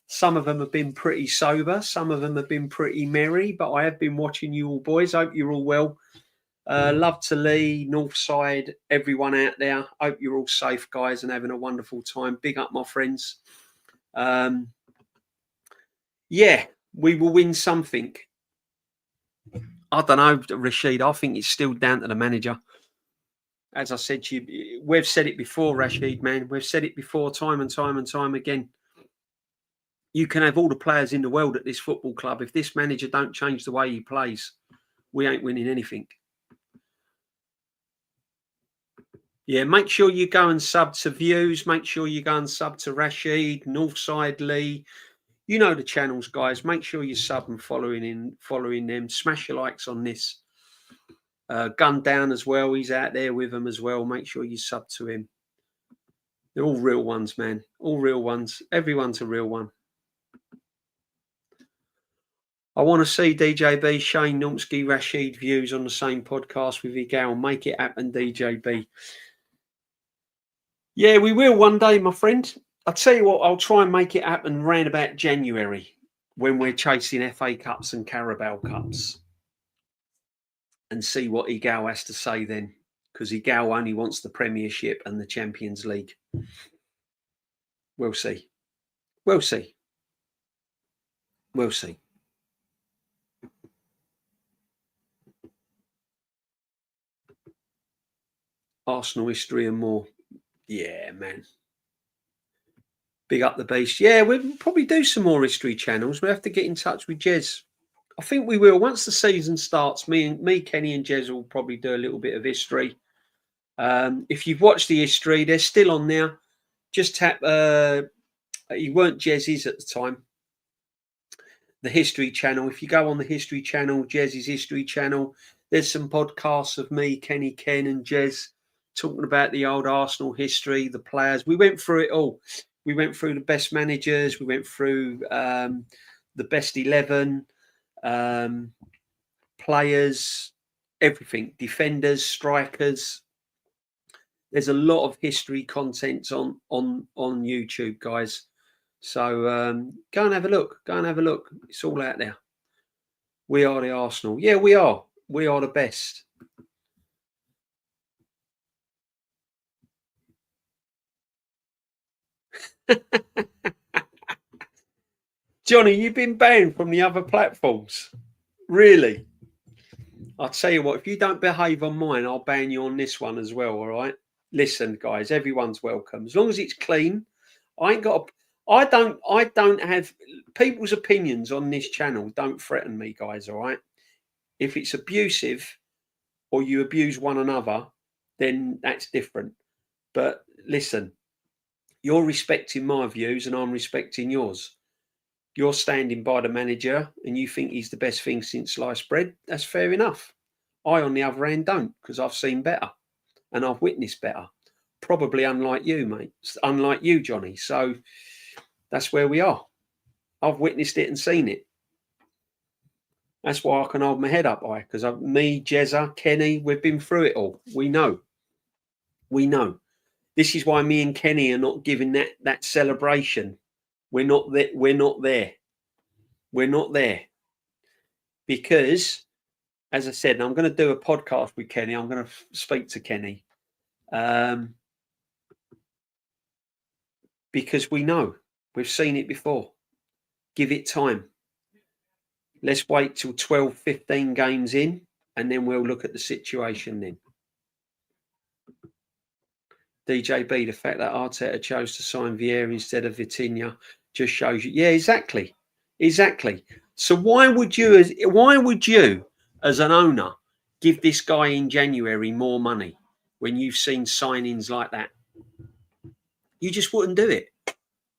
Some of them have been pretty sober. Some of them have been pretty merry. But I have been watching you all, boys. Hope you're all well. Love to Lee, Northside, everyone out there. Hope you're all safe, guys, and having a wonderful time. Big up, my friends. Yeah, we will win something. I don't know, Rashid. I think it's still down to the manager. As I said to you, we've said it before, Rashid, man. We've said it before time and time and time again. You can have all the players in the world at this football club. If this manager don't change the way he plays, we ain't winning anything. Yeah, make sure you go and sub to Views. Make sure you go and sub to Rashid, Northside Lee. You know the channels, guys. Make sure you sub and following them. Smash your likes on this. Gun Down as well. He's out there with them as well. Make sure you sub to him. They're all real ones, man. All real ones. Everyone's a real one. I want to see DJB, Shane Numsky, Rashid Views on the same podcast with Igal. Make it happen, DJB. Yeah, we will one day, my friend. I'll tell you what, I'll try and make it happen round about January when we're chasing FA Cups and Carabao Cups and see what Igal has to say then, because Igal only wants the Premiership and the Champions League. We'll see. We'll see. We'll see. Arsenal history and more. Yeah, man. Big up the beast. Yeah, we'll probably do some more history channels. We have to get in touch with Jez. I think we will. Once the season starts, me, Kenny and Jez will probably do a little bit of history. If you've watched the history, they're still on there. Just tap, you weren't Jez's at the time. The history channel. If you go on the history channel, Jez's history channel, there's some podcasts of me, Kenny, Ken and Jez talking about the old Arsenal history, the players. We went through it all. We went through the best managers. We went through the best 11, players, everything, defenders, strikers. There's a lot of history content on YouTube, guys. So go and have a look. Go and have a look. It's all out there. We are the Arsenal. Yeah, we are. We are the best. Johnny, you've been banned from the other platforms. Really? I'll tell you what, if you don't behave on mine, I'll ban you on this one as well, all right? Listen, guys, everyone's welcome. As long as it's clean, I don't have people's opinions on this channel. Don't threaten me, guys, all right? If it's abusive or you abuse one another, then that's different. But listen, you're respecting my views and I'm respecting yours. You're standing by the manager and you think he's the best thing since sliced bread. That's fair enough. I, on the other hand, don't, because I've seen better and I've witnessed better. probably unlike you, mate. Unlike you, Johnny. So that's where we are. I've witnessed it and seen it. That's why I can hold my head up high, because me, Jezza, Kenny, we've been through it all. We know. We know. This is why me and Kenny are not giving that celebration. We're not there. We're not there. We're not there. Because, as I said, and I'm going to do a podcast with Kenny. I'm going to speak to Kenny. Because we know. We've seen it before. Give it time. Let's wait till 12, 15 games in, and then we'll look at the situation then. DJB, the fact that Arteta chose to sign Vieira instead of Vitinha just shows you. Yeah, exactly. Exactly. So why would you, as an owner, give this guy in January more money when you've seen signings like that? You just wouldn't do it.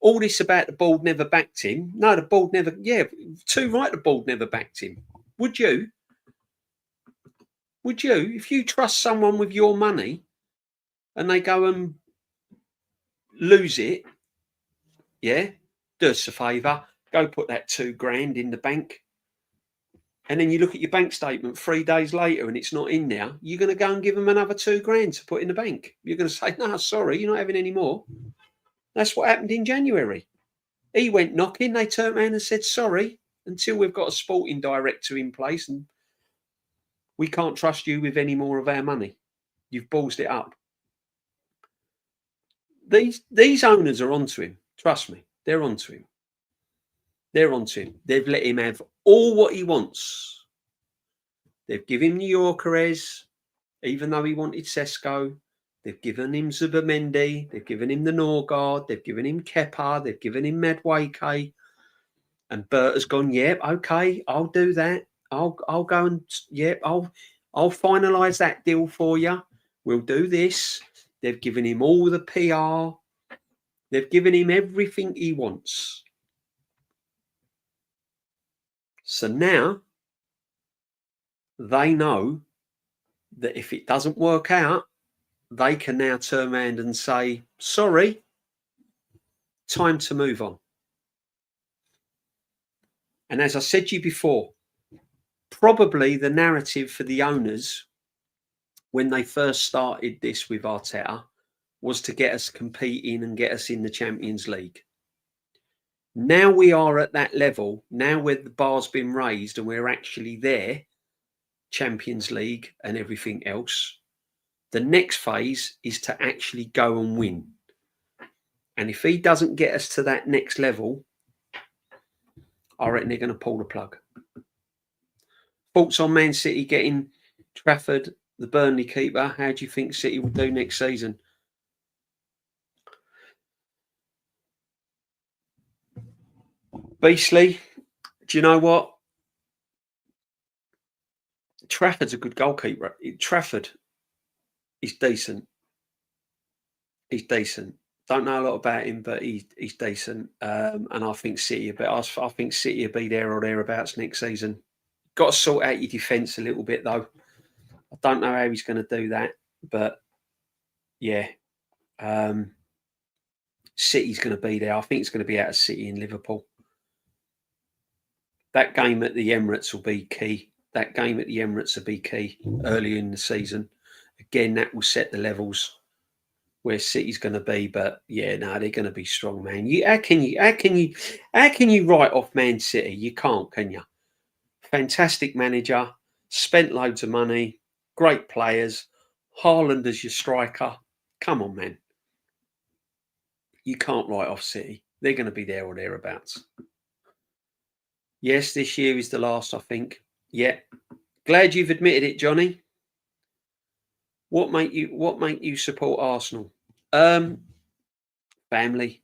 All this about the board never backed him. No, the board never. Yeah, too right. The board never backed him. Would you? Would you? If you trust someone with your money and they go and lose it, yeah, do us a favour. Go put that £2,000 in the bank. And then you look at your bank statement 3 days later and it's not in there. You're going to go and give them another £2,000 to put in the bank. You're going to say, no, sorry, you're not having any more. That's what happened in January. He went knocking. They turned around and said, sorry, until we've got a sporting director in place and we can't trust you with any more of our money. You've ballsed it up. These owners are onto him. Trust me, they're onto him. They're onto him. They've let him have all what he wants. They've given him Gyokeres, even though he wanted Sesko. They've given him Zubamendi. They've given him the Norgard. They've given him Kepa. They've given him Madueke. And Bert has gone, yep, okay, I'll do that. I'll go and, yep, I'll finalise that deal for you. We'll do this. They've given him all the PR. They've given him everything he wants. So now they know that if it doesn't work out, they can now turn around and say, sorry, time to move on. And as I said to you before, probably the narrative for the owners when they first started this with Arteta was to get us competing and get us in the Champions League. Now we are at that level, now where the bar's been raised and we're actually there, Champions League and everything else, the next phase is to actually go and win. And if he doesn't get us to that next level, I reckon they're going to pull the plug. Thoughts on Man City getting Trafford, the Burnley keeper? How do you think City will do next season? Beastly. Do you know what? Trafford's a good goalkeeper. Trafford is decent. He's decent. Don't know a lot about him, but he's decent. And I think City, I think City will be there or thereabouts next season. Got to sort out your defence a little bit, though. I don't know how he's going to do that, but yeah, City's going to be there. I think it's going to be out of City in Liverpool. That game at the Emirates will be key. That game at the Emirates will be key early in the season. Again, that will set the levels where City's going to be. But yeah, no, they're going to be strong, man. How can you write off Man City? You can't, can you? Fantastic manager, spent loads of money, great players. Haaland as your striker. Come on, man. You can't write off City. They're going to be there or thereabouts. Yes, this year is the last, I think. Yeah. Glad you've admitted it, Johnny. What make you support Arsenal? Family.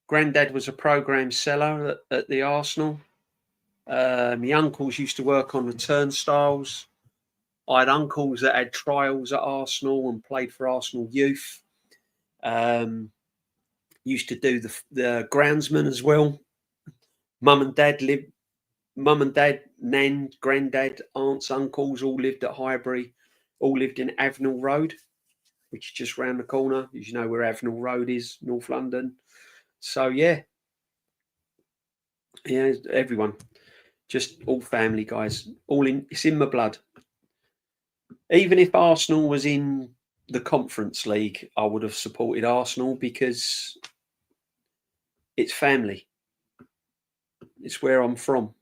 Granddad was a programme seller at the Arsenal. My uncles used to work on the turnstiles. I had uncles that had trials at Arsenal and played for Arsenal youth. Used to do the groundsman as well. Mum and dad, nan, granddad, aunts, uncles all lived at Highbury, all lived in Avenel Road. which is just round the corner. As you know, where Avenel Road is, North London. So yeah, everyone, just all family guys, all in. It's in my blood. Even if Arsenal was in the Conference League, I would have supported Arsenal because it's family. It's where I'm from.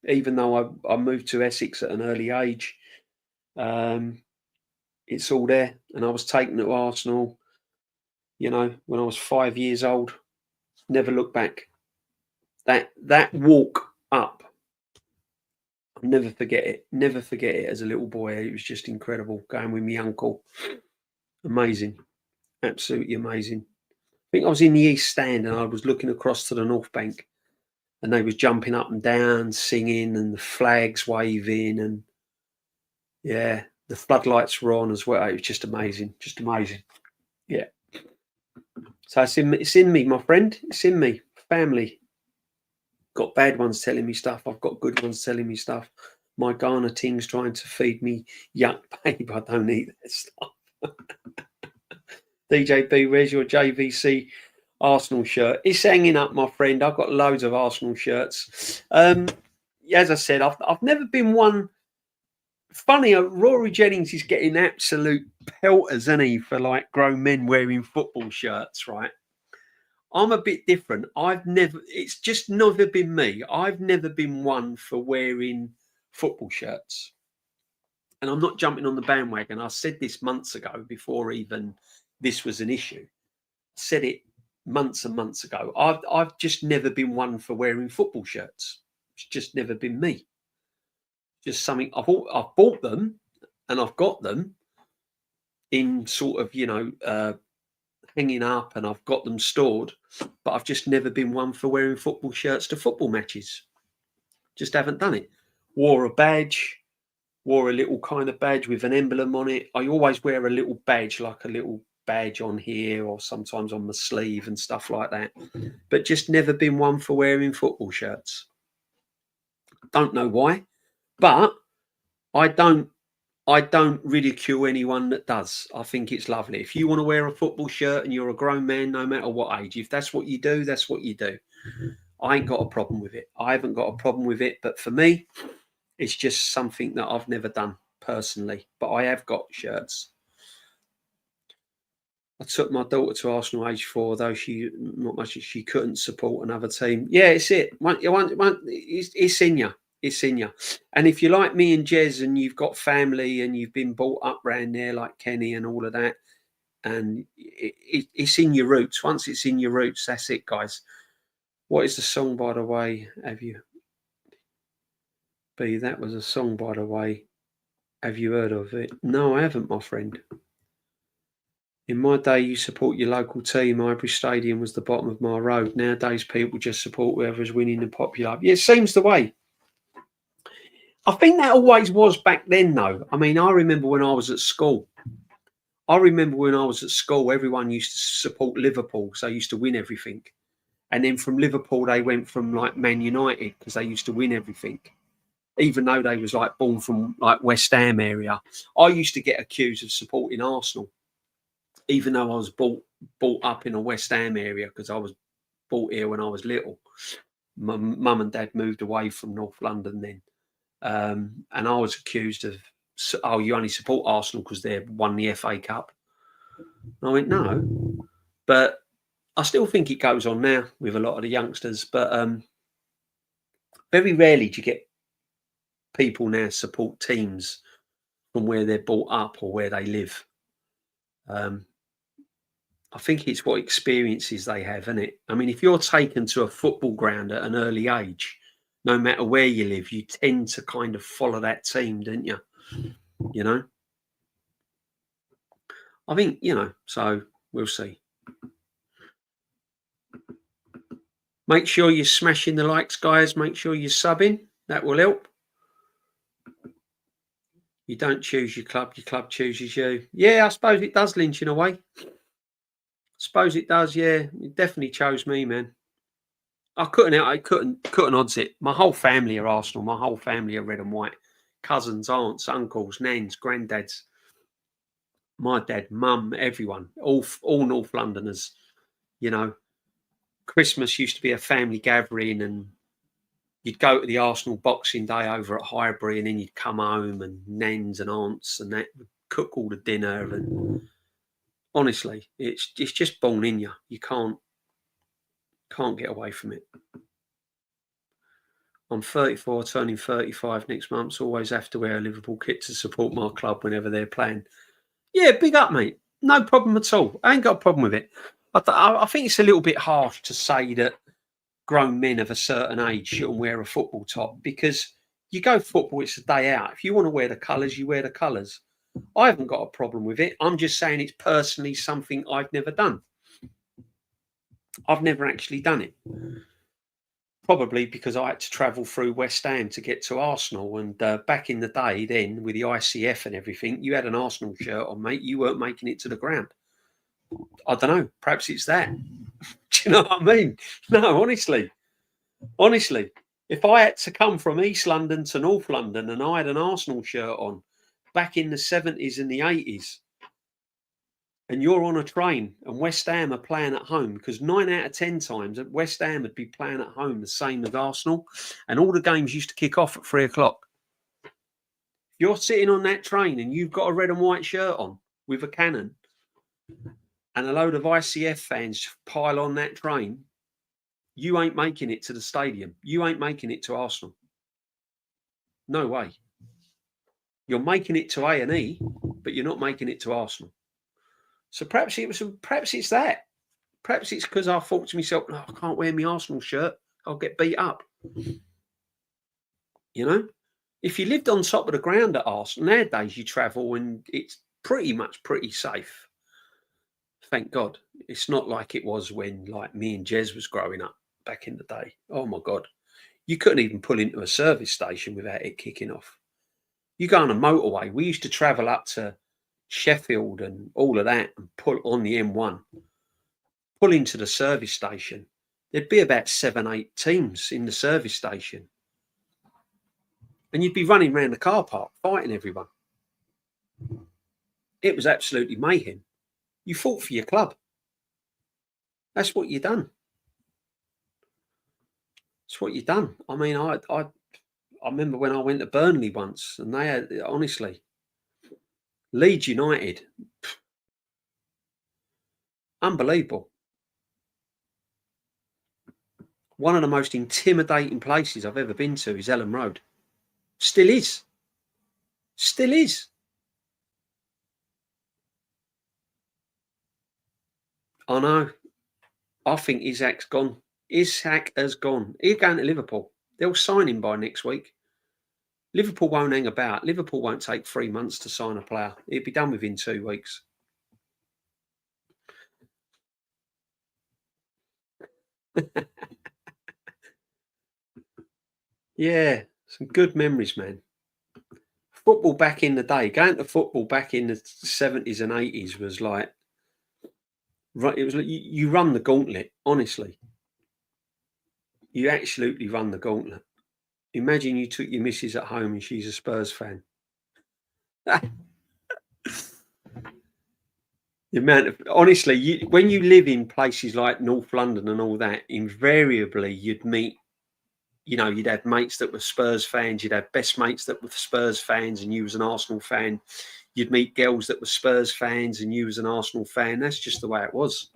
Even though I moved to Essex at an early age, it's all there. And I was taken to Arsenal, when I was 5 years old. Never looked back. That walk up, I'll never forget it. Never forget it as a little boy. It was just incredible going with my uncle. Amazing. Absolutely amazing. I think I was in the East Stand and I was looking across to the North Bank and they was jumping up and down, singing and the flags waving and the floodlights were on as well. It was just amazing. Just amazing. Yeah. So it's in me, my friend. It's in me. Family. Got bad ones telling me stuff. I've got good ones telling me stuff. My Ghana team's trying to feed me yuck, babe. I don't eat that stuff. DJB, where's your JVC Arsenal shirt? It's hanging up, my friend. I've got loads of Arsenal shirts. As I said, I've never been one. Funny, Rory Jennings is getting absolute pelters, isn't he, for like grown men wearing football shirts, right? I'm a bit different. It's just never been me. I've never been one for wearing football shirts. And I'm not jumping on the bandwagon. I said this months ago before even this was an issue. I said it months and months ago. I've just never been one for wearing football shirts. It's just never been me. Just something I've bought them and I've got them in sort of, hanging up and I've got them stored, but I've just never been one for wearing football shirts to football matches. Just haven't done it. Wore a little kind of badge with an emblem on it. I always wear a little badge, like a little badge on here or sometimes on my sleeve and stuff like that, but just never been one for wearing football shirts. Don't know why, but I don't ridicule anyone that does. I think it's lovely. If you want to wear a football shirt and you're a grown man, no matter what age, if that's what you do, that's what you do. I ain't got a problem with it. I haven't got a problem with it. But for me, it's just something that I've never done personally. But I have got shirts. I took my daughter to Arsenal age 4, though she couldn't support another team. Yeah, it's it. It's in you. It's in you. And if you're like me and Jez and you've got family and you've been brought up round there like Kenny and all of that, and it's in your roots. Once it's in your roots, that's it, guys. What is the song, by the way? That was a song, by the way. Have you heard of it? No, I haven't, my friend. In my day, you support your local team. Highbury Stadium was the bottom of my road. Nowadays, people just support whoever's winning and popular. Yeah, it seems the way. I think that always was back then, though. I mean, I remember when I was at school. Everyone used to support Liverpool, so they used to win everything. And then from Liverpool, they went from like Man United because they used to win everything. Even though they was like born from like West Ham area. I used to get accused of supporting Arsenal, even though I was brought up in a West Ham area because I was brought here when I was little. My mum and dad moved away from North London then. And I was accused of, you only support Arsenal because they won the FA Cup. And I went, no. But I still think it goes on now with a lot of the youngsters. But very rarely do you get people now support teams from where they're brought up or where they live. I think it's what experiences they have, isn't it? I mean, if you're taken to a football ground at an early age, no matter where you live, you tend to kind of follow that team, don't you? I think, so we'll see. Make sure you're smashing the likes, guys. Make sure you're subbing. That will help. You don't choose your club chooses you. Yeah, I suppose it does, Lynch, in a way. Suppose it does, yeah. It definitely chose me, man. I couldn't odds it. My whole family are Arsenal. My whole family are red and white. Cousins, aunts, uncles, nans, granddads. My dad, mum, everyone, all North Londoners. You know, Christmas used to be a family gathering, and you'd go to the Arsenal Boxing Day over at Highbury, and then you'd come home, and nans and aunts and that would cook all the dinner. And honestly, it's just born in you. You can't get away from it. I'm 34, turning 35 next month. So always have to wear a Liverpool kit to support my club whenever they're playing. Yeah, big up, mate. No problem at all. I ain't got a problem with it. I think it's a little bit harsh to say that grown men of a certain age shouldn't wear a football top, because you go football, it's a day out. If you want to wear the colours, you wear the colours. I haven't got a problem with it. I'm just saying it's personally something I've never done. I've never actually done it. Probably because I had to travel through West Ham to get to Arsenal. And back in the day then, with the ICF and everything, you had an Arsenal shirt on, mate. You weren't making it to the ground. I don't know. Perhaps it's that. Do you know what I mean? No, honestly. If I had to come from East London to North London and I had an Arsenal shirt on back in the 70s and the 80s, and you're on a train and West Ham are playing at home, because 9 out of 10 times West Ham would be playing at home the same as Arsenal, and all the games used to kick off at 3 o'clock. You're sitting on that train and you've got a red and white shirt on with a cannon, and a load of ICF fans pile on that train, you ain't making it to the stadium. You ain't making it to Arsenal. No way. You're making it to A&E, but you're not making it to Arsenal. So perhaps it's that. Perhaps it's because I thought to myself, I can't wear my Arsenal shirt. I'll get beat up. You know? If you lived on top of the ground at Arsenal, nowadays you travel and it's pretty safe. Thank God. It's not like it was when, like, me and Jez was growing up back in the day. Oh my God. You couldn't even pull into a service station without it kicking off. You go on a motorway. We used to travel up to Sheffield and all of that and pull on the M1, pull into the service station. There'd be about 7, 8 teams in the service station. And you'd be running around the car park fighting everyone. It was absolutely mayhem. You fought for your club. That's what you done. That's what you done. I mean, I remember when I went to Burnley once, and they had, honestly, Leeds United, unbelievable. One of the most intimidating places I've ever been to is Ellen Road. Still is. Still is. I know. I think Isak's gone. Isak has gone. He's going to Liverpool. They'll sign him by next week. Liverpool won't hang about. Liverpool won't take 3 months to sign a player. It'll be done within 2 weeks. Yeah, some good memories, man. Football back in the day, going to football back in the 70s and 80s was like, right, it was like you run the gauntlet, honestly. You absolutely run the gauntlet. Imagine you took your missus at home and she's a Spurs fan. The amount of, honestly, when you live in places like North London and all that, invariably you'd meet, you'd have mates that were Spurs fans, you'd have best mates that were Spurs fans and you was an Arsenal fan. You'd meet girls that were Spurs fans and you was an Arsenal fan. That's just the way it was.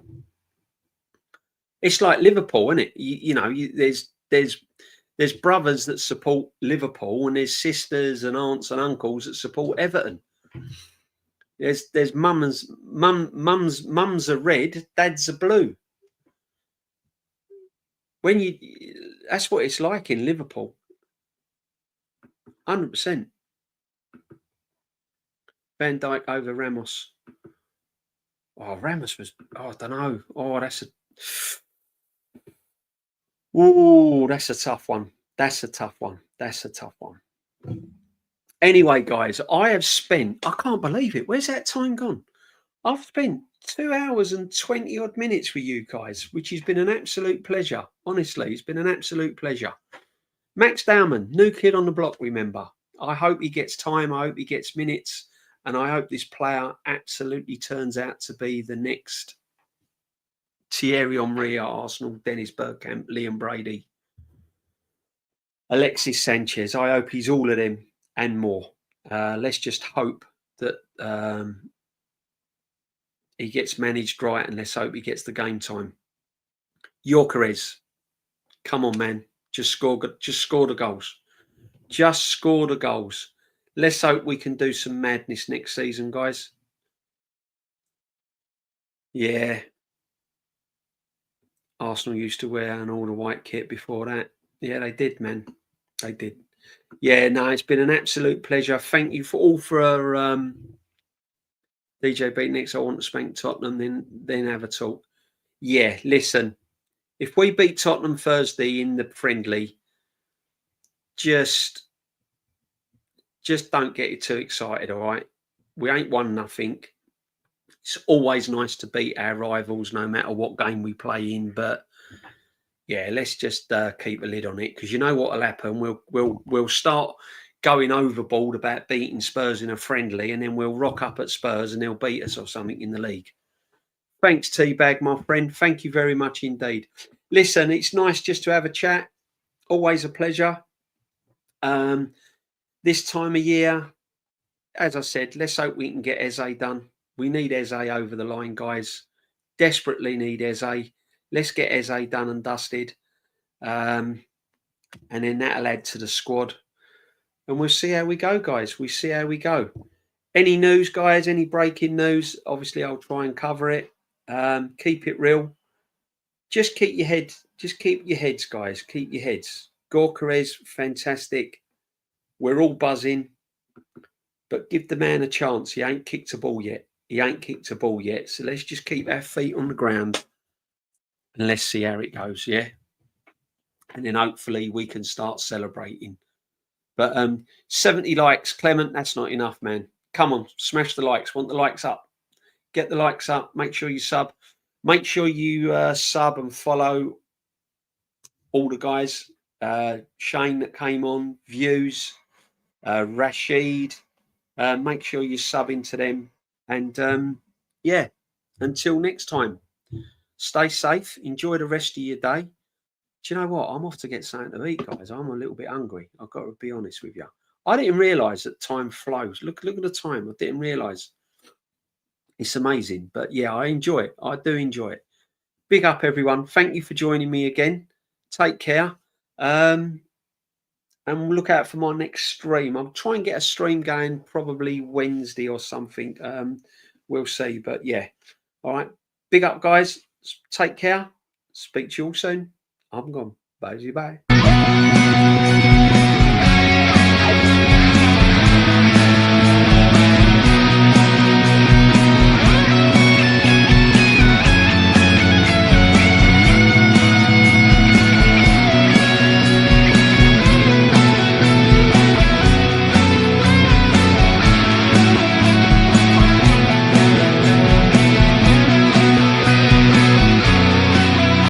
It's like Liverpool, isn't it? There's brothers that support Liverpool and there's sisters and aunts and uncles that support Everton. There's mums are red, dads are blue. That's what it's like in Liverpool. 100%. Van Dijk over Ramos. Oh, Ramos was, I don't know. Oh, that's a tough one. That's a tough one. Anyway, guys, I can't believe it. Where's that time gone? I've spent 2 hours and 20 odd minutes with you guys, which has been an absolute pleasure. Honestly, it's been an absolute pleasure. Max Dowman, new kid on the block, remember. I hope he gets time. I hope he gets minutes. And I hope this player absolutely turns out to be the next Thierry Henry at Arsenal, Dennis Bergkamp, Liam Brady, Alexis Sanchez. I hope he's all of them and more. Let's just hope that he gets managed right, and let's hope he gets the game time. Gyokeres, come on, man. Just score the goals. Just score the goals. Let's hope we can do some madness next season, guys. Yeah. Arsenal used to wear an all the white kit before that. Yeah, they did, man. They did. Yeah, no, it's been an absolute pleasure. Thank you for DJ Beat Next. I want to spank Tottenham, then have a talk. Yeah, listen. If we beat Tottenham Thursday in the friendly, just don't get you too excited, all right? We ain't won nothing. It's always nice to beat our rivals, no matter what game we play in. But yeah, let's just keep a lid on it, because you know what will happen. We'll start going overboard about beating Spurs in a friendly, and then we'll rock up at Spurs and they'll beat us or something in the league. Thanks, Teabag, my friend. Thank you very much indeed. Listen, it's nice just to have a chat. Always a pleasure. This time of year, as I said, let's hope we can get Eze done. We need Eze over the line, guys. Desperately need Eze. Let's get Eze done and dusted. And then that'll add to the squad. And we'll see how we go, guys. We see how we go. Any news, guys? Any breaking news? Obviously, I'll try and cover it. Keep it real. Just keep your head. Just keep your heads, guys. Keep your heads. Gyokeres, fantastic. We're all buzzing. But give the man a chance. He ain't kicked a ball yet. So let's just keep our feet on the ground and let's see how it goes, yeah? And then hopefully we can start celebrating. But 70 likes, Clement, that's not enough, man. Come on, smash the likes. Want the likes up. Get the likes up. Make sure you sub. Make sure you sub and follow all the guys. Shane that came on, Views, Rashid. Make sure you sub into them. And yeah, until next time, stay safe. Enjoy the rest of your day. Do you know what? I'm off to get something to eat, guys. I'm a little bit hungry. I've got to be honest with you. I didn't realise that time flows. Look at the time. I didn't realise. It's amazing. But yeah, I enjoy it. I do enjoy it. Big up, everyone. Thank you for joining me again. Take care. And we'll look out for my next stream. I'll try and get a stream going probably Wednesday or something. We'll see. But yeah. All right. Big up, guys. Take care. Speak to you all soon. I'm gone. Bye.